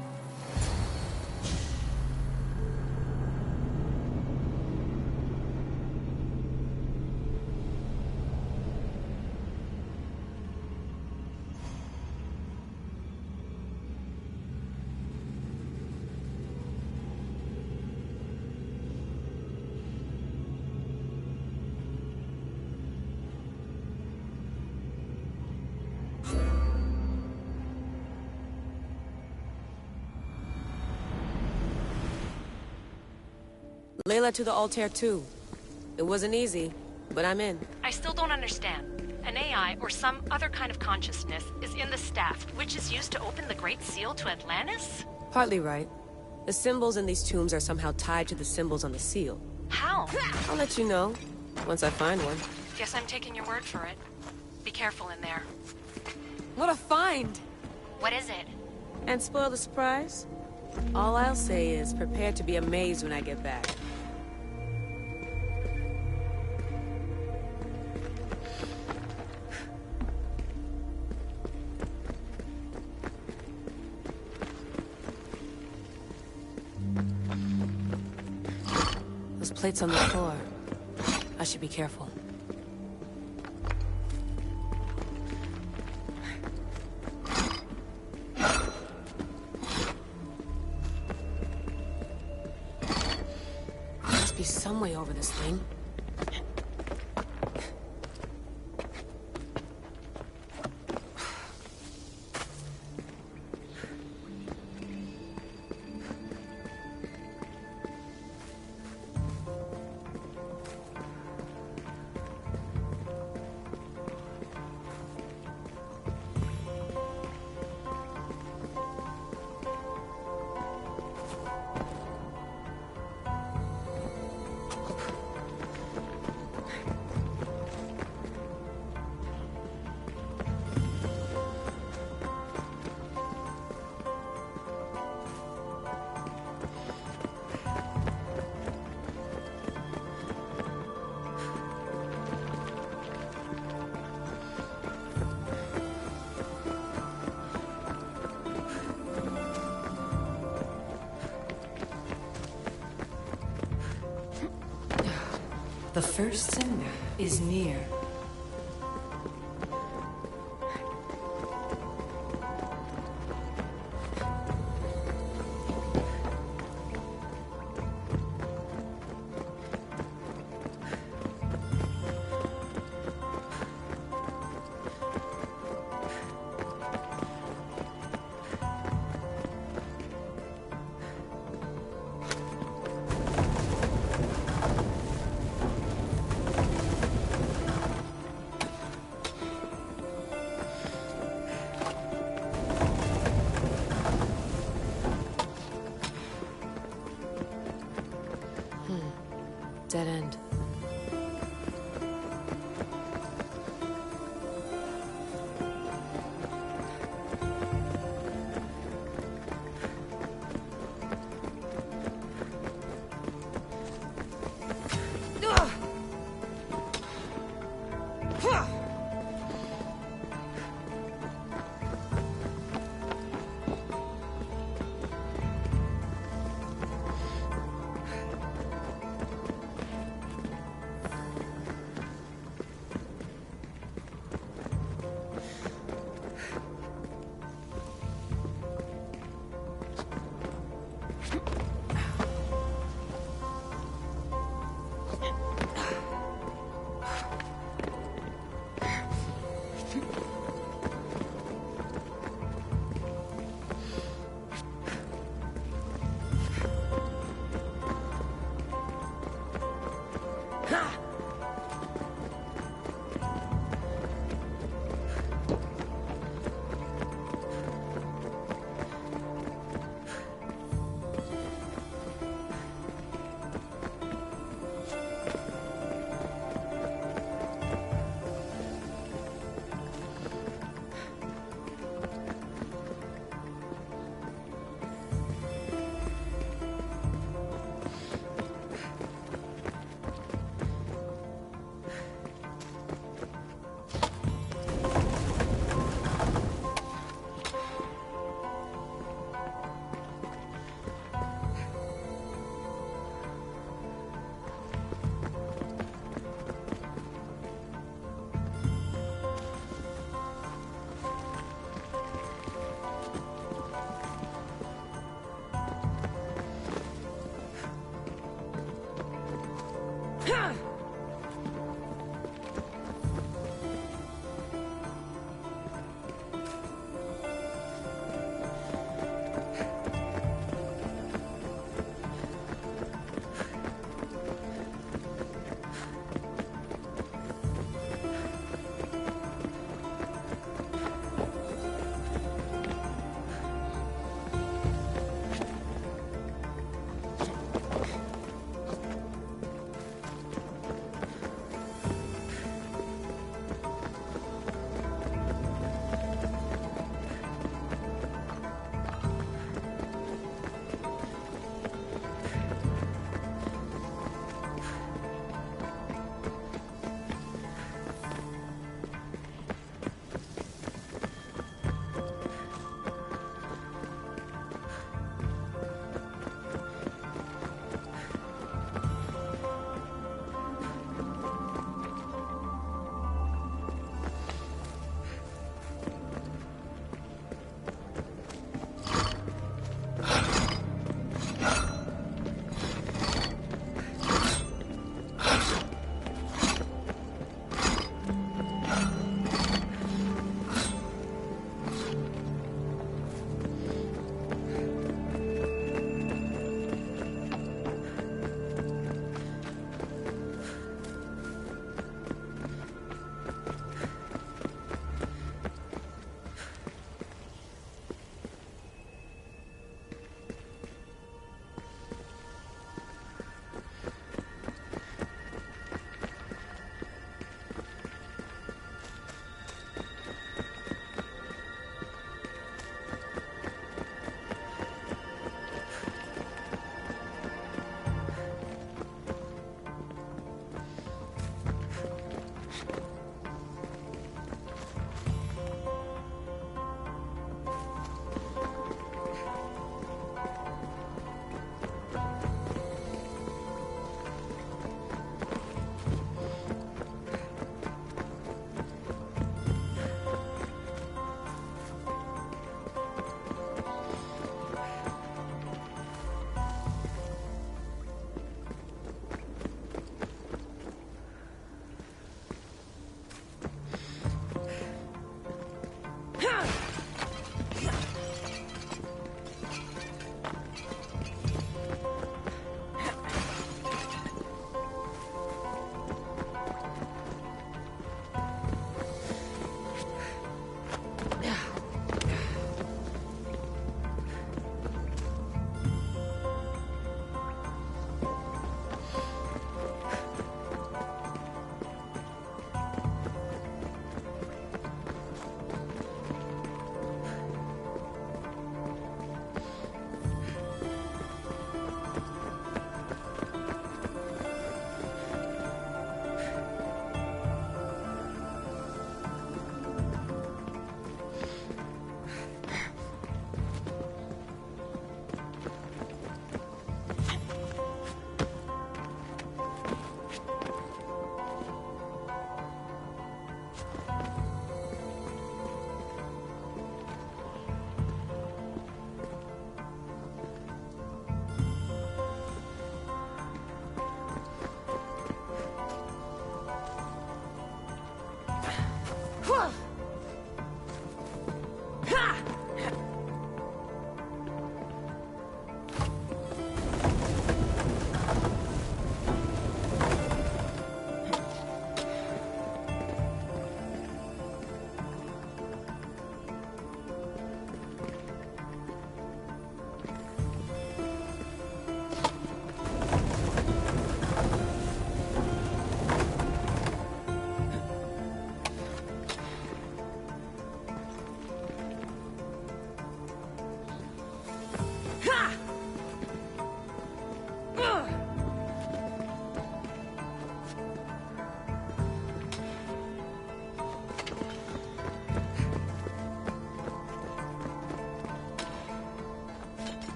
Layla to the Altair 2. It wasn't easy, but I'm in. I still don't understand. An AI or some other kind of consciousness is in the staff, which is used to open the Great Seal to Atlantis? Partly right. The symbols in these tombs are somehow tied to the symbols on the seal. How? I'll let you know, once I find one. Guess I'm taking your word for it. Be careful in there. What a find! What is it? And spoil the surprise? All I'll say is, prepare to be amazed when I get back. Those plates on the floor. I should be careful. Must be some way over this thing. The first symbol is near. dead end.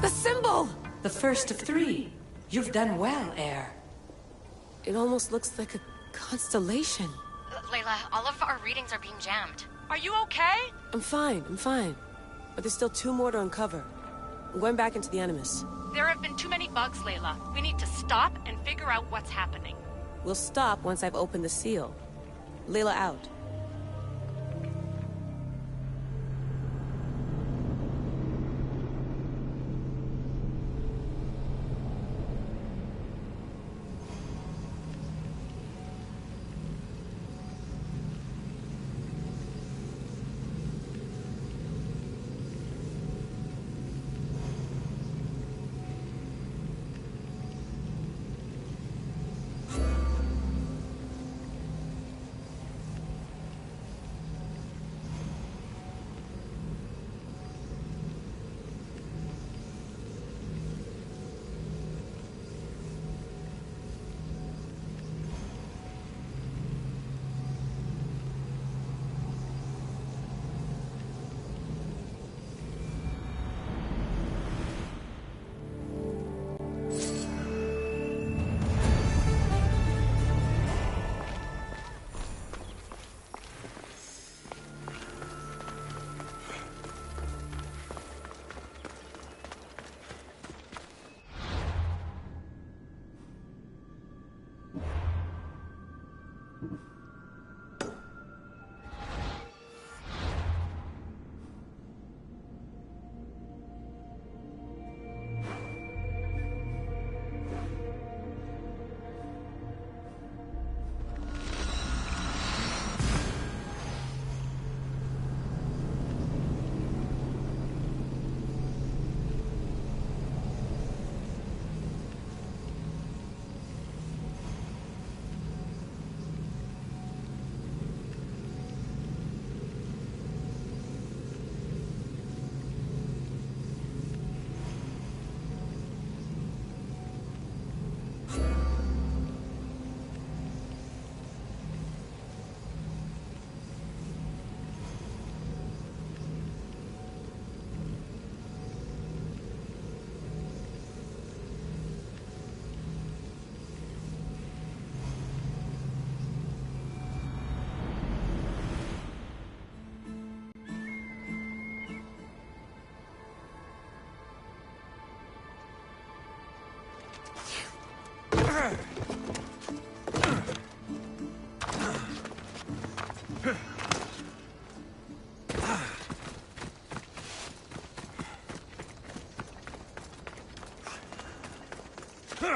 The symbol! The first of three. You've done well, Heir. It almost looks like a constellation. Layla, all of our readings are being jammed. Are you okay? I'm fine. But there's still 2 more to uncover. I'm going back into the Animus. There have been too many bugs, Layla. We need to stop and figure out what's happening. We'll stop once I've opened the seal. Layla out. You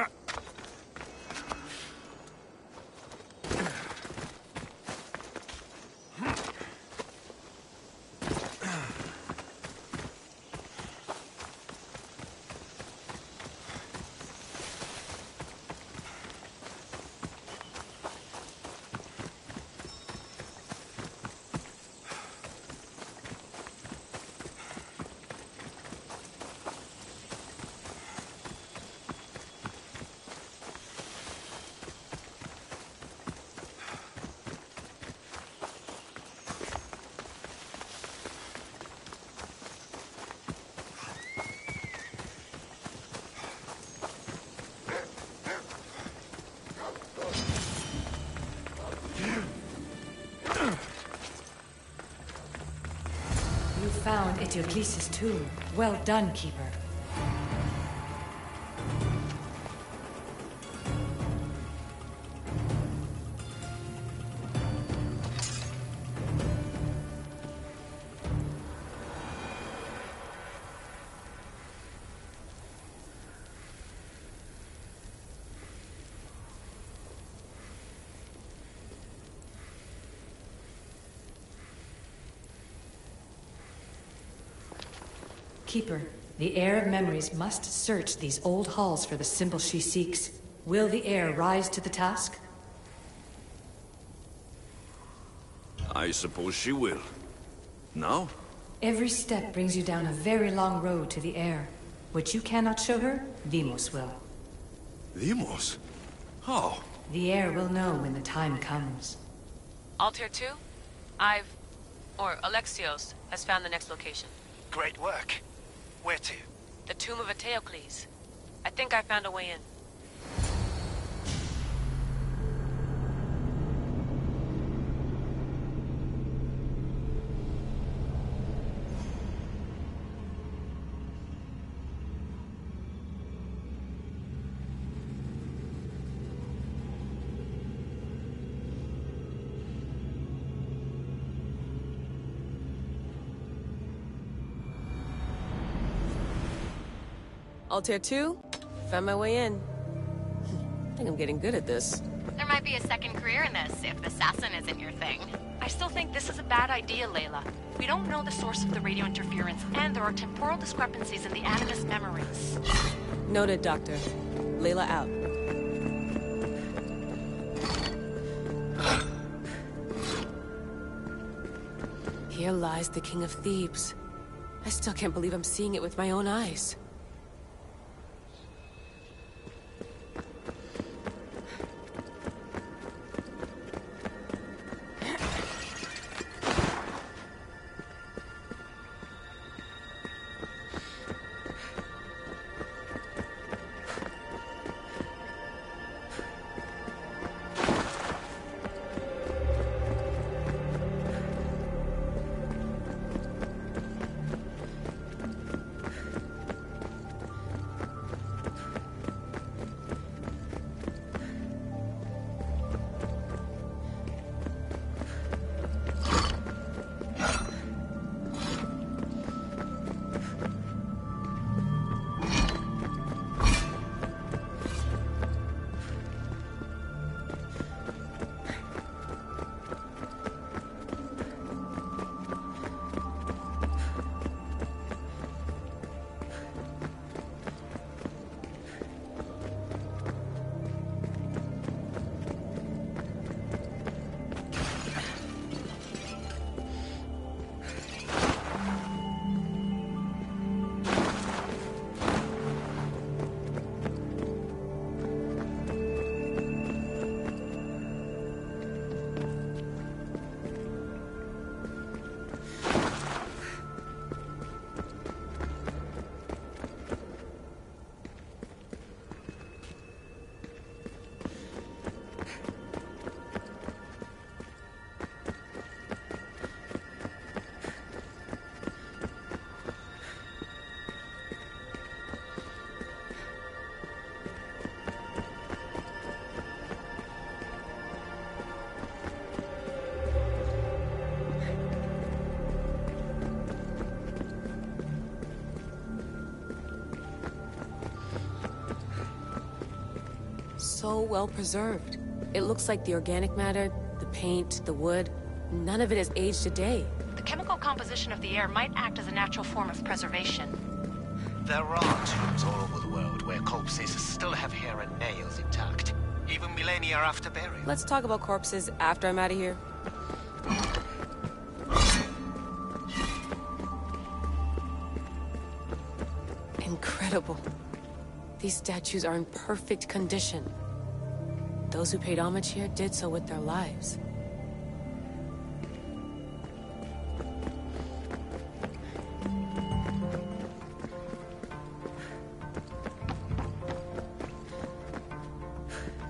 found Eteocles' tomb. Well done, Keeper. Keeper, the heir of memories must search these old halls for the symbol she seeks. Will the heir rise to the task? I suppose she will. Now? Every step brings you down a very long road to the heir. What you cannot show her, Deimos will. Deimos? How? The heir will know when the time comes. Altair 2? Alexios has found the next location. Great work. Where to? The tomb of Eteocles. I think I found a way in. Altair 2, found my way in. I think I'm getting good at this. There might be a second career in this if assassin isn't your thing. I still think this is a bad idea, Layla. We don't know the source of the radio interference, and there are temporal discrepancies in the Animus memories. Noted, Doctor. Layla out. Here lies the King of Thebes. I still can't believe I'm seeing it with my own eyes. so well preserved. It looks like the organic matter, the paint, the wood, none of it has aged a day. The chemical composition of the air might act as a natural form of preservation. There are tombs all over the world where corpses still have hair and nails intact, even millennia after burial. Let's talk about corpses after I'm out of here. Incredible. These statues are in perfect condition. Those who paid homage here did so with their lives.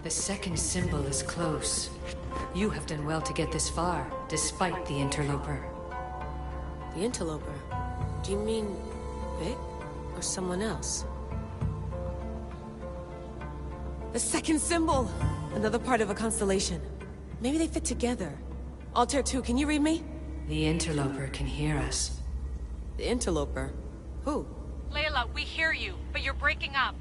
The second symbol is close. You have done well to get this far, despite the interloper. The interloper? Do you mean Vic? Or someone else? The second symbol! Another part of a constellation. Maybe they fit together. Altair 2, can you read me? The interloper can hear us. The interloper? Who? Layla, we hear you, but you're breaking up.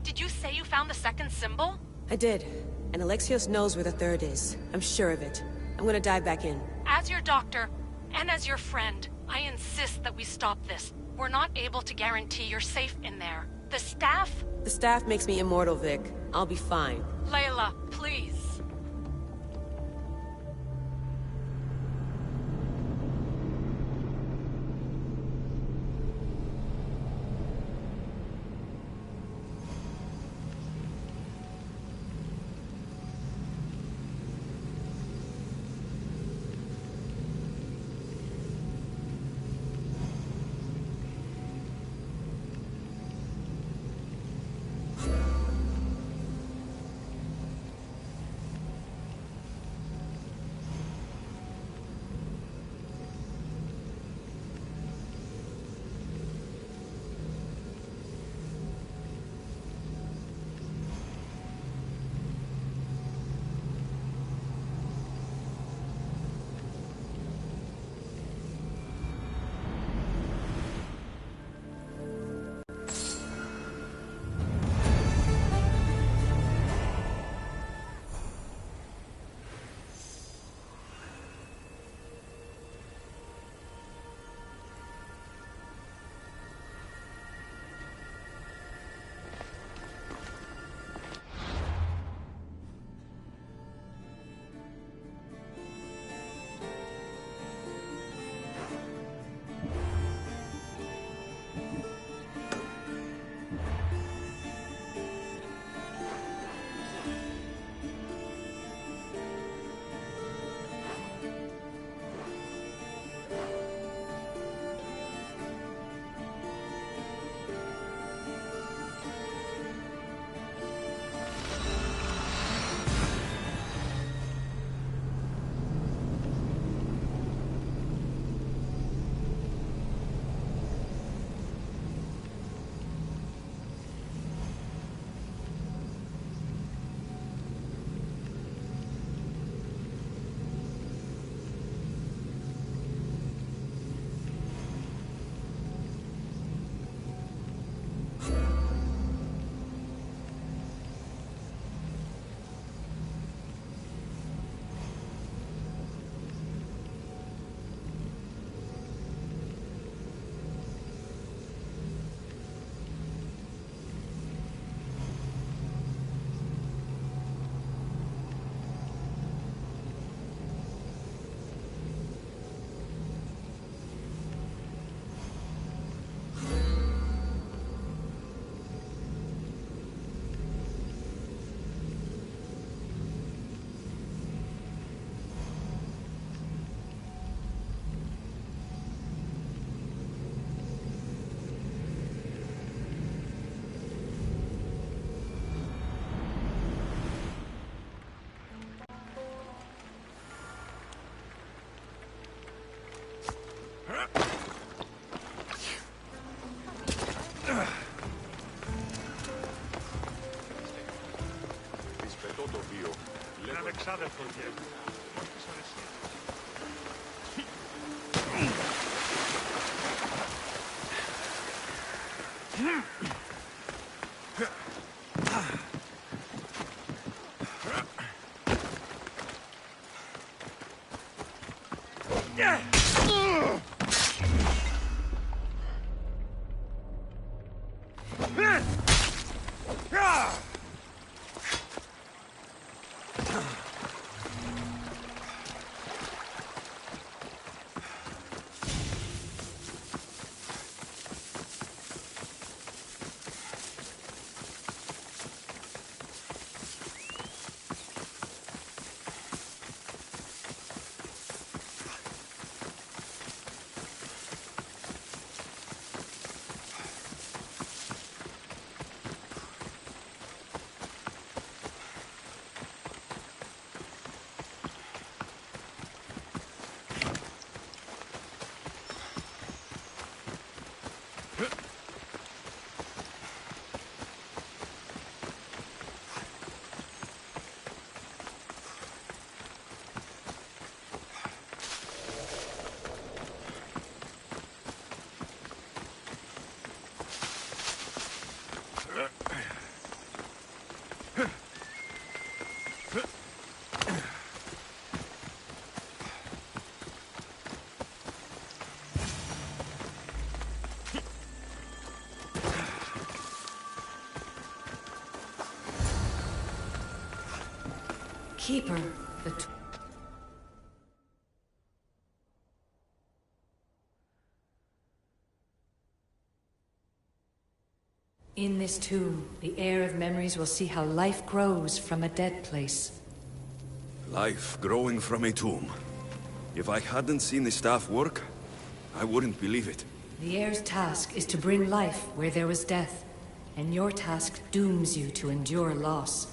Did you say you found the second symbol? I did. And Alexios knows where the third is. I'm sure of it. I'm gonna dive back in. As your doctor, and as your friend, I insist that we stop this. We're not able to guarantee you're safe in there. The staff? The staff makes me immortal, Vic. I'll be fine. Layla, please. Keeper, in this tomb, the heir of memories will see how life grows from a dead place. Life growing from a tomb. If I hadn't seen the staff work, I wouldn't believe it. The heir's task is to bring life where there was death, and your task dooms you to endure loss.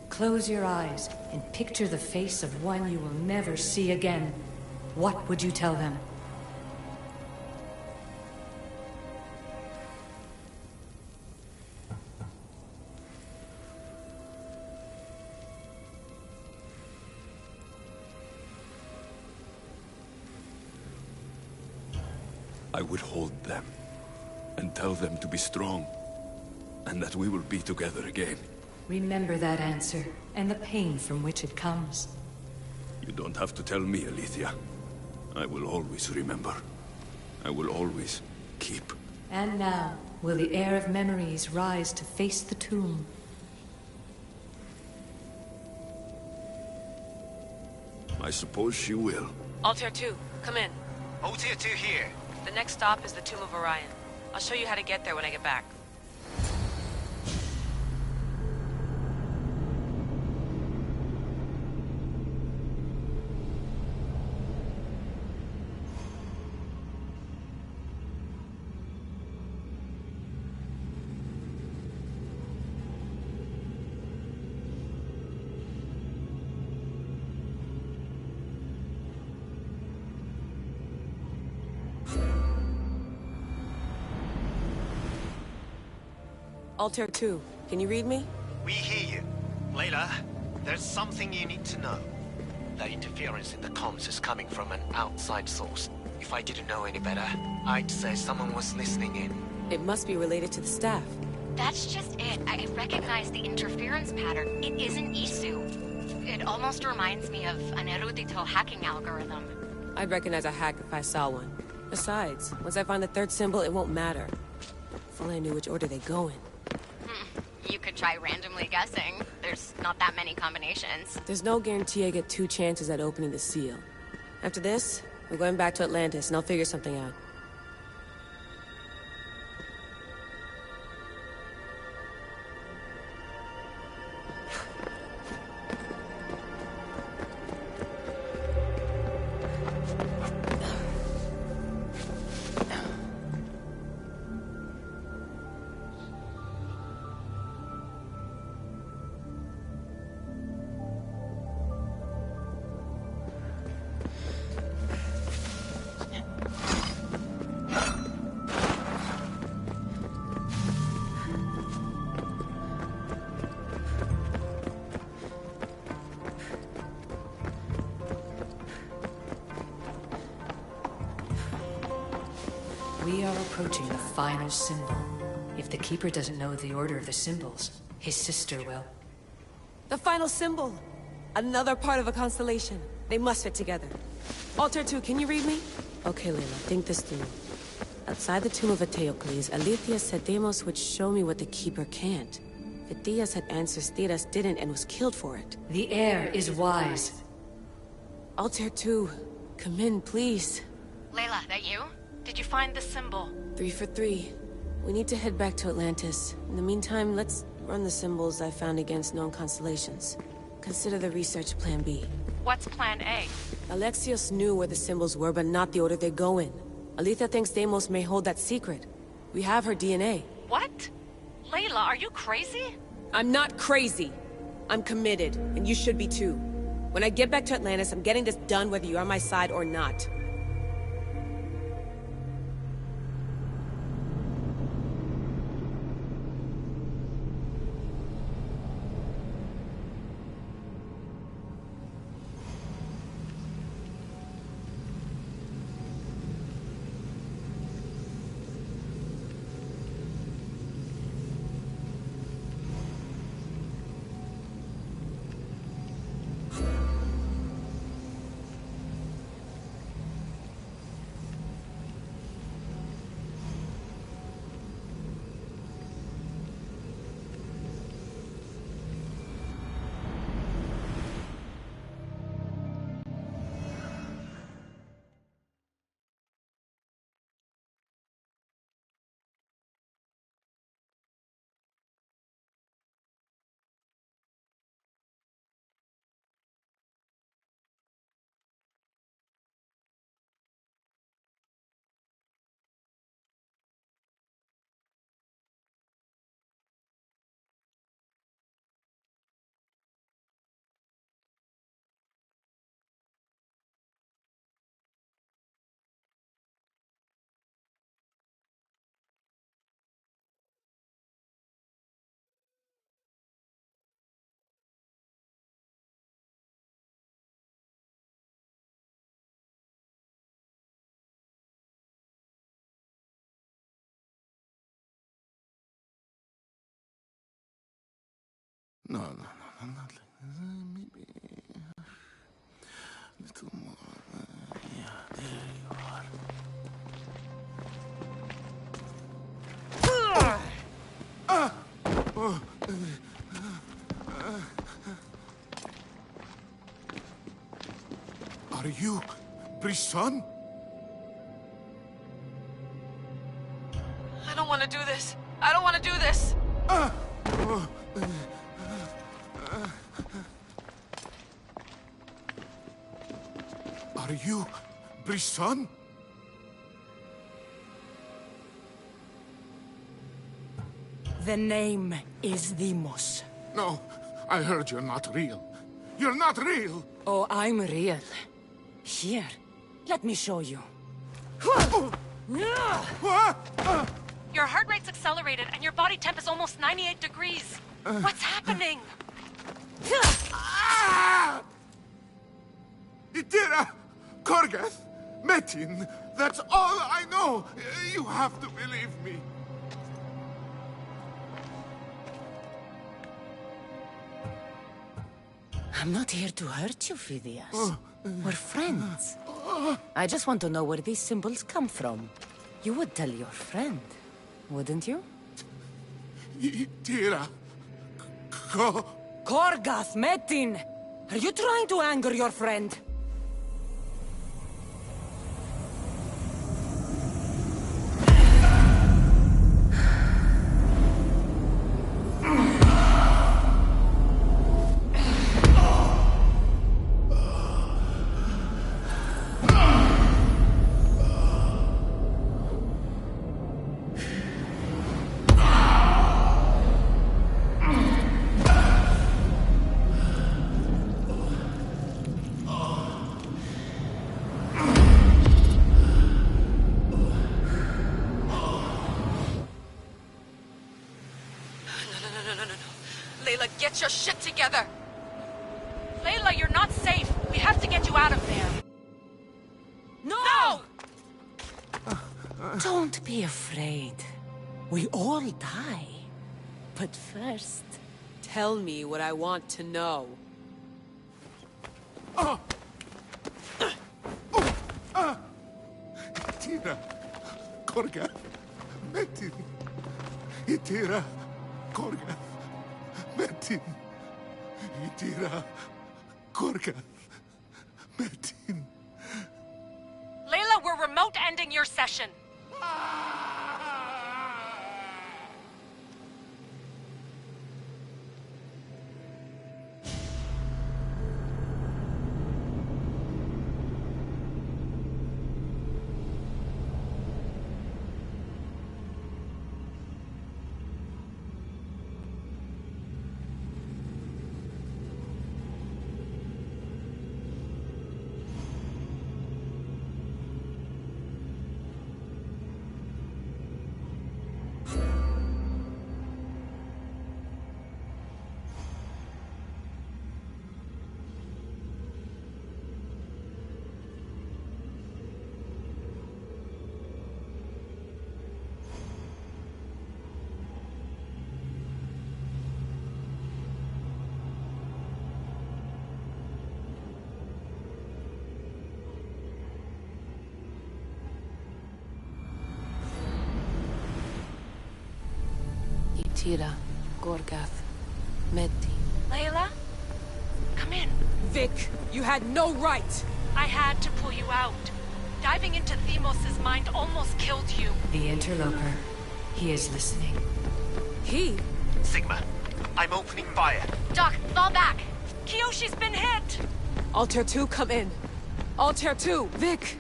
Close your eyes and picture the face of one you will never see again. What would you tell them? I would hold them and tell them to be strong, and that we will be together again. Remember that answer, and the pain from which it comes. You don't have to tell me, Alethea. I will always remember. I will always keep. And now, will the heir of memories rise to face the tomb? I suppose she will. Altair 2, come in. Altair 2 here. The next stop is the Tomb of Orion. I'll show you how to get there when I get back. Altair 2, can you read me? We hear you. Layla, there's something you need to know. That interference in the comms is coming from an outside source. If I didn't know any better, I'd say someone was listening in. It must be related to the staff. That's just it. I recognize the interference pattern. It isn't Isu. It almost reminds me of an erudito hacking algorithm. I'd recognize a hack if I saw one. Besides, once I find the third symbol, it won't matter. If only I knew which order they go in. You could try randomly guessing. There's not that many combinations. There's no guarantee I get 2 chances at opening the seal. After this, we're going back to Atlantis, and I'll figure something out. We are approaching the final symbol. If the Keeper doesn't know the order of the symbols, his sister will. The final symbol! Another part of a constellation. They must fit together. Altair 2, can you read me? Okay, Layla, think this through. Outside the tomb of Eteocles, Alethea said Deimos would show me what the Keeper can't. Phidias had answers Theras didn't and was killed for it. The heir is wise. Altair 2, come in, please. Layla, that you? Did you find the symbol? 3 for 3. We need to head back to Atlantis. In the meantime, let's run the symbols I found against known constellations. Consider the research plan B. What's plan A? Alexios knew where the symbols were, but not the order they go in. Alethea thinks Deimos may hold that secret. We have her DNA. What? Layla, are you crazy? I'm not crazy. I'm committed, and you should be too. When I get back to Atlantis, I'm getting this done whether you're on my side or not. No, not like maybe a little more. Yeah, there you are. Are you Brisson? I don't want to do this. I don't want to do this. Are you Brisson? The name is Deimos. No, I heard you're not real. You're not real! Oh, I'm real. Here, let me show you. Your heart rate's accelerated and your body temp is almost 98 degrees. What's happening? Itira! Korgath! Metin! That's all I know! You have to believe me. I'm not here to hurt you, Phidias. We're friends. I just want to know where these symbols come from. You would tell your friend, wouldn't you? Itira! Korgath, Metin! Are you trying to anger your friend? Get your shit together! Layla, you're not safe. We have to get you out of there. No! Don't be afraid. We all die. But first... Tell me what I want to know. Itira! Korgath! Metin! Itira! Korgath! Metin! Itira! Korgath! Metin! Layla, we're remote ending your session. Itira, Korgath, Metin. Layla? Come in. Vic, you had no right! I had to pull you out. Diving into Deimos' mind almost killed you. The interloper. He is listening. He? Sigma, I'm opening fire. Doc, fall back. Kiyoshi's been hit! Altair 2, come in. Altair 2, Vic!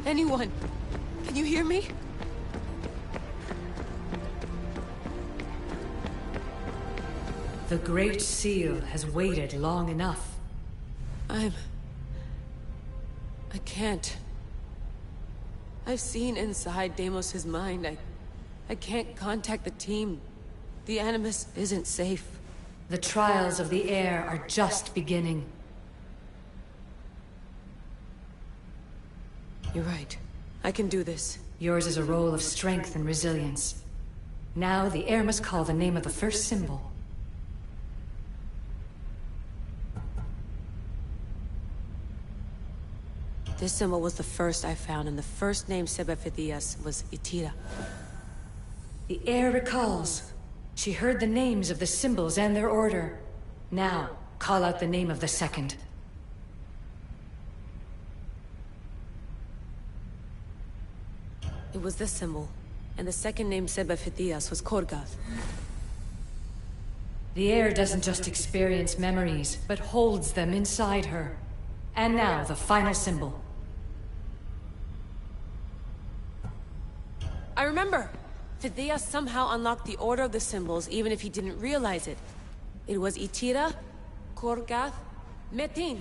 Anyone? Can you hear me? The Great Seal has waited long enough. I can't. I've seen inside Deimos' mind. I can't contact the team. The Animus isn't safe. The trials of the air are just beginning. You're right. I can do this. Yours is a role of strength and resilience. Now the air must call the name of the first symbol. This symbol was the first I found, and the first name said by Phidias was Itira. The heir recalls. She heard the names of the symbols and their order. Now, call out the name of the second. It was this symbol, and the second name said by Phidias was Korgath. The heir doesn't just experience memories, but holds them inside her. And now, the final symbol. I remember! Phidias somehow unlocked the order of the symbols, even if he didn't realize it. It was Itira, Korgath, Metin.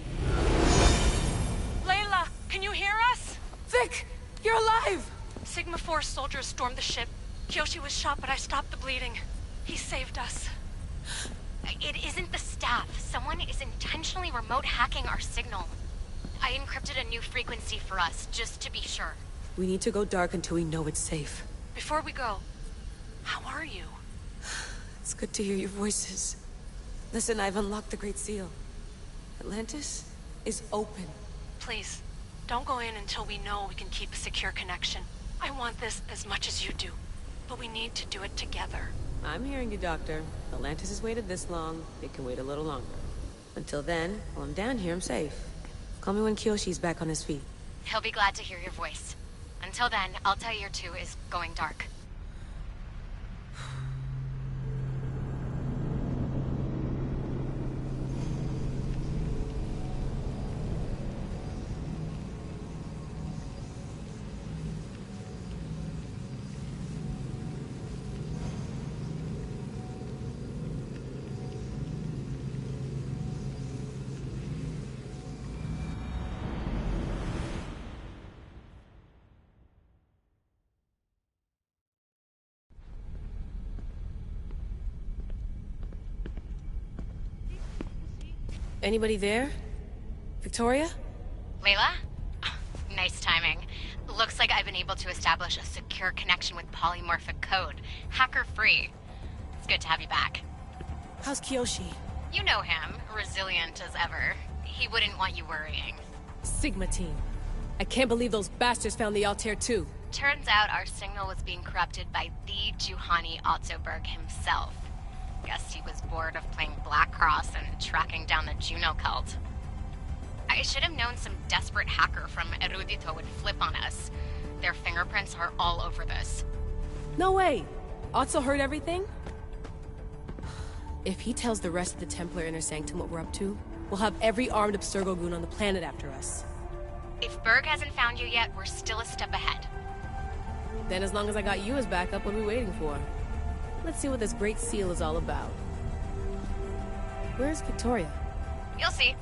Layla, can you hear us? Vic! You're alive! Sigma 4 soldiers stormed the ship. Kyoshi was shot, but I stopped the bleeding. He saved us. It isn't the staff. Someone is intentionally remote hacking our signal. I encrypted a new frequency for us, just to be sure. We need to go dark until we know it's safe. Before we go, how are you? It's good to hear your voices. Listen, I've unlocked the Great Seal. Atlantis is open. Please, don't go in until we know we can keep a secure connection. I want this as much as you do, but we need to do it together. I'm hearing you, Doctor. Atlantis has waited this long. It can wait a little longer. Until then, while I'm down here, I'm safe. Call me when Kyoshi's back on his feet. He'll be glad to hear your voice. Until then, Altair 2 is going dark. Anybody there? Victoria? Layla? Nice timing. Looks like I've been able to establish a secure connection with polymorphic code. Hacker-free. It's good to have you back. How's Kyoshi? You know him. Resilient as ever. He wouldn't want you worrying. Sigma team. I can't believe those bastards found the Altair 2. Turns out our signal was being corrupted by the Juhani Ottoberg himself. Guess he was bored of playing Black Cross and tracking down the Juno cult. I should have known some desperate hacker from Erudito would flip on us. Their fingerprints are all over this. No way! Otto heard everything? If he tells the rest of the Templar Inner Sanctum what we're up to, we'll have every armed Abstergo goon on the planet after us. If Berg hasn't found you yet, we're still a step ahead. Then as long as I got you as backup, what are we waiting for? Let's see what this Great Seal is all about. Where's Victoria? You'll see.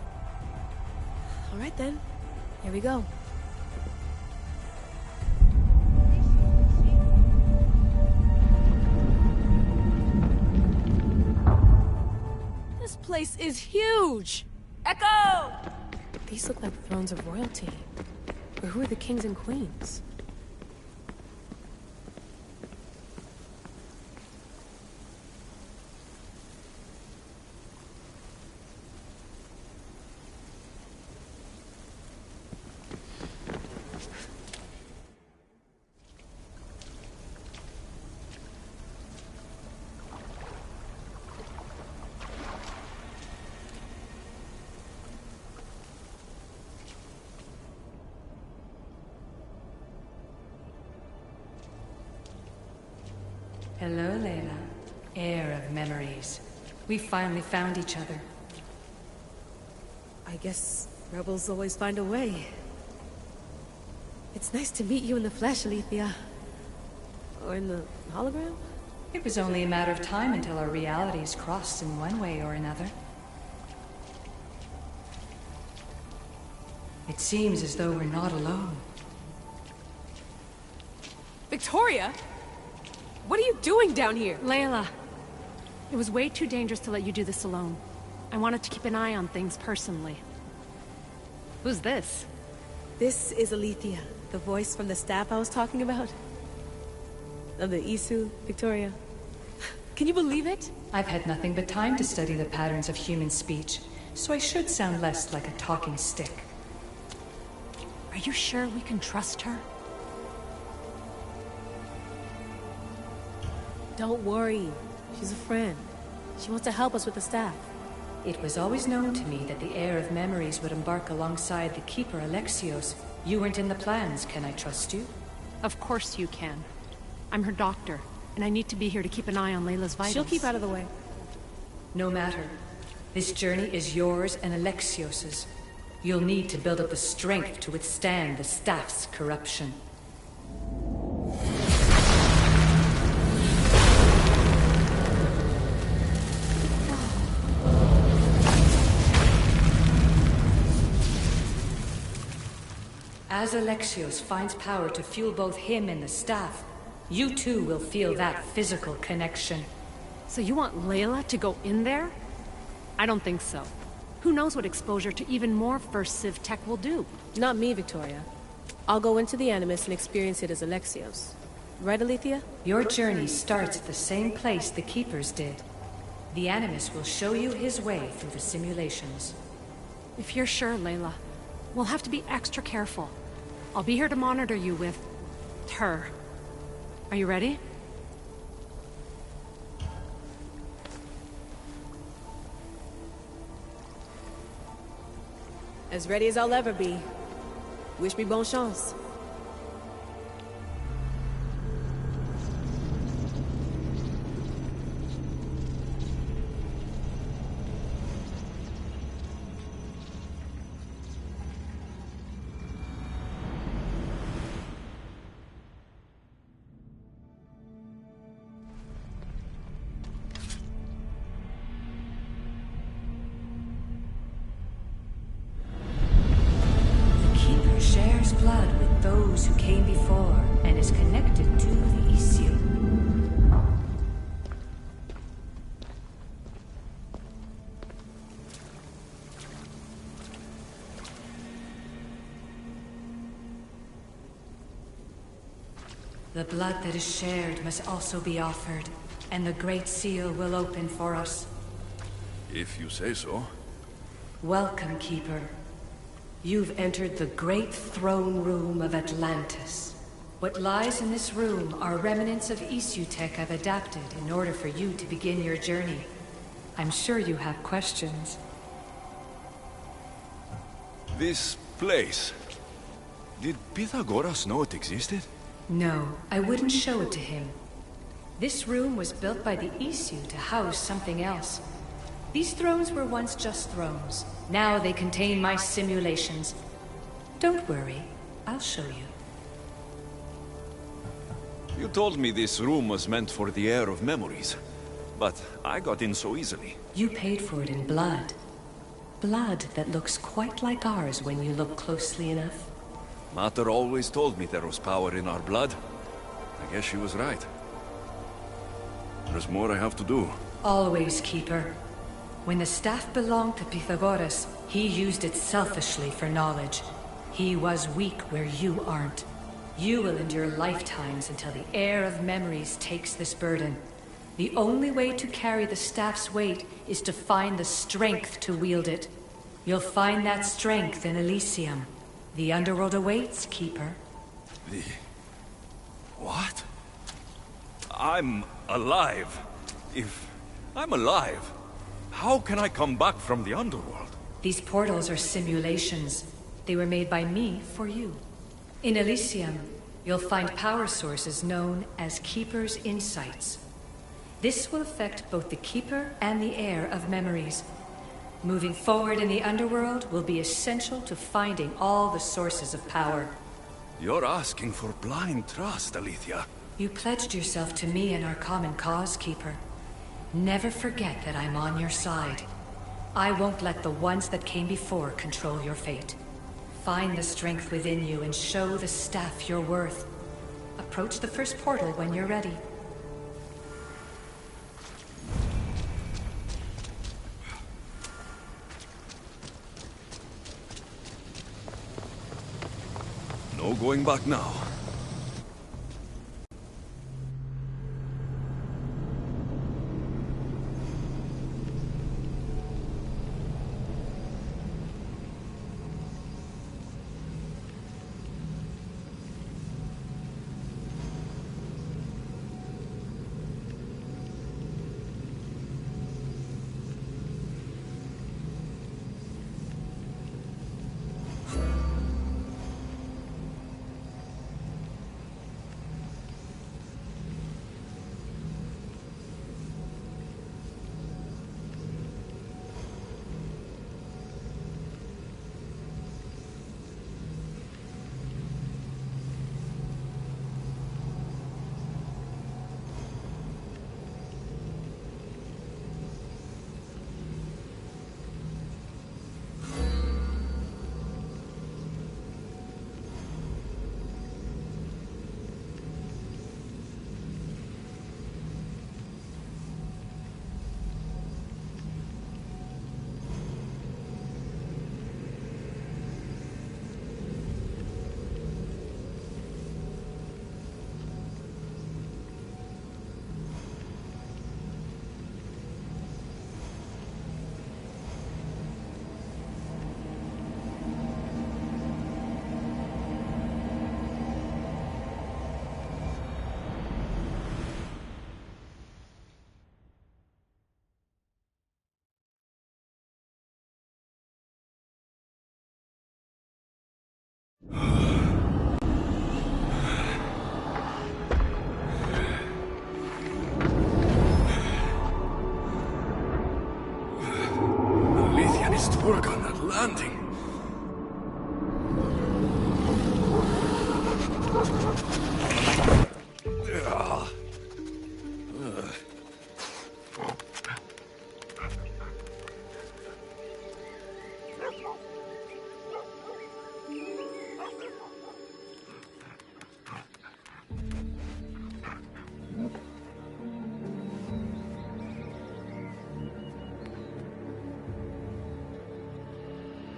All right then. Here we go. This place is huge! Echo! These look like thrones of royalty. But who are the kings and queens? Hello, Layla. Heir of memories. We finally found each other. I guess rebels always find a way. It's nice to meet you in the flesh, Alethea. Or in the hologram? It was only a matter of time until our realities crossed in one way or another. It seems as though we're not alone. Victoria? What are you doing down here? Layla, it was way too dangerous to let you do this alone. I wanted to keep an eye on things personally. Who's this? This is Alethea, the voice from the staff I was talking about. Of the Isu, Victoria. Can you believe it? I've had nothing but time to study the patterns of human speech, so I should sound less like a talking stick. Are Are you sure we can trust her? Don't worry. She's a friend. She wants to help us with the staff. It was always known to me that the heir of memories would embark alongside the Keeper Alexios. You weren't in the plans. Can I trust you? Of course you can. I'm her doctor, and I need to be here to keep an eye on Layla's vitals. She'll keep out of the way. No matter. This journey is yours and Alexios's. You'll need to build up the strength to withstand the staff's corruption. As Alexios finds power to fuel both him and the staff, you too will feel that physical connection. So you want Layla to go in there? I don't think so. Who knows what exposure to even more First Civ tech will do? Not me, Victoria. I'll go into the Animus and experience it as Alexios. Right, Alethea? Your journey starts at the same place the Keepers did. The Animus will show you his way through the simulations. If you're sure, Layla, we'll have to be extra careful. I'll be here to monitor you with her. Are you ready? As ready as I'll ever be. Wish me bonne chance. Blood with those who came before and is connected to the issue. The blood that is shared must also be offered, and the Great Seal will open for us. If you say so. Welcome, Keeper. You've entered the great throne room of Atlantis. What lies in this room are remnants of issue tech I've adapted in order for you to begin your journey. I'm sure you have questions. This place... Did Pythagoras know it existed? No, I wouldn't show it to him. This room was built by the issue to house something else. These thrones were once just thrones. Now they contain my simulations. Don't worry, I'll show you. You told me this room was meant for the heir of memories, but I got in so easily. You paid for it in blood. Blood that looks quite like ours when you look closely enough. Mater always told me there was power in our blood. I guess she was right. There's more I have to do. Always, Keeper. When the staff belonged to Pythagoras, he used it selfishly for knowledge. He was weak where you aren't. You will endure lifetimes until the heir of memories takes this burden. The only way to carry the staff's weight is to find the strength to wield it. You'll find that strength in Elysium. The underworld awaits, Keeper. The... what? I'm alive. If I'm alive, how can I come back from the underworld? These portals are simulations. They were made by me for you. In Elysium, you'll find power sources known as Keeper's Insights. This will affect both the Keeper and the heir of memories. Moving forward in the underworld will be essential to finding all the sources of power. You're asking for blind trust, Alethea. You pledged yourself to me and our common cause, Keeper. Never forget that I'm on your side. I won't let the ones that came before control your fate. Find the strength within you and show the staff your worth. Approach the first portal when you're ready. No going back now.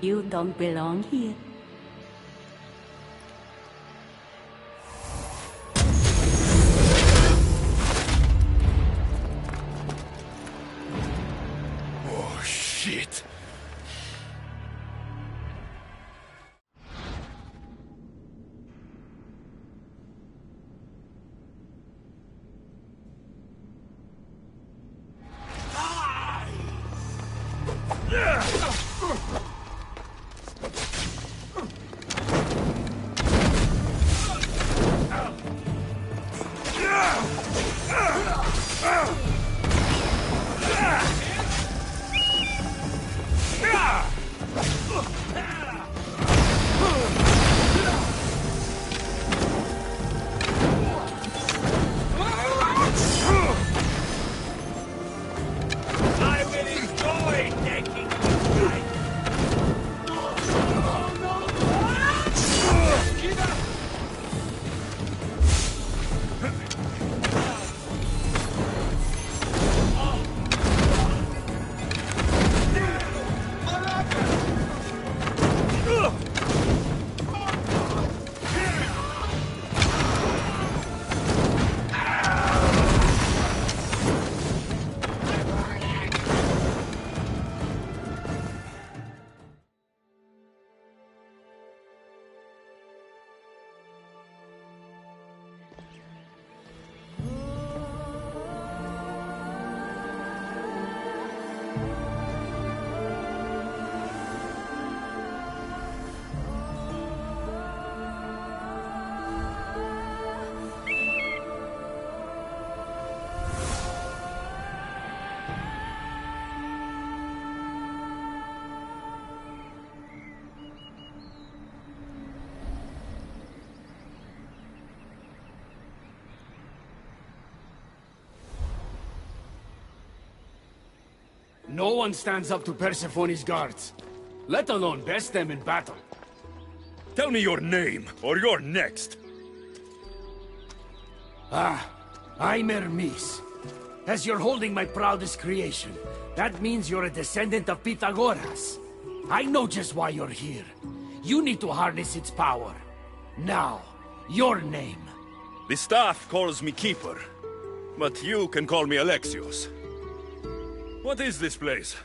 You don't belong here. Oh, shit. No one stands up to Persephone's guards, let alone best them in battle. Tell me your name, or you're next. I'm Hermes. As you're holding my proudest creation, that means you're a descendant of Pythagoras. I know just why you're here. You need to harness its power. Now, your name. The staff calls me Keeper, but you can call me Alexios. What is this place?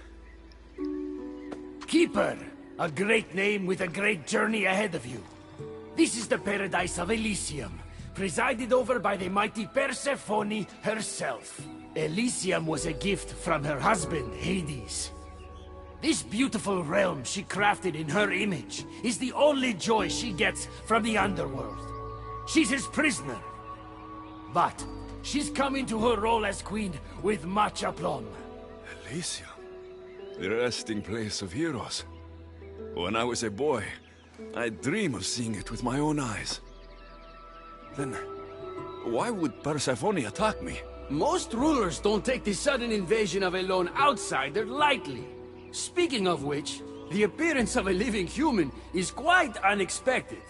Keeper, a great name with a great journey ahead of you. This is the paradise of Elysium, presided over by the mighty Persephone herself. Elysium was a gift from her husband, Hades. This beautiful realm she crafted in her image is the only joy she gets from the underworld. She's his prisoner. But she's come into her role as queen with much aplomb. Elysium, the resting place of heroes. When I was a boy, I'd dream of seeing it with my own eyes. Then, why would Persephone attack me? Most rulers don't take the sudden invasion of a lone outsider lightly. Speaking of which, the appearance of a living human is quite unexpected.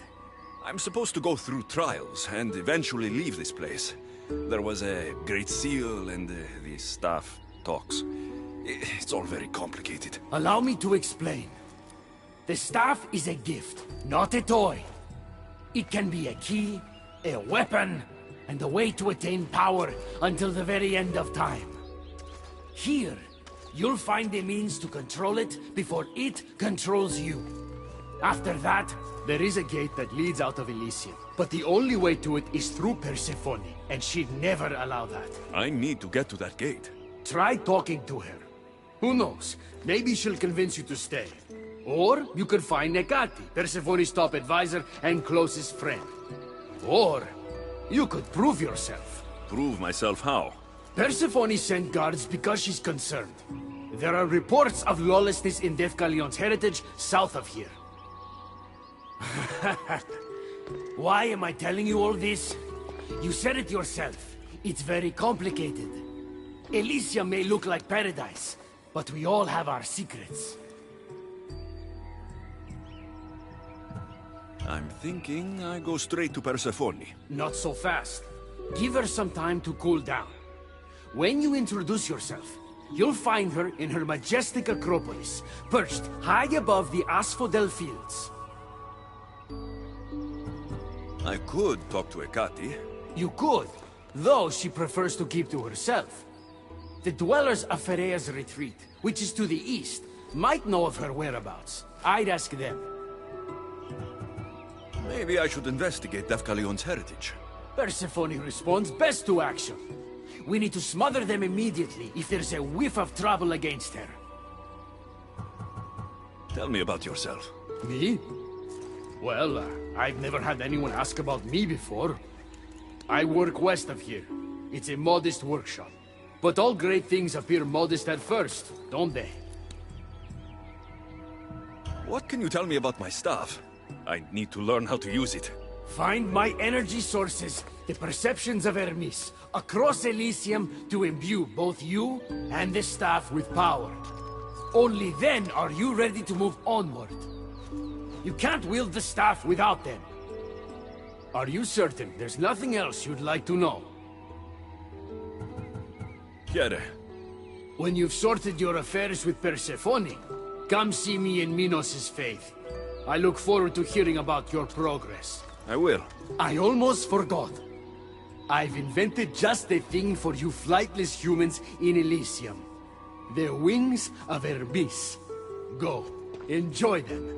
I'm supposed to go through trials and eventually leave this place. There was a great seal and the staff talks. It's all very complicated. Allow me to explain. The staff is a gift, not a toy. It can be a key, a weapon, and a way to attain power until the very end of time. Here, you'll find the means to control it before it controls you. After that, there is a gate that leads out of Elysium. But the only way to it is through Persephone, and she'd never allow that. I need to get to that gate. Try talking to her. Who knows? Maybe she'll convince you to stay. Or you could find Nekati, Persephone's top advisor and closest friend. Or you could prove yourself. Prove myself how? Persephone sent guards because she's concerned. There are reports of lawlessness in Defkalion's heritage south of here. Why am I telling you all this? You said it yourself. It's very complicated. Elysium may look like paradise, but we all have our secrets. I'm thinking I go straight to Persephone. Not so fast. Give her some time to cool down. When you introduce yourself, You'll find her in her majestic acropolis, perched high above the asphodel fields. I could talk to Ekati. You could, though she prefers to keep to herself. The dwellers of Ferea's retreat, which is to the east, might know of her whereabouts. I'd ask them. Maybe I should investigate Defkalion's heritage. Persephone responds best to action. We need to smother them immediately if there's a whiff of trouble against her. Tell me about yourself. Me? Well, I've never had anyone ask about me before. I work west of here. It's a modest workshop. But all great things appear modest at first, don't they? What can you tell me about my staff? I need to learn how to use it. Find my energy sources, the perceptions of Hermes, across Elysium to imbue both you and the staff with power. Only then are you ready to move onward. You can't wield the staff without them. Are you certain there's nothing else you'd like to know? Chiere. When you've sorted your affairs with Persephone, come see me in Minos' faith. I look forward to hearing about your progress. I will. I almost forgot. I've invented just the thing for you flightless humans in Elysium. The wings of Hermes. Go. Enjoy them.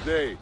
day.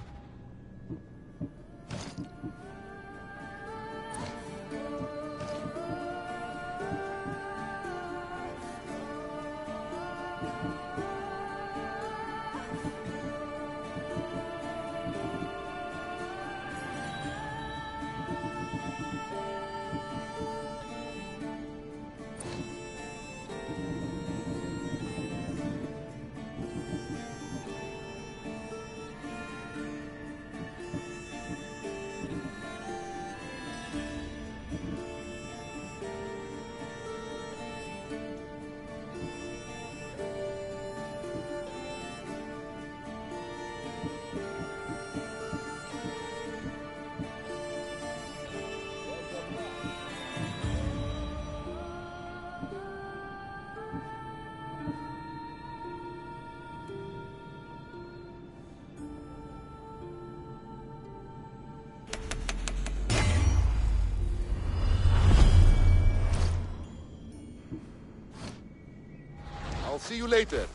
I'll see you later.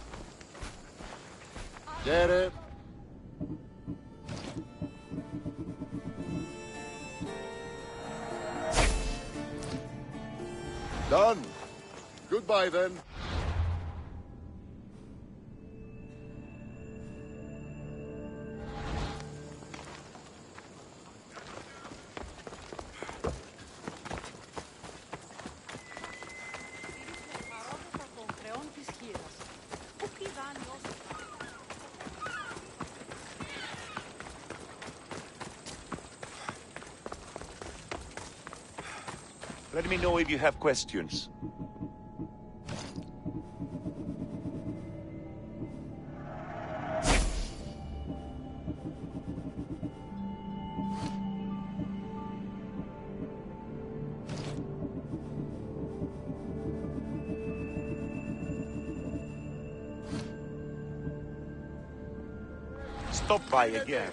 Jerry. Done. Goodbye then. Let me know if you have questions. Stop by again.